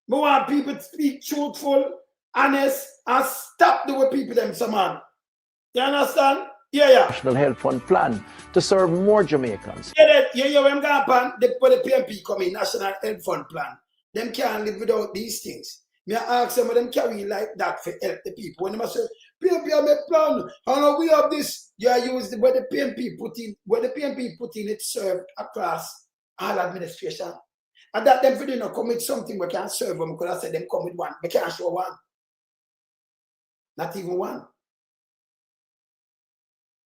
We want people to speak truthful, honest, and stop the way people them some man. You understand? Yeah. National Health Fund plan to serve more Jamaicans. Yeah, when the PMP come in, National Health Fund plan, them can't live without these things. Me ask some of them carry like that for help the people. When they say, PMP have a plan, and we have this, you use the where the PMP put in, it served across all administration. And that them for them come with something we can't serve them because I said them come with one. We can't show one. Not even one.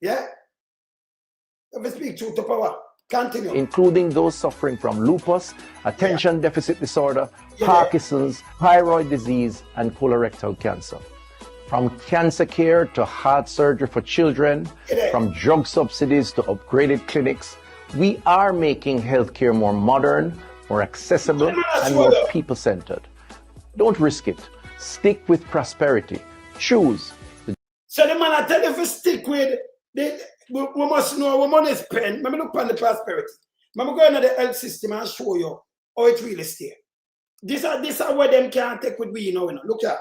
Yeah? If we speak truth to power, continue. Including those suffering from lupus, attention deficit disorder, Parkinson's, thyroid disease, and colorectal cancer. From cancer care to heart surgery for children, from drug subsidies to upgraded clinics, we are making healthcare more modern, more accessible, and more people-centered. Don't risk it. Stick with prosperity. Choose. So the man I tell you to stick with, we must know what money is spent. Let me look on the prosperity. Let me go into the health system and show you how it really stays. This are what them can't take with me, you know. Look at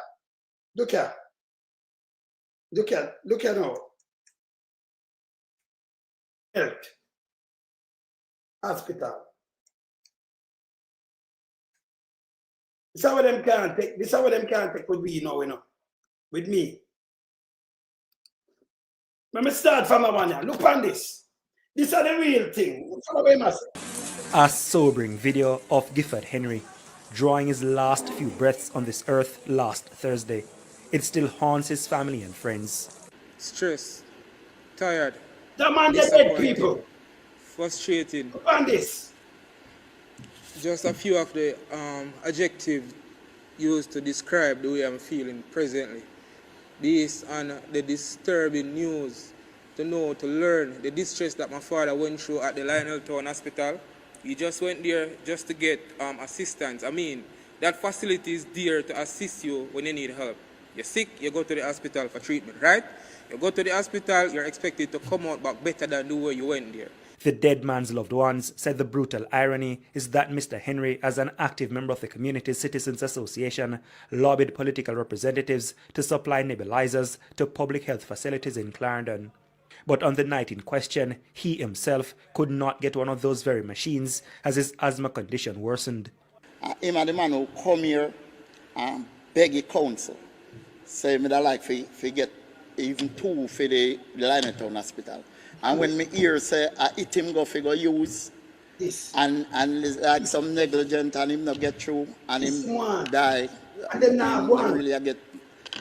now. Health. Hospital. This is what them can't take. This is what them can't take with me, you know. With me. Let me start from the one here. Look on this. This is the real thing. A sobering video of Gifford Henry drawing his last few breaths on this earth last Thursday. It still haunts his family and friends. Stressed, tired, the man dead people. Frustrating. Look on this. Just a few of the adjectives used to describe the way I'm feeling presently. This and the disturbing news to learn the distress that my father went through at the Lionel Town Hospital. He just went there just to get assistance. I mean, that facility is there to assist you when you need help. You're sick, you go to the hospital for treatment, right? You go to the hospital, you're expected to come out back better than the way you went there. The dead man's loved ones said the brutal irony is that Mr. Henry, as an active member of the Community Citizens Association, lobbied political representatives to supply nebulizers to public health facilities in Clarendon. But on the night in question, he himself could not get one of those very machines as his asthma condition worsened. Him and the man who come here and beg a council, say me that like for get even 2 for the Lionel Town Hospital. And when me hear say I hit him go figure use this and like some negligent and him not get through and him die. And then now really I get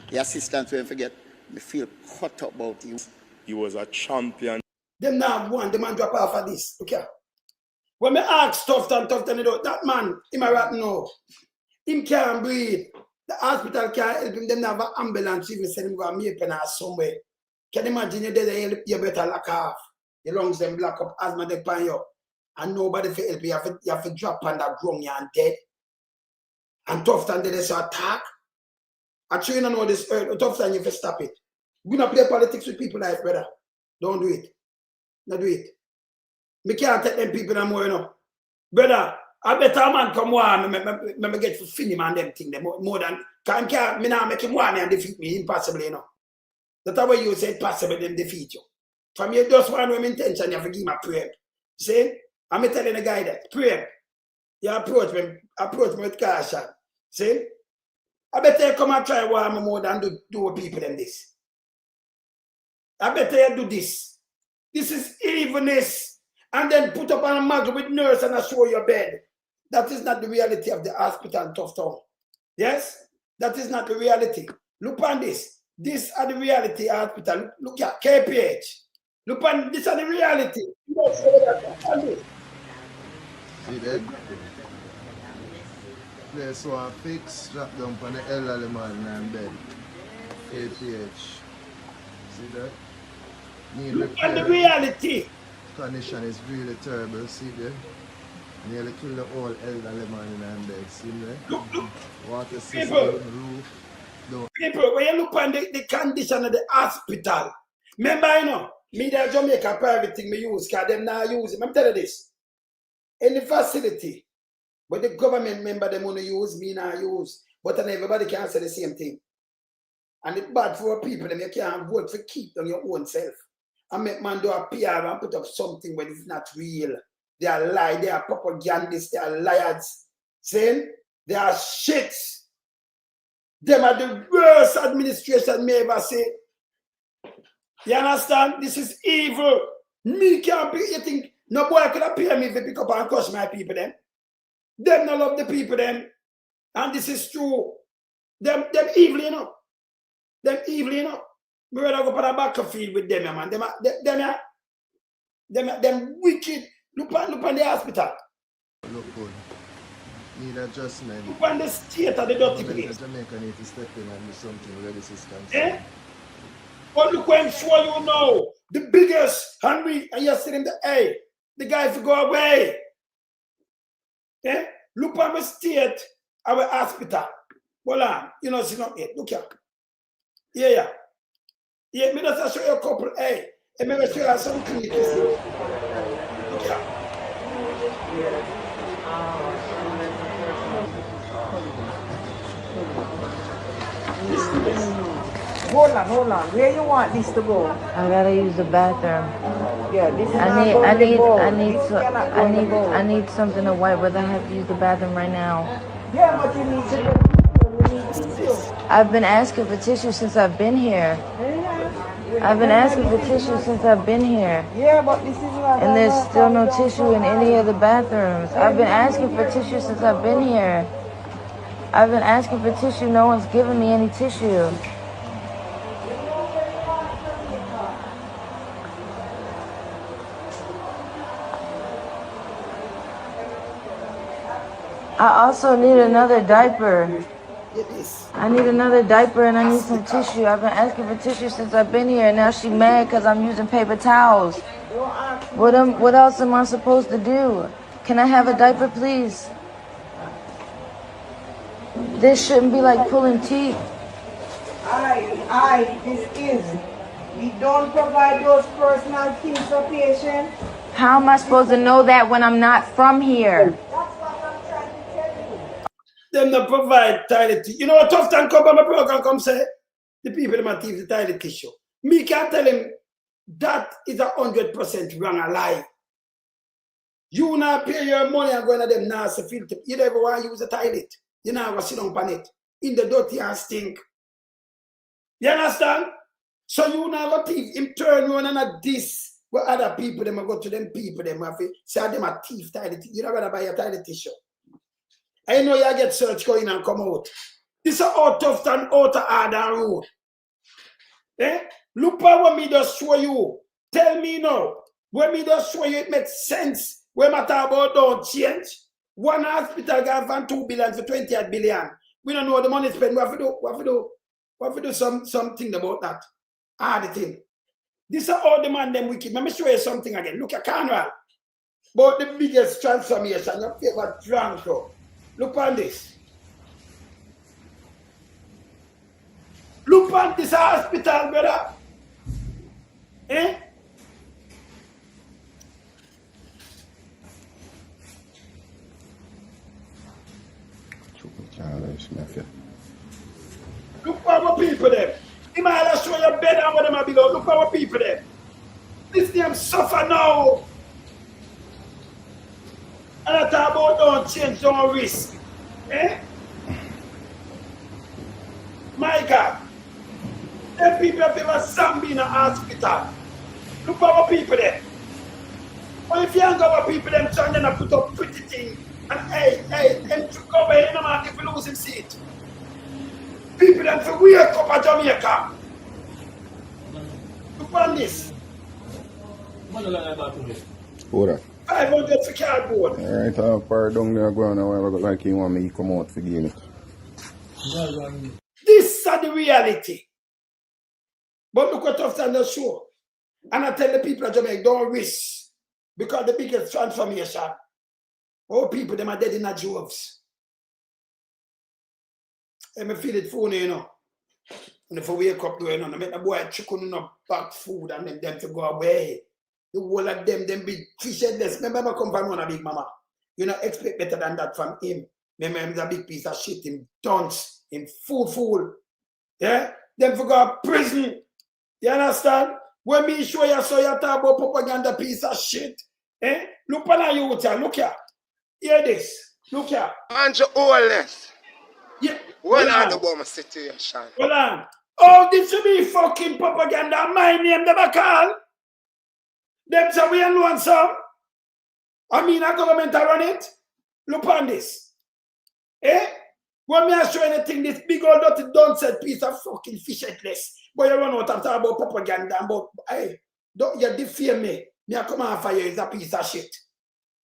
the assistance when forget me feel cut up about you. He was a champion. Them now one, the man drop off of this. Okay. When me ask tough and that man, him a rat no. Him can't breathe. The hospital can't help him, them have an ambulance even send him go and make a somewhere. Can you imagine you better lock off. The lungs them block up, asthma they pan you. And nobody for help you. You have to drop on that ground and dead. And tough and they say attack. I try to know this earth, tough and you have to stop it. We don't play politics with people like brother. Don't do it. Not do it. Me can't take them people no more, you know. Brother, I better man come one, me get for finish man them thing more than can't me now make him one and defeat me impossible, you know. That's why you say possible them defeat you. From you just one with intention, you have to give him a prayer. See? I'm telling the guy that prayer. You approach me with caution. See? I better you come and try one more than do with people than this. I better you do this. This is evilness. And then put up on a mug with nurse and I show your bed. That is not the reality of the hospital in Tough Town. Yes? That is not the reality. Look on this. This are the reality hospital. Look at KPH. Look on this are the reality. See that? place one fix, drop down on the elderly man and bed. APH. See that? Need Look at the repair. reality. Condition is really terrible, see there? Nearly kill the whole elderly man in bed, see there? Water system, roof. People, when you look on the condition of the hospital, remember, you know, me there Jamaica private thing me use, because them now use it. I'm telling you this. Any facility, but the government member them want to use, me now use. But then everybody can say the same thing. And it's bad for people, them you can't vote for keep on your own self. And make man do a PR and put up something when it's not real. They are lies, they are propagandists, they are liars. Saying they are shits. Them are the worst administration may ever say. You understand? This is evil. Me can't be, you think, no boy could appear me if they pick up and crush my people then. Them not love the people then. And this is true. Them evil, you know. Them evil, you know. Me rather go put a battlefield with them, man. Them wicked. Look on the hospital. Look good. Need adjustment. Look on the state of the dirty place. Jamaica need to step in and do something where this is concerned. Eh? But look when sure you know. The biggest hungry, and you're sitting there, hey, the guy to go away. Eh? Look on the state of the hospital. Hold on. You know, see not yet. Look here. Yeah. Yeah, me just show you a couple, hey. And maybe show you some clinics. Look here. Hold on. Where you want this to go? I gotta use the bathroom. Yeah, this is I need something to wipe, but I have to use the bathroom right now. Yeah, but you need to. I've been asking for tissue since I've been here. I've been asking for tissue since I've been here. Yeah, but this is not. And there's still no tissue in any of the bathrooms. I've been asking for tissue since I've been here. I've been asking for tissue. No one's giving me any tissue. I also need another diaper. I need another diaper and I need some tissue. I've been asking for tissue since I've been here. Now she's mad because I'm using paper towels. What else am I supposed to do? Can I have a diaper, please? This shouldn't be like pulling teeth. This is. We don't provide those personal things for patients. How am I supposed to know that when I'm not from here? Them not provide toilet tissue. You know what tough time come on my program come say? The people them thief the toilet tissue. Me can't tell him that is 100% wrong, a lie. You not pay your money and go to them nasty filter. You never want to use the toilet. You not go sit on it. In the dirty and stink. You understand? So you not go thief him turn around and at this where other people them go to them people them have to say them a thief toilet. You not gonna buy a toilet tissue. I know you get search going and come out. This is out of and out of order road. Eh? Look at what me just show you. Tell me now. When me just show you it makes sense. When I talk about don't change. One hospital got from 2 billion to 28 billion. We don't know the money spent. We have to do something about that. The thing. This is all the man them wicked. Let me show you something again. Look at Carnival. But the biggest transformation, your favorite Franco. Look on this. Look on this hospital, brother. Eh? Look for our people there. You might have show your bed and what them are below. Look for our people there. This them suffer now. And I talk about don't change, don't risk. Eh? My God. Them people have ever zombie in a hospital. Look for our people there. But if you ain't got our people them trying to put up pretty things and and to cover in the market for losing seat. People them for wake up at Jamaica. Look on this. Hold on. 500 for cardboard. Alright, I'll fire down there going and whatever like you want me to come out for game. This is the reality. But look what I've done the show. And I tell the people of Jamaica, don't risk. Because the biggest transformation, all people, them are dead in the droves. And I feel it funny, you know. And if I wake up going on, I make the boy chicken up back food and them to go away. The whole of them big fishedless. Remember, I come from one a big mama. You know, expect better than that from him. Remember, he's a big piece of shit, him dunce, him fool. Yeah? Them for go to prison. You understand? When me show you so you talk about propaganda piece of shit. Eh? Look at you, look here. Hear this. Look here. And your oldness. Yeah. When I do about my situation. Hold on. Oh, this should be fucking propaganda. My name never call. Them say we alone some. I mean, our government run it. Look on this. Eh? When me I show anything, this big old dirty dunce piece of fucking fishedless. But you run out and talk about propaganda. But hey, don't you defame me. Me I come and fire is a piece of shit.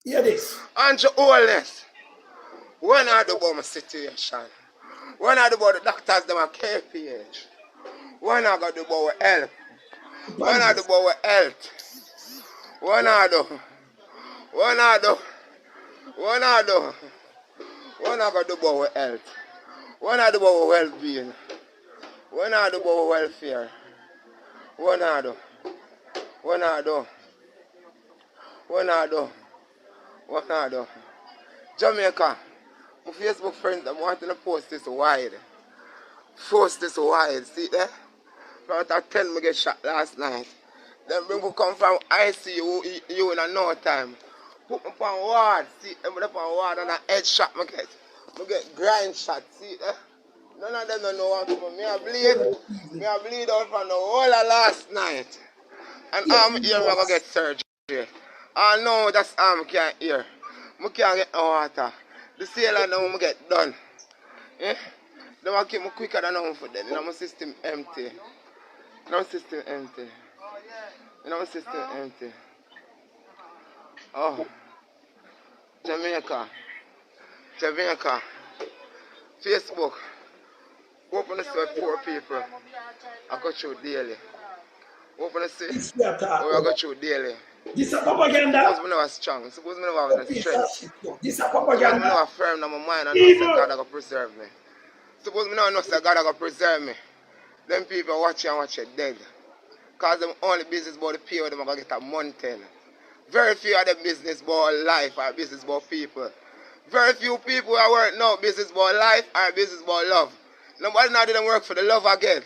Hear this. And your oldness. When I do about my situation. When I do about the doctors, them are KPH. When I got to do about health. When I do about health. When I do got to do about health. When I do about well-being. When I do about welfare. When I do. Jamaica, my Facebook friends, I'm wanting to post this wide. See there? From that 10 me get shot last night. Then people come from ICU you in no time. Put me on ward, see them up on ward and a head shot me get grind shot, see there? None of them don't know what to do. Me I bleed out from the whole of last night. And I'm here I'm gonna get surgery. I know that's can't hear. I can't get no water. The sailor now I get done. Eh? They will keep me quicker than I'm for them. You know my system empty. Oh. Jamaica. Facebook. Open to see poor people. I go through daily. Open to see what I go through daily. This is propaganda. Suppose me never strong. Suppose me never have the strength. This is Suppose me propaganda. never firm in my mind and know that God is going to preserve me. Suppose me never know that God is going to preserve me. Them people watch you dead. Because them only business about the pay them are going to get a mountain. Very few of them business about life or business about people. Very few people are working now business about life or business about love. Nobody now didn't work for the love again.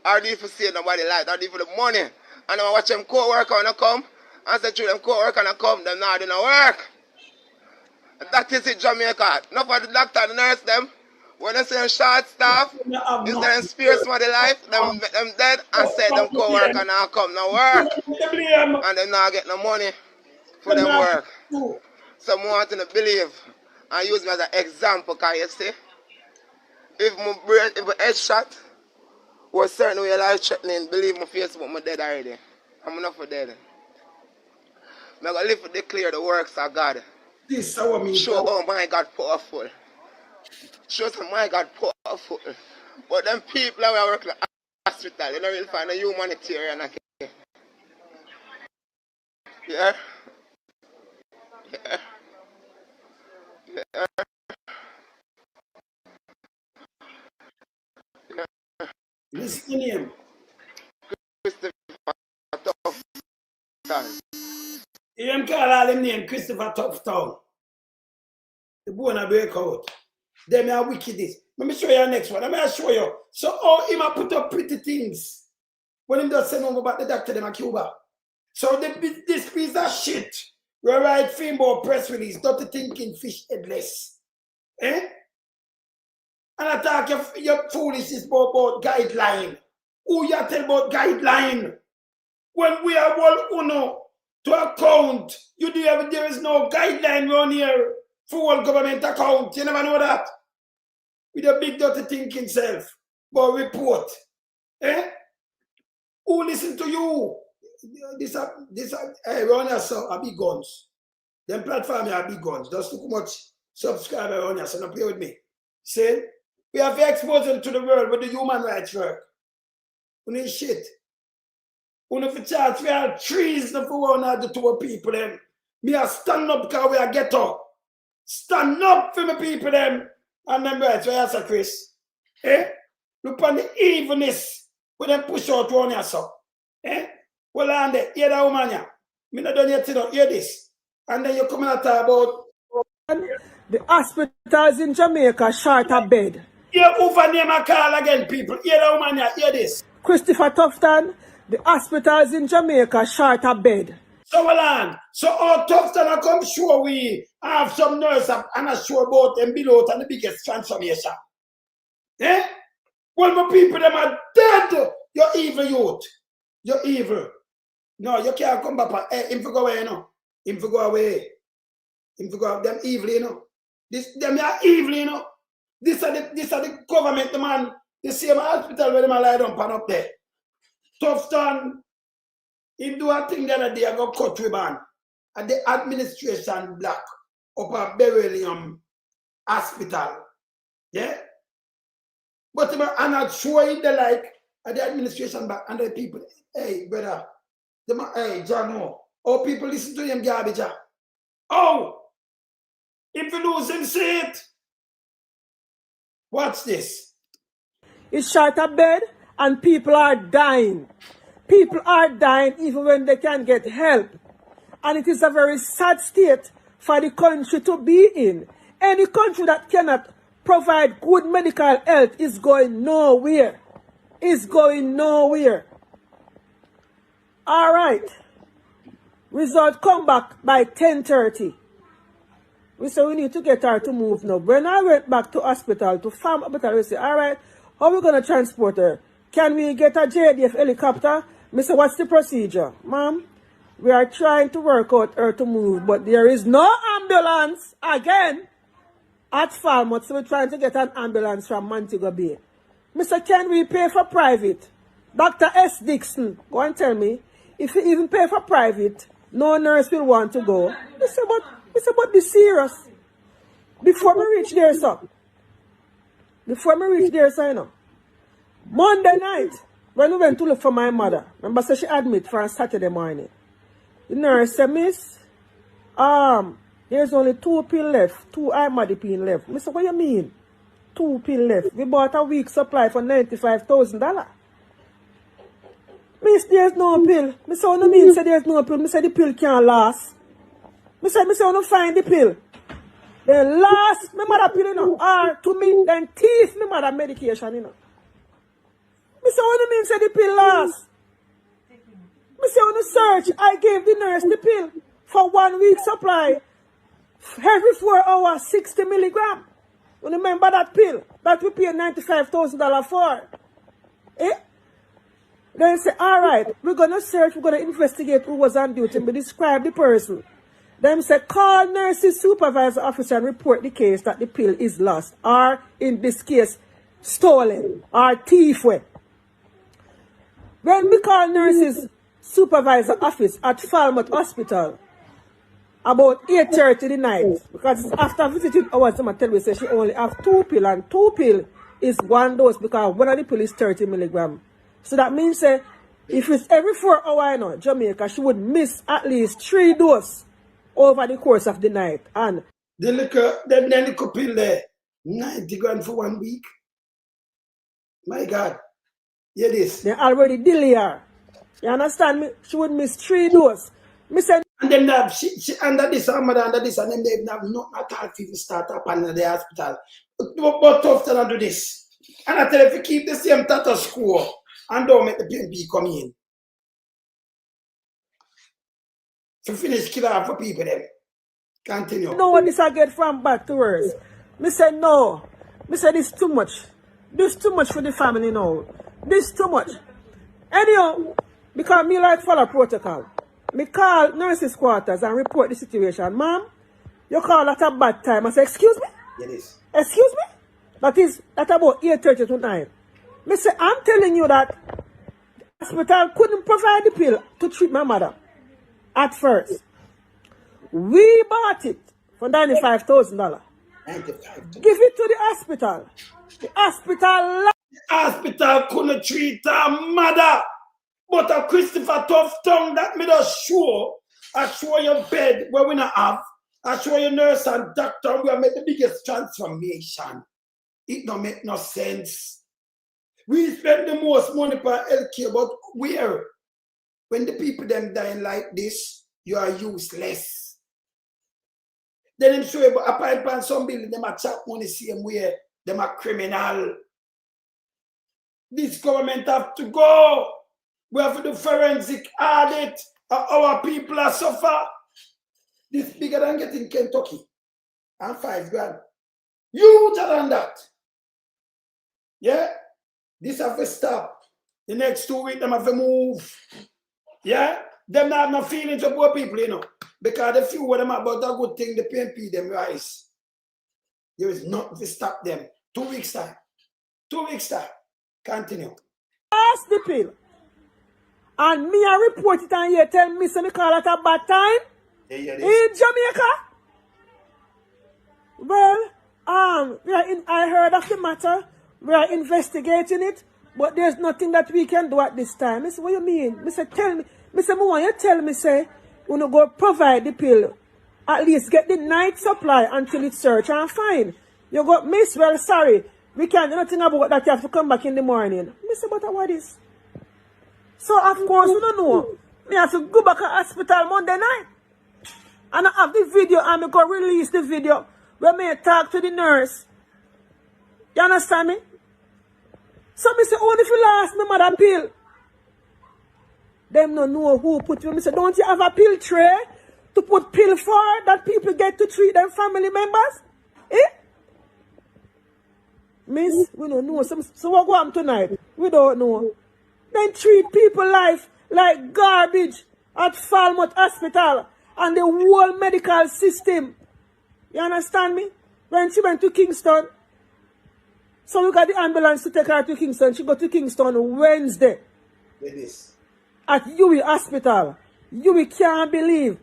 Or do it for save nobody life. Or do it for the money. And I watch them co-worker when I come. And say through them co-worker and I come, them now didn't work. And that is it, Jamaica. Enough of the doctor and the nurse them. When they say short staff, is there in spare somebody life, them dead and say them co-worker now come, now work. And them now get no money for them work. So I want to believe and use me as an example, can you see? If my head shot was certain way life threatening, believe my Facebook, I'm dead already. I'm not for dead. I'm going to live to declare the works of God. This is our mean. Show, oh my God, powerful. Show some my God, powerful. But them people that are working in the hospital, they don't really find a humanitarian. Yeah? Listen to him. Him call all him name Christopher Toughtown. The boy na break out. Them are wickedness. Let me show you the next one. Let me show you. So how him a put up pretty things when him just send over about the doctor them at Cuba. So this piece of shit we write film about press release, Dr. Tinking Fishedless. Eh? And I talk your foolishness about guideline. Who you tell about guideline? When we are all uno to account, there is no guideline around here for all government account. You never know that? With a big dirty thinking self. But report. Eh? Who listen to you? This hey, run yourself a big guns. Them platform are big guns. Just too much subscriber on here, so don't play with me. See? We have to expose them to the world with the human rights work. We need shit. We need to charge we are trees for one of the two people them. Me a stand up because we are ghetto. Stand up for the people them. And remember it's where you say, Chris. Eh? Look on the evilness when them push out one here, so. Eh? Well, and hear that woman here. Me not done yet, hear this. And then you come and talk about the hospitals in Jamaica short a bed. Hear over name a call again, people. Hear that woman here, hear this. Christopher Tufton, the hospitals in Jamaica short a bed. So well on. So our Tufton come show we have some nurse and a show about them below and the biggest transformation. Eh? Well, my people them are dead. You're evil youth. You're evil. No, you can't come back. Hey, him to go away, you know. Him to go away. Him to go them evil, you know. Them are evil, you know. This are the government, the man. The same hospital where them are lie down pan up there. Tufton, he do a thing the other day, I got cut ribbon at the administration block up at Beryllium Hospital. Yeah? But I'm not showing the like at the administration back and the people. Hey, brother. Hey, John, oh, people listen to him garbage. Oh, if you lose him, say it. Watch this. It's short a bed and people are dying. People are dying even when they can get help. And it is a very sad state for the country to be in. Any country that cannot provide good medical health is going nowhere. It's going nowhere. All right. Result come back by 10:30. We say we need to get her to move now. When I went back to hospital, to farm hospital, we say, all right, how are we going to transport her? Can we get a JDF helicopter? I say, what's the procedure? Ma'am, we are trying to work out her to move, but there is no ambulance again at Falmouth, so we're trying to get an ambulance from Montego Bay. I say, can we pay for private? Dr. S. Dixon, go and tell me, if you even pay for private, no nurse will want to go. I say, but be serious. Before me reach there, sir. Before me reach there, sir, you know. Monday night, when we went to look for my mother, remember, so she admit for a Saturday morning. The nurse said, Miss, there's only 2 pills left, 2 imodipine left. I said, what you mean? 2 pills left. We bought a week's supply for $95,000. Miss, there's no pill. I said, what do you mean say there's no pill? I said, the pill can't last. I said, I want to find the pill. Then last, my mother pill, you know, or to me, then teeth, my mother medication, you know. I said, what do you mean say the pill last? I said, on the search, I gave the nurse the pill for 1 week supply. Every 4 hours, 60 milligrams. You remember that pill that we paid $95,000 for? Eh? Then say, all right, we're going to search, we're going to investigate who was on duty, but describe the person. Then say, call nurse's supervisor officer and report the case that the pill is lost, or in this case, stolen, or thief. When we call nurse's supervisor office at Falmouth Hospital, about 8:30 the night, because after visiting hours, someone tell me say she only have 2 pills, and 2 pills is 1 dose because one of the pills is 30 milligrams. So that means if it's every 4 hours, you know, Jamaica, she would miss at least 3 doses over the course of the night. And the little pill there, 90 grand for 1 week. My God. Hear this. They already delay her. You understand me? She would miss 3 doses. And then she under this, under this, and then they have not at all to start up under the hospital. But tough to do this. And I tell you, if you keep the same status quo and don't make the PNP come in. To finish kill off for people then. Continue. You know what this I get from back to worse? Me say no. Me say this too much. This too much for the family now. This too much. Anyhow, because me like follow protocol. Me call nurses' quarters and report the situation. Ma'am, you call at a bad time. I say, excuse me? Yes. Excuse me? That is at about 8:30 to 9. Me say, I'm telling you that the hospital couldn't provide the pill to treat my mother at first. We bought it for $95,000. Give it to the hospital. The hospital couldn't treat her mother. But a Christopher Tough Tongue that made us sure. I show your bed where we not have. I show your nurse and doctor. We have made the biggest transformation. It don't make no sense. We spend the most money for healthcare, but where? When the people them dying like this, you are useless. Then them show you a pipe and some building, them a chop money same way. Them a criminal. This government have to go. We have to do forensic audit. Our people are suffer. This bigger than getting Kentucky. And $5 grand. Huger than that. Yeah? This have to stop. The next 2 weeks, them have to move. Yeah? Them not have no feelings of poor people, you know. Because the few of them about a good thing, the PNP them rise. There is nothing to stop them. 2 weeks time. 2 weeks time. Continue. Ask the pill. And me I report it and you tell me me call it a bad time in Jamaica. Well, I heard of the matter. We are investigating it, but there's nothing that we can do at this time. I say, what you mean? I say, tell me. I say, want you tell me, say, you know, go provide the pill. At least get the night supply until it's search and find. You go, miss, well, sorry. We can't do nothing about that. You have to come back in the morning. I say, but what is? So, of course, you don't know. I have to go back to hospital Monday night. And I have the video, and I go release the video where I talk to the nurse. You understand me? So, I say, only if you lost my mother pill. Them don't know who put you. I say, don't you have a pill tray to put pill for that people get to treat them family members? Eh? Miss, we don't know. So what go on tonight? We don't know. Then treat people life like garbage at Falmouth Hospital and the whole medical system. You understand me? When she went to Kingston, so we got the ambulance to take her to Kingston. She go to Kingston Wednesday. At UWI Hospital. UWI can't believe.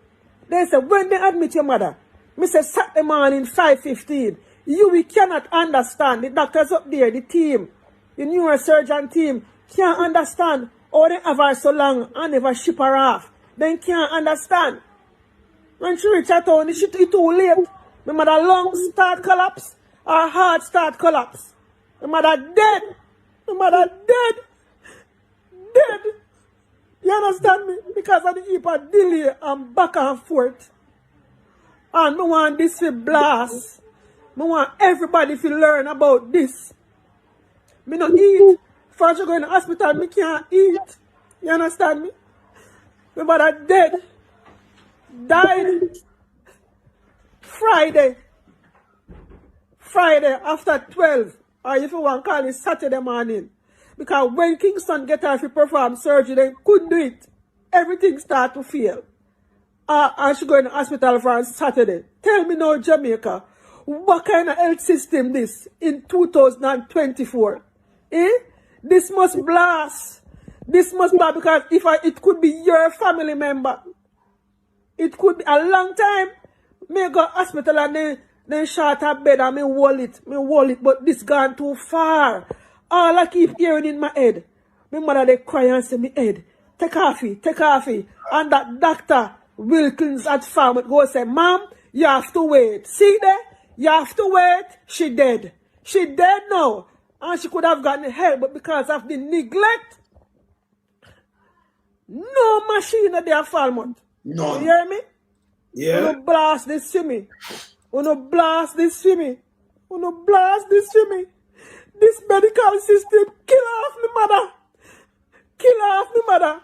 They said, when they admit your mother, me say Saturday morning 5:15. UWI cannot understand. The doctors up there, the team, the neurosurgeon team, can't understand how they have her so long and never ship her off. They can't understand. When she reach her town, it's too late. My mother lungs start collapse, her heart start collapse. My mother dead. My mother dead. Dead. You understand me? Because of the heap of delay and back and forth. And I want this to blast. I want everybody to learn about this. Me not eat. First you go in the hospital, me can't eat. You understand me? My mother dead. Died. Friday after 12. Or if you want to call it Saturday morning. Because when Kingston get her to perform surgery, they couldn't do it. Everything start to fail. And she go in the hospital for Saturday. Tell me now, Jamaica, what kind of health system this in 2024? Eh? This must blast. This must blast because it could be your family member. It could be a long time. Me go hospital and then short her bed and me wall it, but this gone too far. All I keep hearing in my head, my mother they cry and say me head, take off. And that doctor Wilkins at Falmouth go say, Mom, you have to wait. See there? You have to wait. She dead. She dead now. And she could have gotten help, but because of the neglect, no machine at their Falmouth. No. You hear me? Yeah. Uno blast this to me. This medical system kill off me mother.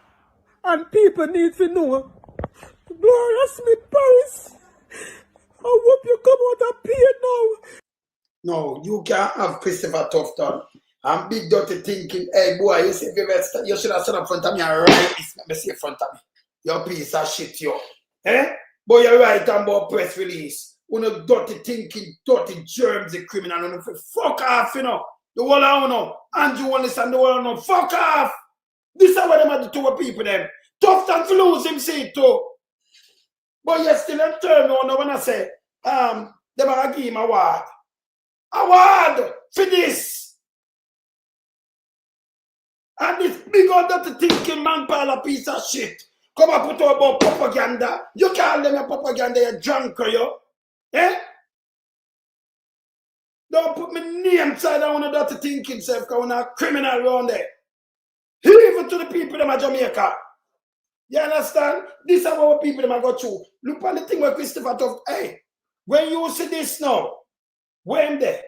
And people need to know. Gloria Smith Paris. I hope you come out of pain now. No, you can't have Christopher Tufton and big dirty thinking, hey boy, you should have stood up in front of me and right this. Let me see in front of me. Your piece of shit, yo. Eh? Boy, you're right about press release. You know, dirty thinking, dirty germs, the criminal. You know, fuck off, you know. The whole I know. Andrew Wallace and the whole I know. Fuck off. This is what them are the two people them. Tufton to lose him seat too. But you still in turn on when I say, they might give him award. Award for this. And this big old dirty thinking man pile a piece of shit. Come up with about propaganda. You call them a propaganda, you drunk, you. Eh? Don't put my name inside on the dirty thinking self, because I'm a criminal around there. Even to the people in Jamaica. You understand? This is what people that go through. Look at the thing where Christopher talk. Hey, when you see this now, when there?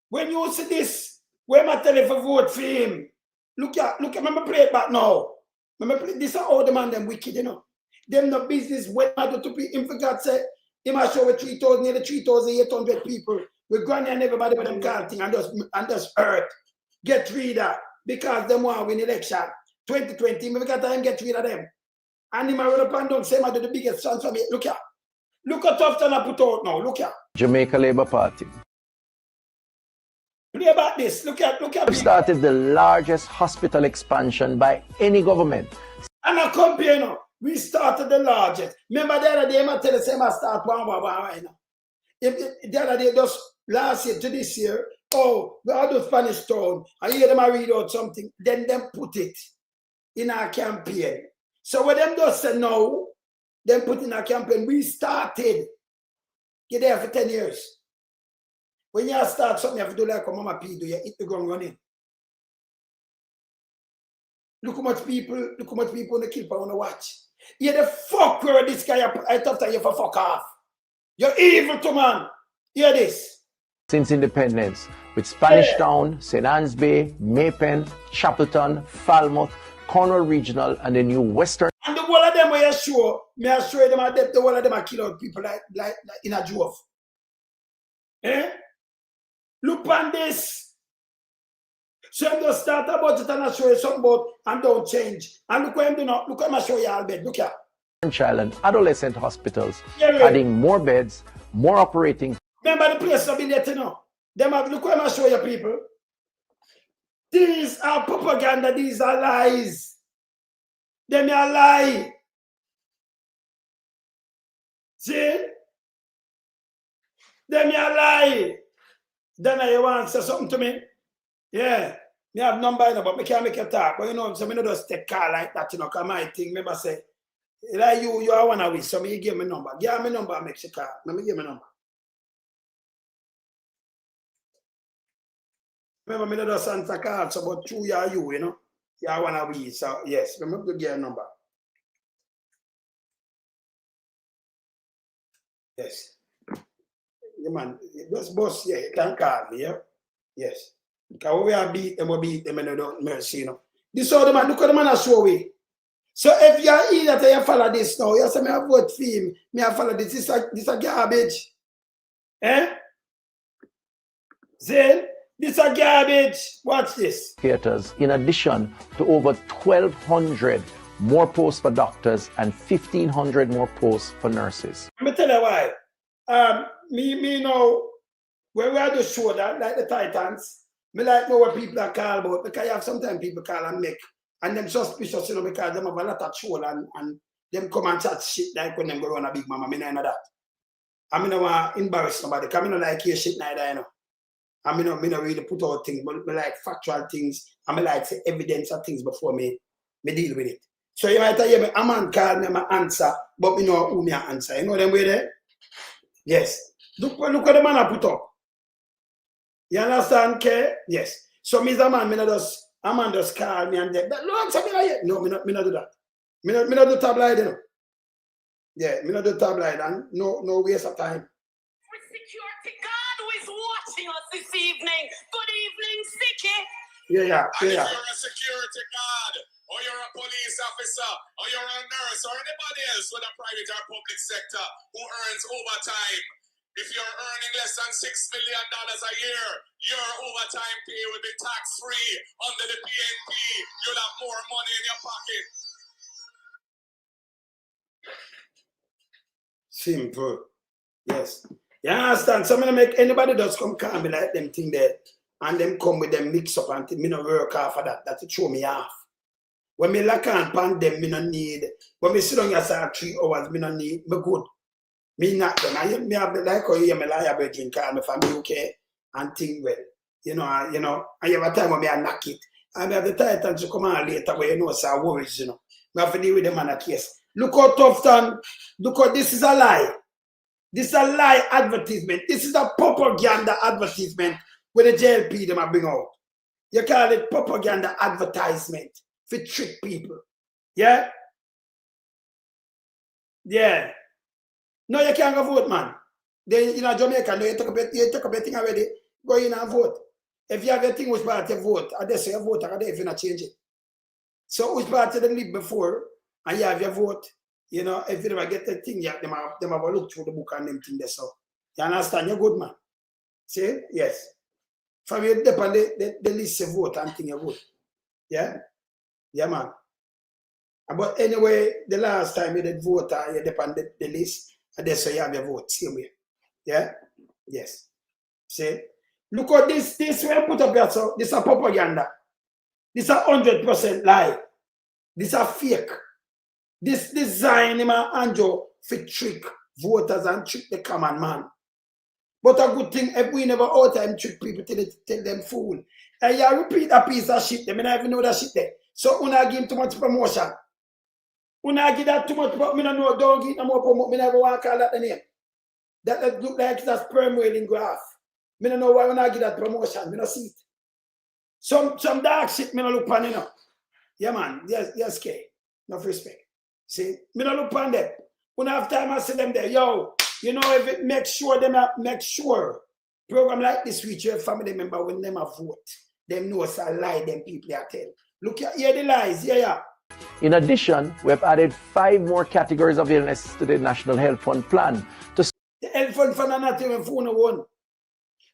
When you see this, when I tell you to vote for him, look at, remember play it back now. Remember play, this is all the man them wicked, you know. Them no business when I do to be in for God say, he might show with 3,000, nearly 3,800 people with granny and everybody with them canting and just hurt. Get rid of because them want to win election. 2020, maybe got time get rid of them. And he might run up and down, say, I do the biggest chance for me. Look here. Look at tough time I put out now. Look here. Jamaica Labour Party. Play about this. Look at. We've started the largest hospital expansion by any government. And I compare now. We started the largest. Remember the other day, I tell you, I start one right now. The other day, just last year to this year, oh, we had the Spanish town. I hear them read out something. Then them put it in our campaign. So when them just say no, them put in a campaign, we started. Get there for 10 years. When you start something, you have to do like a Mama P do, you hit the ground running. Look how much people on the keep on the watch. You the fuck where this guy right after you for fuck off. You're evil to man. Hear this. Since independence, with Spanish Town, St. Anne's Bay, Maypen, Chapelton, Falmouth, Cornwall Regional, and the new Western. And the whole of them were sure, me assure them are the whole of them are kill out people like in a drove. Eh? Look on this. So I'm just start a budget and I show you something about and don't change. And look what I'm doing now. Look what I'm show you all bed. Look here. Child and adolescent hospitals, adding more beds, more operating. Remember the place I've been there to know. Them have, look what I'm show you people. These are propaganda, these are lies. Them are lie. See? Them are lie. Then you want to say something to me? Yeah. Me have number, you know, but me can't make a talk. But you know, so me not just take call like that, you know, because my thing, remember say, like you are one of us, so me give me number. Give me number, make you call. Let me give me number. Remember, me not just answer call, so about 2 years you know. You are one of us, so yes, remember to give a number. Yes. Yeah, man, just boss, yeah, you can call me, yeah? Yes. Because we are beat them, and they don't mercy, you know. This is all the man, look at the man I show we. So if you are here that you follow this now, you say, me have vote for him, me have follow this, this is a garbage. Eh? Zane, this is a garbage. Watch this. Theaters, in addition to over 1,200 more posts for doctors and 1,500 more posts for nurses. Let me tell you why. Me know, when we are the show that, like the Titans, me like know what people are called about, because you have sometimes people call and make, and them suspicious, you know, because them have a lot of show and them come and chat shit like when them go on a big mama, me know that. I mean, I want to embarrass nobody, because I don't like hear shit neither, you know. I mean, I don't really put out things, but I like factual things, I mean, like say evidence of things before me deal with it. So you might hear me, a man call me, I answer, but me know who me answer. You know them way there? Yes. Look what the man I put up. You understand, K? Yes. So me a man just call me and that. No, I'm saying no, me not do that. Me not do tabloid, you know. Yeah, me not do tabloid and no waste of time. Security guard who is watching us this evening. Good evening, Sicky. Yeah. And if you're a security guard, or you're a police officer, or you're a nurse, or anybody else with a private or public sector who earns overtime, if you're earning less than $6 million a year, your overtime pay will be tax-free under the PNP. You'll have more money in your pocket. Simple. Yes. You understand? So I'm gonna make anybody just come call me like them thing there and them come with them mix up and me no work off of that. That show me off. When me lock on pan them, me no need. When me sit on your side 3 hours, me no need. Me good. Me not them. Me have like how you hear me lie breaking call me from UK and think well. You know, and you have a time when me I knock it. And me have the title to come on later where you know so worries, you know. Me have to deal with them on a case. Look how tough done. Look how this is a lie. This is a lie advertisement. This is a propaganda advertisement where the JLP them bring out. You call it propaganda advertisement for trick people. Yeah? Yeah. No, you can't go vote, man. Then in Jamaica, no, you take up a thing already, go in and vote. If you have a thing which party vote, I just say you vote, I if you not change it. So which party they live before, and you have your vote, you know, if you never get the thing, yeah, them have a look through the book and them thing there. So you understand, you're good, man. See? Yes. From you depend the list you vote and thing you vote. Yeah? Yeah, man. But anyway, the last time you did vote, you depend the list, and that's why you have your vote, same way. Yeah? Yes. See? Look at this way put up here, so this is a propaganda. This is a 100% lie. This is a fake. This design him and Andrew for trick voters and trick the common man. But a good thing if we never out time trick people till them fool. And you repeat a piece of shit, they may not even know that shit there. So una give him too much promotion. Una give that too much, but me no don't give no more promotion. Me never want to call that the name. That look like it's a sperm whaling graph. Me no know why una give that promotion. Me no see it. Some dark shit me no look on, you know. Yeah, man. Yes, okay. No respect. See, me no look on them. When I have time I see them there. Yo, you know, if it make sure program like this with your family member when them a vote, them know it's a lie them people are tell. Look here the lies, yeah. In addition, we have added 5 more categories of illness to the National Health Fund plan to the Health Fund are not even phone one.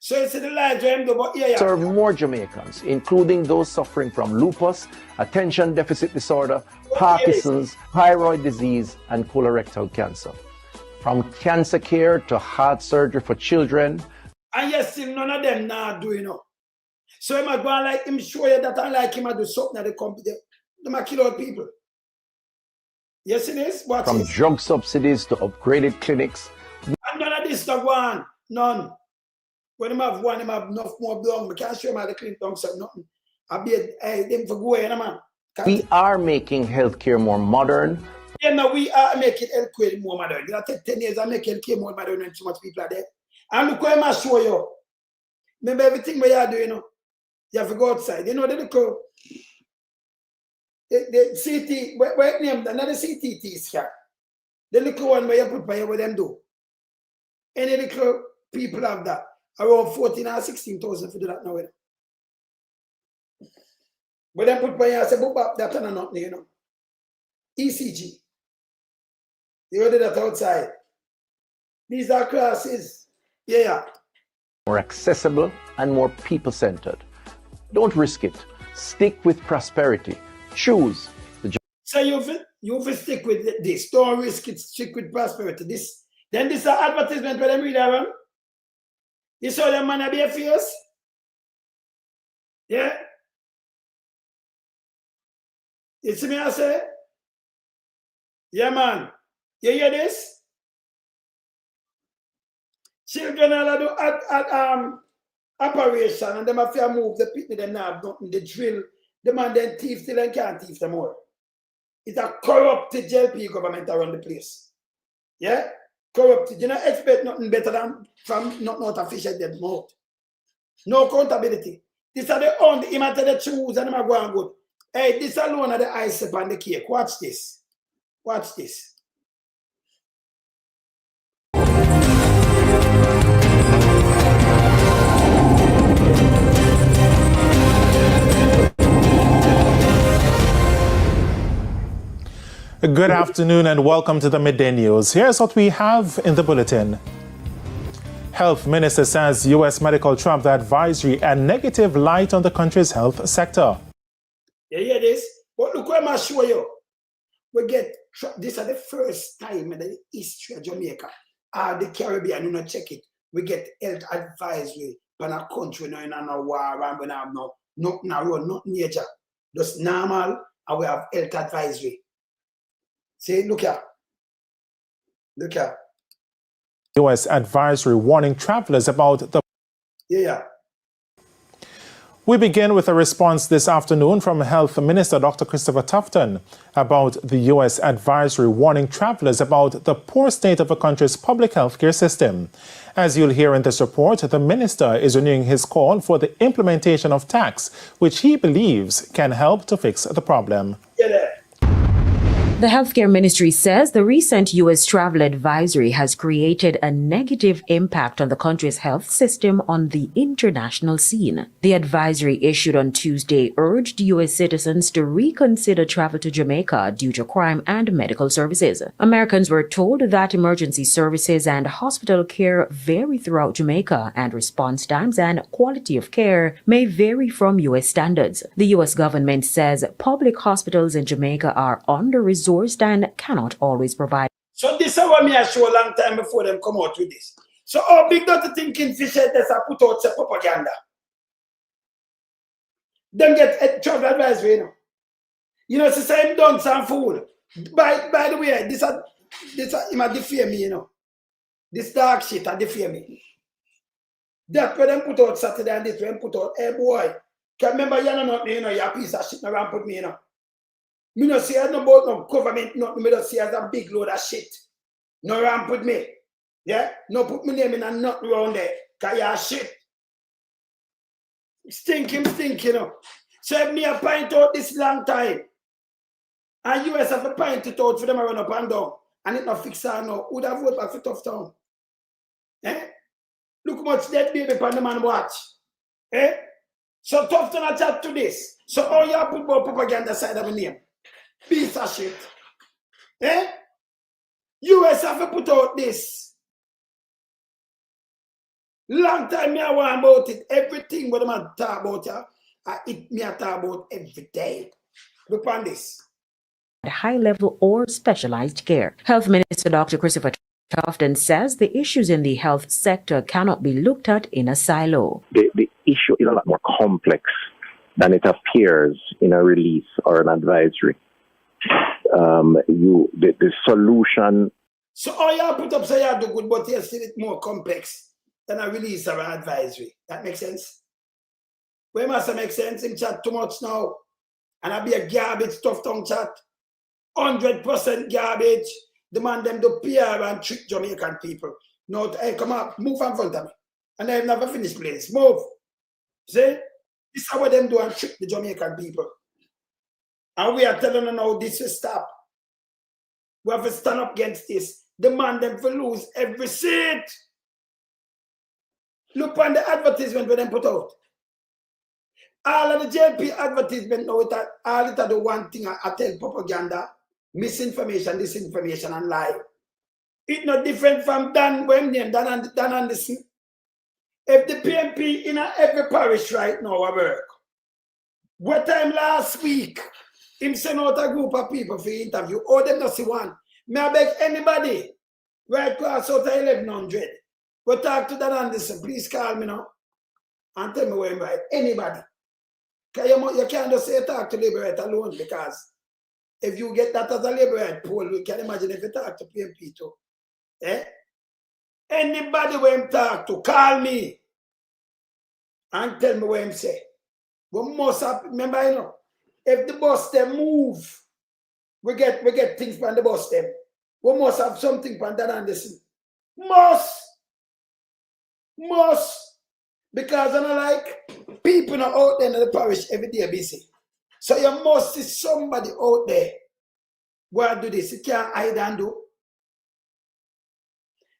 So it's the lies them do, but yeah. serve more Jamaicans, including those suffering from lupus, attention deficit disorder, Parkinson's, thyroid disease, and colorectal cancer. From cancer care to heart surgery for children. And yes, still none of them now do, you know. So him a go and like him show you that I like him a do something at the company. Them a kill out people. Yes, it is. What from is? Drug subsidies to upgraded clinics. And none of this stuff one. None. When him have one, him have enough more blood. I can't show him how to clean down so nothing. I be them for go ahead, man. We are making healthcare more modern. Yeah, no, we are making healthcare more modern. You know, take 10 years and make healthcare more modern when too much people are there. And look what I show you. Remember everything we are doing, you know. You have to go outside. You know, the little the CT, where name another CTT scan. The little one where you put by what them do. Any little people have that. Around 14 or 16,000 for do that now. But then put by you and say, boop, that's not, you know. ECG. You order that outside. These are classes. Yeah. More accessible and more people-centered. Don't risk it. Stick with prosperity. Choose the job. So you have stick with this. Don't risk it. Stick with prosperity. Then this is an advertisement where them read around. You saw them man be a fierce? Yeah? You see me I say? Yeah, man. You hear this? Children all do operation and them have to move the pit them now have nothing. They drill. The man then thief till and can't thief them more. It's a corrupted JLP government around the place. Yeah? Corrupted. You don't expect nothing better than from not official dead mouth. No accountability. These are the only him to the choose and them are going good. Hey, this alone are the ice upon the cake. Watch this. Watch this. Good afternoon and welcome to the Midday News. Here's what we have in the bulletin. Health Minister says U.S. medical trumped advisory and negative light on the country's health sector. You hear this? But look what I'm show you. We get, this is the first time in the history of Jamaica, the Caribbean, you know, check it. We get health advisory on a country now in a war and we have nothing around, nothing major. Just normal, and we have health advisory. See, look here. Look here. U.S. advisory warning travelers about the... We begin with a response this afternoon from Health Minister Dr. Christopher Tufton about the U.S. advisory warning travelers about the poor state of the country's public health care system. As you'll hear in this report, the minister is renewing his call for the implementation of tax, which he believes can help to fix the problem. The Healthcare Ministry says the recent U.S. travel advisory has created a negative impact on the country's health system on the international scene. The advisory issued on Tuesday urged U.S. citizens to reconsider travel to Jamaica due to crime and medical services. Americans were told that emergency services and hospital care vary throughout Jamaica, and response times and quality of care may vary from U.S. standards. The U.S. government says public hospitals in Jamaica are under-resourced and cannot always provide. So this is what me I show a long time before them come out with this. So how big does the Tinking Fishedless I put out some propaganda? Them get a travel advisory, you know. You know, so say him done some fool. By the way, this him a defame me, you know. This dark shit a defame me. That when them put out Saturday and this when put out, hey boy, can remember you know, you know, your piece of shit around put me, you know. Me no see as no about no government, nothing. Me don't see as a big load of shit. No ram put me. Yeah? No put me name in a nut around there. Cause you're shit. Stink, you know. So if me a point out this long time, and US have to point it out for them to run up and down, and it not fix her now, would have voted back for Tough Town. Eh? Look much dead baby upon the man watch. Eh? So Tough Town a chat to this. So all you put more propaganda side of my name. Piece of shit. Eh? US have to put out this. Long time me I want about it. Everything what I'm talk about, me I talk about every day. Look on this. High-level or specialized care. Health Minister Dr. Christopher Tufton says the issues in the health sector cannot be looked at in a silo. The issue is a lot more complex than it appears in a release or an advisory. The solution. So all you put up say you do good, but you still it's more complex than a release or an advisory. That makes sense? Where must it make sense? Him chat too much now. And I be a garbage Tough Tongue chat. 100% garbage. Demand them to PR and trick Jamaican people. No, hey, come on, move in front of me. And I've never finished place. Move. See? This is what them do and trick the Jamaican people. And we are telling them now this will stop. We have to stand up against this. Demand them to lose every seat. Look on the advertisement when they put out. All of the Jlp advertisement now, all it are the one thing I tell propaganda, misinformation, disinformation, and lie. It's not different from Dan Anderson. If the PMP in every parish right now I work, what time last week, him send out a group of people for interview. Oh, them not see one. May I beg anybody right across out of 1100. Go talk to Dan Anderson. Please call me now and tell me where I'm right. Anybody. Because you can't just say talk to Liberate alone, because if you get that as a Liberate poll, you can imagine if you talk to PMP too. Eh? Anybody when him talk to, call me and tell me what him say. We must have, remember, you know, if the bus them move, we get things from the bus them. We must have something from that Anderson. Must. Because I know like people are out there in the parish every day busy. So you must see somebody out there who do this. You can't hide and do.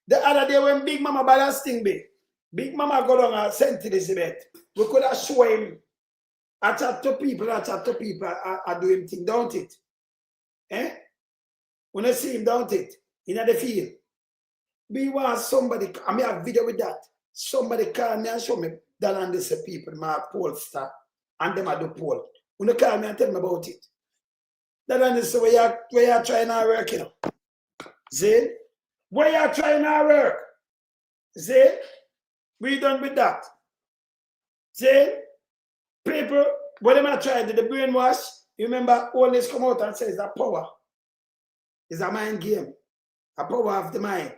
The other day when Big Mama balance thing Big Mama go down and St. Elizabeth, we could have shown him. I chat to people, I do him thing, don't it? Eh? When I see him, don't it? In the field. We want somebody, I may have video with that. Somebody call me and show me that and this people, my poll star, and them I do poll. When they call me and tell me about it. That and this where you trying to work, you know. See? Where you trying to work? See? We done with that. See? People, what am I trying to do? The brainwash? You remember all this come out and says that power is a mind game. A power of the mind.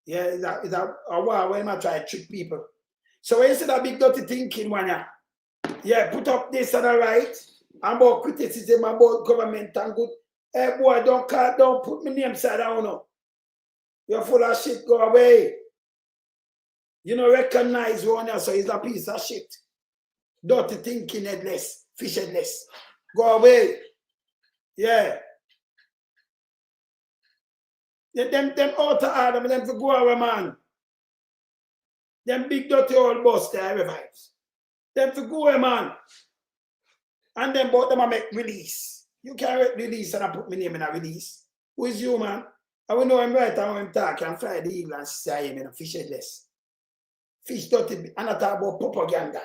Yeah, it's a war where I try to trick people. So when you see that big dirty thinking one, yeah, put up this and the right, about criticism about government and good. Hey boy, don't put my name side down now. You're full of shit, go away. You know, recognize one, so he's a piece of shit. Dirty thinking headless, fishedless. Go away. Yeah. Them out of order, them to go away, man. Them big dirty old boss there, revives. Them to go away, man. And then both them I make release. You can't release and I put my name in a release. Who is you, man? I will know him right and when him talk and fly the eagle and say him in a fishedless. Fish dirty and I talk about propaganda.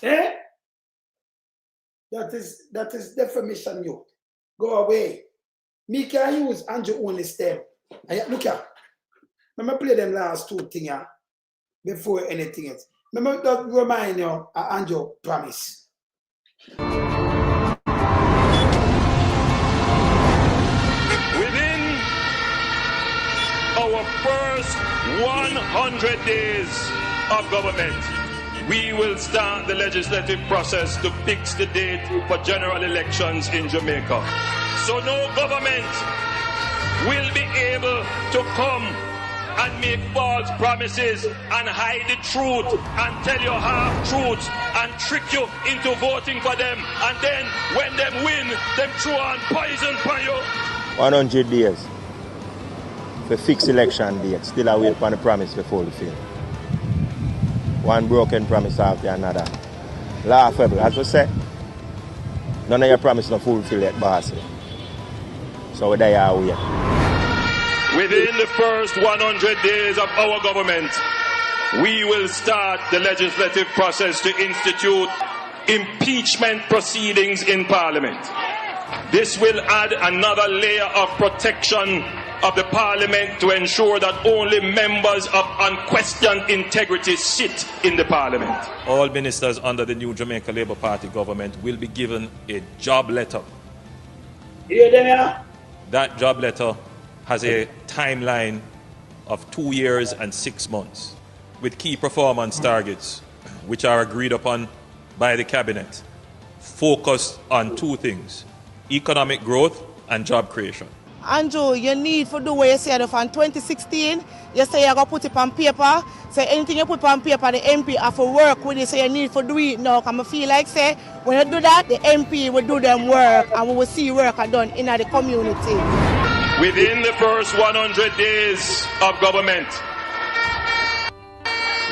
Eh? That is defamation, you. Go away. Me can use Andrew only stem. Look here. Let me play them last two things here before anything else. Let me just remind you of Andrew promise. Within our first 100 days of government, we will start the legislative process to fix the date for general elections in Jamaica. So no government will be able to come and make false promises and hide the truth and tell you half-truths and trick you into voting for them. And then when them win, them throw on poison for you. 100 days for fixed election date. Still I wait for the promise to fulfill. One broken promise after another. Laughable. As we say, none of your promise not fulfill yet, boss. So there you are. Within the first 100 days of our government, we will start the legislative process to institute impeachment proceedings in Parliament. This will add another layer of protection of the Parliament to ensure that only members of unquestioned integrity sit in the Parliament. All ministers under the new Jamaica Labour Party government will be given a job letter. That job letter has a timeline of 2 years and 6 months with key performance targets which are agreed upon by the cabinet, focused on two things: economic growth and job creation. Andrew, you need to do what you said from 2016. You say you're going to put it on paper. So anything you put on paper, the MP have to work with it. So you need to do it now. Because I feel like, say, when you do that, the MP will do them work. And we will see work done in the community. Within the first 100 days of government,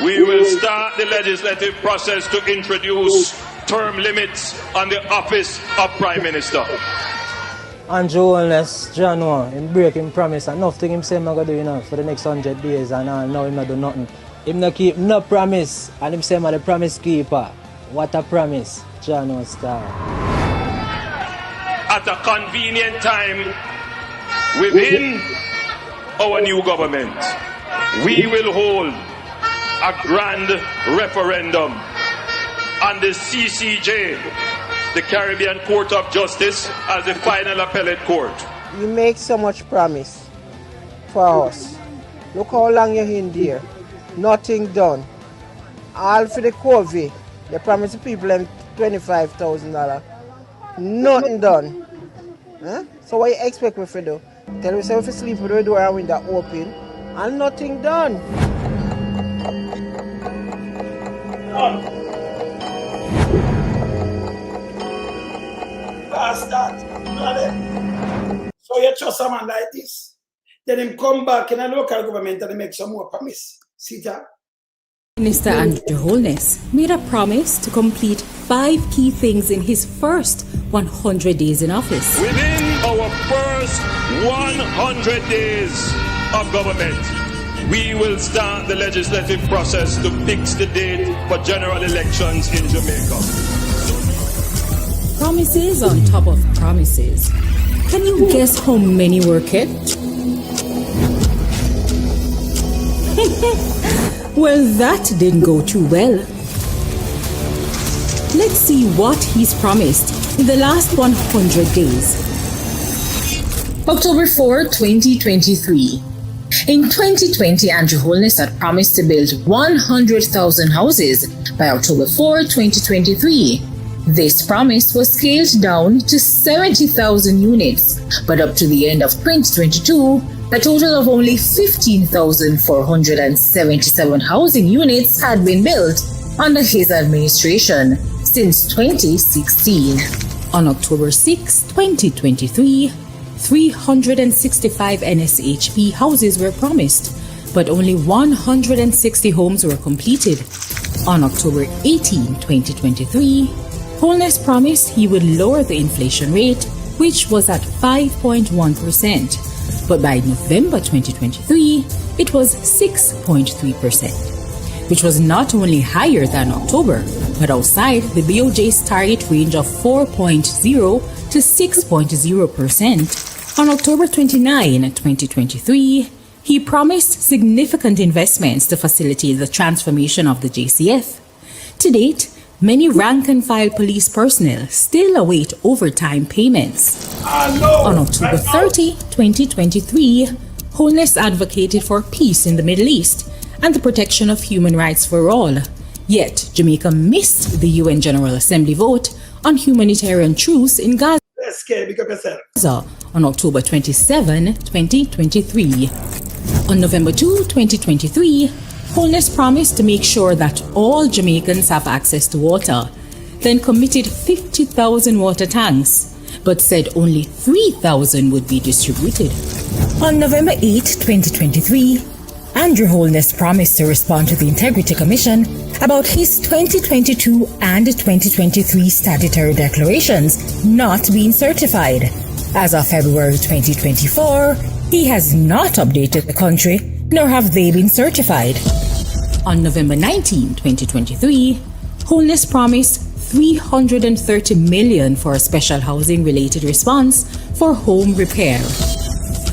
we will start the legislative process to introduce term limits on the office of Prime Minister. Andrew Holness, January, him break him promise and nothing him say I'm going to do, you know, for the next 100 days and now him not do nothing. Him not keep no promise and him say I'm the promise keeper. What a promise, January star. At a convenient time within our new government, we will hold a grand referendum on the CCJ, the Caribbean Court of Justice, as the final appellate court. You make so much promise for us. Look how long you're in there. Nothing done. All for the COVID. They promised the people them $25,000. Nothing done. Huh? So what you expect me to do? Tell me, say if you sleep with the door and window open and nothing done. So you trust a man like this, then him come back in a local government and make some more promise. See that? Minister Andrew Holness made a promise to complete 5 key things in his first 100 days in office. Within our first 100 days of government, we will start the legislative process to fix the date for general elections in Jamaica. Promises on top of promises. Can you guess how many were kept? Well, that didn't go too well. Let's see what he's promised in the last 100 days. October 4, 2023. In 2020, Andrew Holness had promised to build 100,000 houses by October 4, 2023. This promise was scaled down to 70,000 units, but up to the end of 2022, a total of only 15,477 housing units had been built under his administration since 2016. On October 6, 2023, 365 NSHP houses were promised, but only 160 homes were completed. On October 18, 2023, Holness promised he would lower the inflation rate, which was at 5.1%, but by November 2023, it was 6.3%, which was not only higher than October, but outside the BOJ's target range of 4.0 to 6.0%. On October 29, 2023, he promised significant investments to facilitate the transformation of the JCF. To date, many rank-and-file police personnel still await overtime payments. On October 30, 2023, Holness advocated for peace in the Middle East and the protection of human rights for all. Yet, Jamaica missed the UN General Assembly vote on humanitarian truce in Gaza on October 27, 2023. On November 2, 2023, Holness promised to make sure that all Jamaicans have access to water, then committed 50,000 water tanks, but said only 3,000 would be distributed. On November 8, 2023, Andrew Holness promised to respond to the Integrity Commission about his 2022 and 2023 statutory declarations not being certified. As of February 2024, he has not updated the country, nor have they been certified. On November 19, 2023, Holness promised $330 million for a special housing-related response for home repair.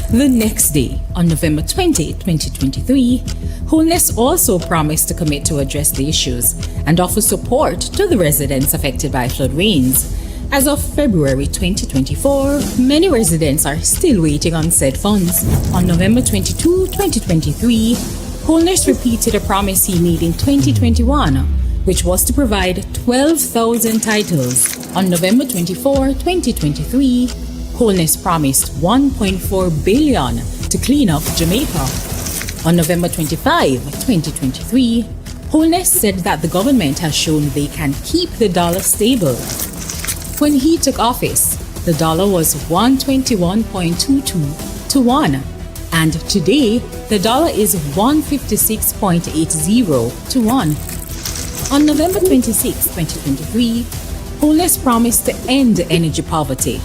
The next day, on November 20, 2023, Holness also promised to commit to address the issues and offer support to the residents affected by flood rains. As of February 2024, many residents are still waiting on said funds. On November 22, 2023, Holness repeated a promise he made in 2021, which was to provide 12,000 titles. On November 24, 2023, Holness promised $1.4 billion to clean up Jamaica. On November 25, 2023, Holness said that the government has shown they can keep the dollar stable. When he took office, the dollar was 121.22 to 1, and today the dollar is 156.80 to 1. On November 26, 2023, Holness promised to end energy poverty,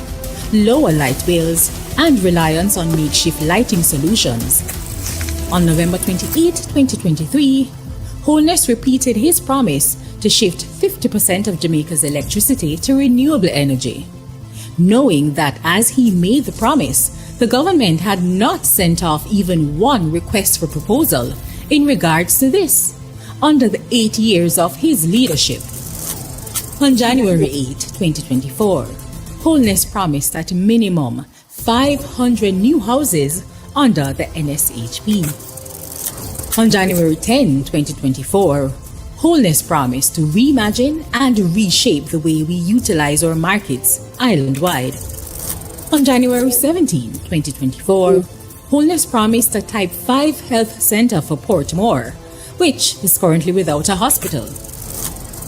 lower light bills, and reliance on makeshift lighting solutions. On November 28, 2023, Holness repeated his promise to shift 50% of Jamaica's electricity to renewable energy, knowing that as he made the promise, the government had not sent off even one request for proposal in regards to this under the 8 years of his leadership. On January 8, 2024, Holness promised at minimum 500 new houses under the NSHP. On January 10, 2024, Holness promised to reimagine and reshape the way we utilize our markets island-wide. On January 17, 2024, Holness promised a Type 5 health center for Portmore, which is currently without a hospital.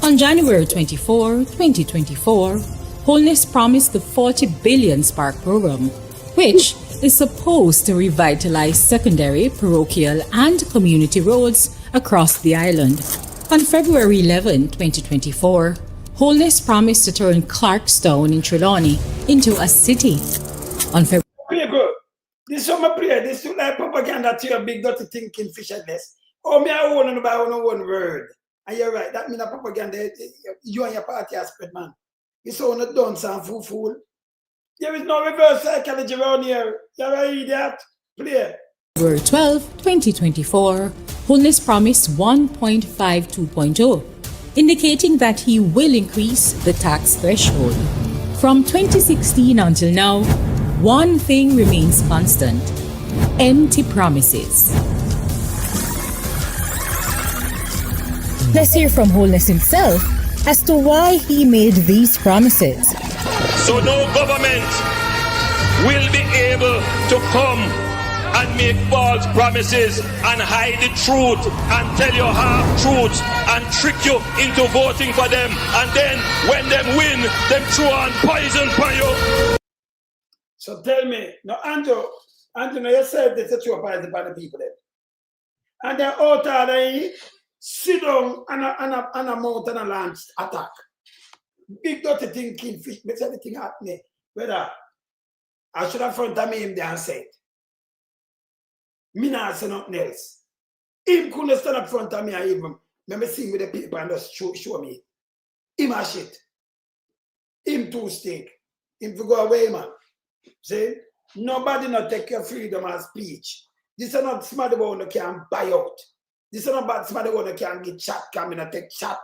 On January 24, 2024, Holness promised the 40 billion Spark program, which is supposed to revitalize secondary, parochial, and community roads across the island. On February 11, 2024, Holness promised to turn Clarkstown in Trelawney into a city. On February... Pretty good. This is my prayer. This is like propaganda to your big dirty Tinking Fishedless. Oh, me I want to buy one word. And you're right. That means a propaganda. You and your party are spread, man. It's all not done, some fool. There is no reverse psychology around here. You're an idiot. Play. February 12, 2024, Holness promised 1.52.0, indicating that he will increase the tax threshold. From 2016 until now, one thing remains constant: empty promises. Let's hear from Wholeness himself as to why he made these promises. So no government will be able to come and make false promises and hide the truth and tell you half-truths and trick you into voting for them. And then when them win, them throw on poison for you. So tell me, now Andrew, now you said this is your poison by the people then. And they're out there, sit down and a mountain and launch attack. Big dirty thinking fish, makes everything happening. Whether I should have front of me him there and said, me not say nothing else. Him couldn't stand up front of me and even me see with the paper and just show me. Him a shit. Him too stink. Him to go away, man. See? Nobody not take your freedom of speech. This is not somebody who can buy out. This is not about somebody who can get chat, come in and take chat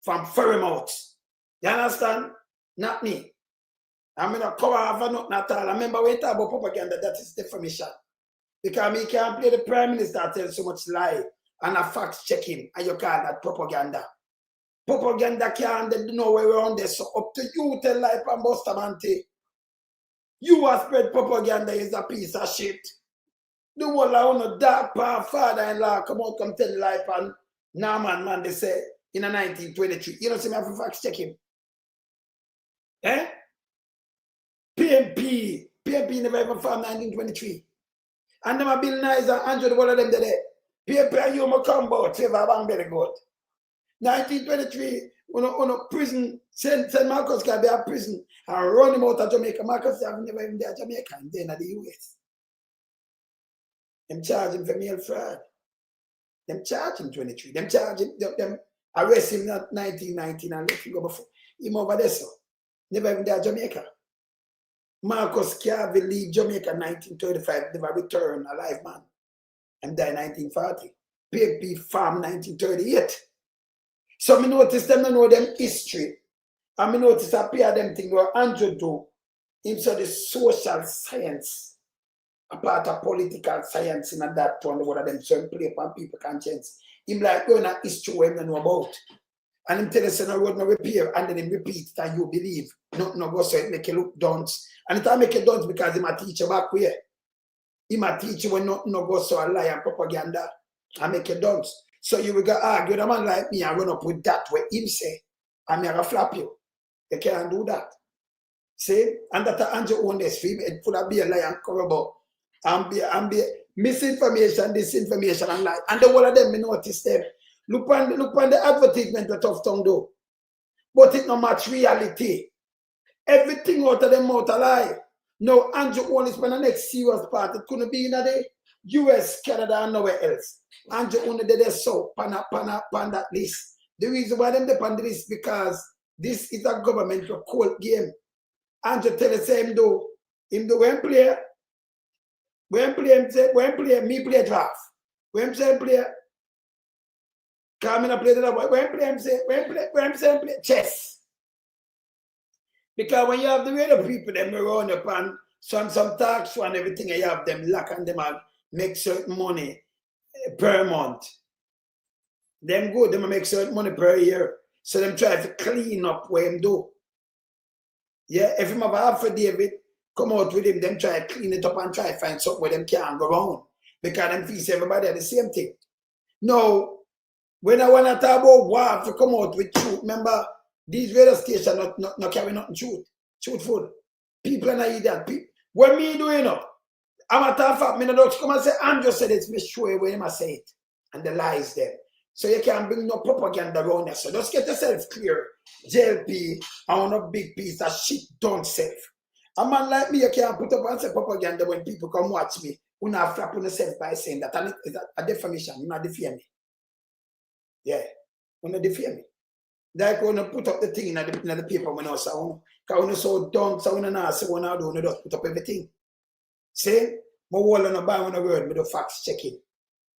from furry mouths. You understand? Not me. I'm not cover over nothing at all. I remember when you talk about propaganda, that is defamation. Because me can't play the Prime Minister tell so much lie and a fact checking and you call that propaganda. Propaganda can't know where we're on this. So up to you tell life and Bustamante. You have spread propaganda is a piece of shit. The whole of no dark father-in-law come out come tell life and Norman man they say in a 1923. You don't see me have to fact check him. Eh? PMP never ever found 1923. And them a Bill Nice and Andrew, one of them there. PMP and you must come out, favor bang very good. 1923, on prison, St. Marcus can be a prison and run him out of Jamaica. Marcus have never even there Jamaica and then at the US. Them charge him for mail fraud. Them charge him 23. Them charge him, them arrest him not 1919 and let him go before. Him over there, so. Never even there Jamaica. Marcus Garvey leave Jamaica in 1935, never return alive, man. And died in 1940. PFP farm 1938. So me notice them, know them history. And me notice I pair them thing where Andrew do. Him so the social science, a part of political science in that one, what of them so play upon people conscience. Him like going at history where him know about. And him tell us no road no repair, and then him repeat it and you believe. No go so it make you look dunce. And it make you dunce because him a teacher back where. Him a teacher when no go so a lie and propaganda and make you dunce. So you will go argue the man like me and run up with that where him say, and me a flap you. You can't do that. See? And that Andrew own this film, it could be a lie and corrupt. And be misinformation, disinformation and lie. And the whole of them me notice them. Look on the advertisement that Tough Tongue do. But it no match reality. Everything out of them out a lie. No, Andrew only spend the next serious part. It couldn't be in the US, Canada, and nowhere else. Andrew only did this so pan that list. The reason why them depend on this because this is a government cold game. Andrew tell us him do when play, me play draft. When play come in a play that when play chess. Because when you have the way the people them around upon some tax show and everything, you have them lock and them and make certain money per month. Them good, them make certain money per year. So them try to clean up what them do. Yeah, if him have affidavit, come out with him, them try to clean it up and try to find something where them can't go wrong. Because them fees everybody are the same thing. Now, when I want to talk about war to come out with truth, remember, these radio stations not carry nothing truthful. People are not idiot. What me doing up? I'm a tough up. Me not come and say, Andrew said it's me show you where I say it. And the lies there. So you can't bring no propaganda around there. So just get yourself clear. JLP, I want a big piece of shit don't self. A man like me, you can't put up and say propaganda when people come watch me. You not flap on yourself by saying that. And it's a defamation. You not defame me. Yeah. You not defame me. Like when you put up the thing in the paper when I say, because when you so dumb, so when you not say what I do, you just put up everything. See? My wall on the buy on the word, me do facts checking.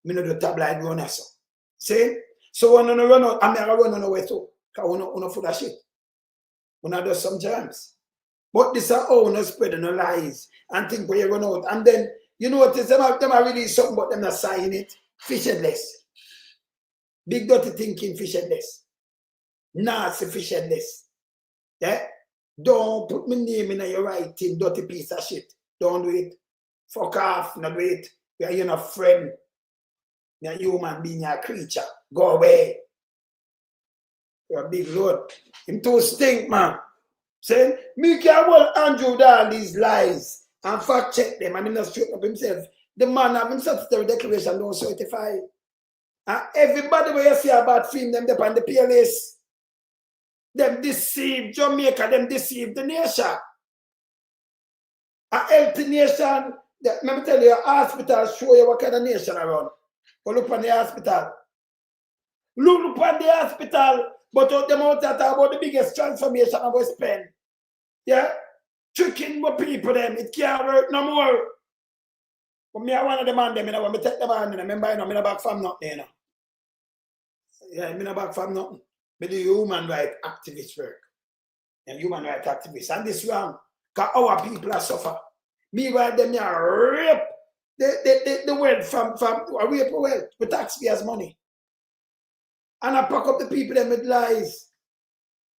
Me no do tabloid run also. See? So when you run out, I'm not run on the way too. Because you not full of shit. You not do some germs. But this is how you spread the lies and think where you run out. And then You notice them are release something, but them not sign it. Fishedless. Big dirty thinking fishedless. Nasty fishedless. Yeah? Don't put my name in your writing, dirty piece of shit. Don't do it. Fuck off, not do it. You're not a friend. You're a human being, you're a creature. Go away. You're a big road. Him too stink, man. Saying, me can hold Andrew with all these lies and fact check them and him not straighten up himself. The man have him statutory declaration don't certify. And everybody where you see about film them on the PLS, them deceive Jamaica, them deceive the nation. A healthy nation, let me tell you, a hospital show you what kind of nation around. Go look on the hospital. Look on the hospital, but them out there talk about the biggest transformation I will spend. Yeah? Tricking more people them, it can't work no more. But me, I want to demand them, when me take them on, remember, I'm not back from nothing, you know. Yeah, I'm not back from nothing. Me do human rights activist work. And human rights activists. And this wrong. Because our people are suffer. Meanwhile, them are rape the wealth from rape the wealth with taxpayers' money. And I pack up the people them with lies.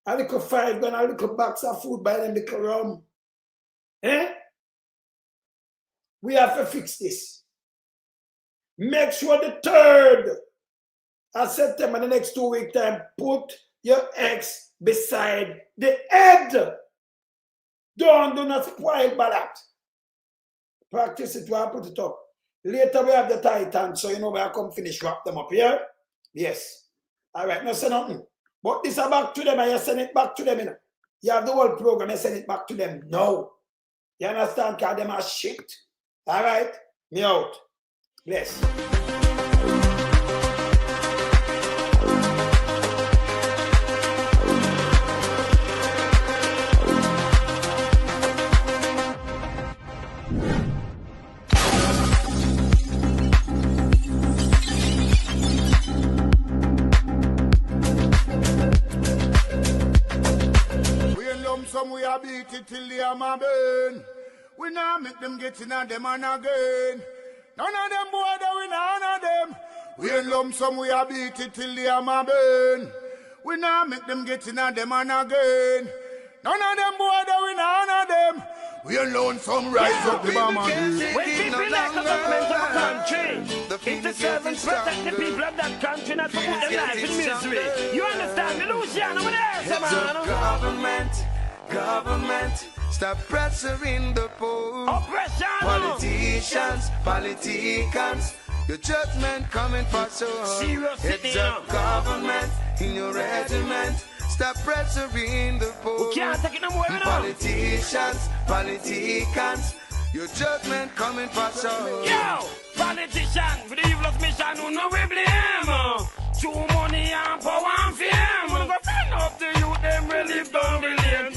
A little 5 gun, a little box of food, buy them little rum. Eh? We have to fix this. Make sure the 3rd of September, the next 2 week time, put your ex beside the head. Do not spoil ballot. Practice it while I put it up. Later we have the Titans, so you know where I come finish, wrap them up here. Yes. All right, no say nothing. But this is back to them and you send it back to them. You know? You have the whole program, you send it back to them. No. You understand? Because them are shit. All right? Me out. Bless. Some we are beat it till they are my burn. We now make them get in on them and again. None of them boy that we none of them. We in lump some we are beat it till they are my burn. We now make them get in on them and again. None of them boy that we none of them. We alone some rise up the bomb and when people like the government of a country, if the servants protect the people of that country, not to put their life in misery. You understand me, Luciano? Over there, man. Government, stop pressuring the poor. Oppression. Politicians, your judgment coming for so. It's a government in your regiment. Stop pressuring the poor. We can't take it no more. Politicians, your judgment coming for so. Yo, politician, for the evilest mission, who no we blame. Too money and power and fame. We're gonna go friend up to you, them relief down the lane.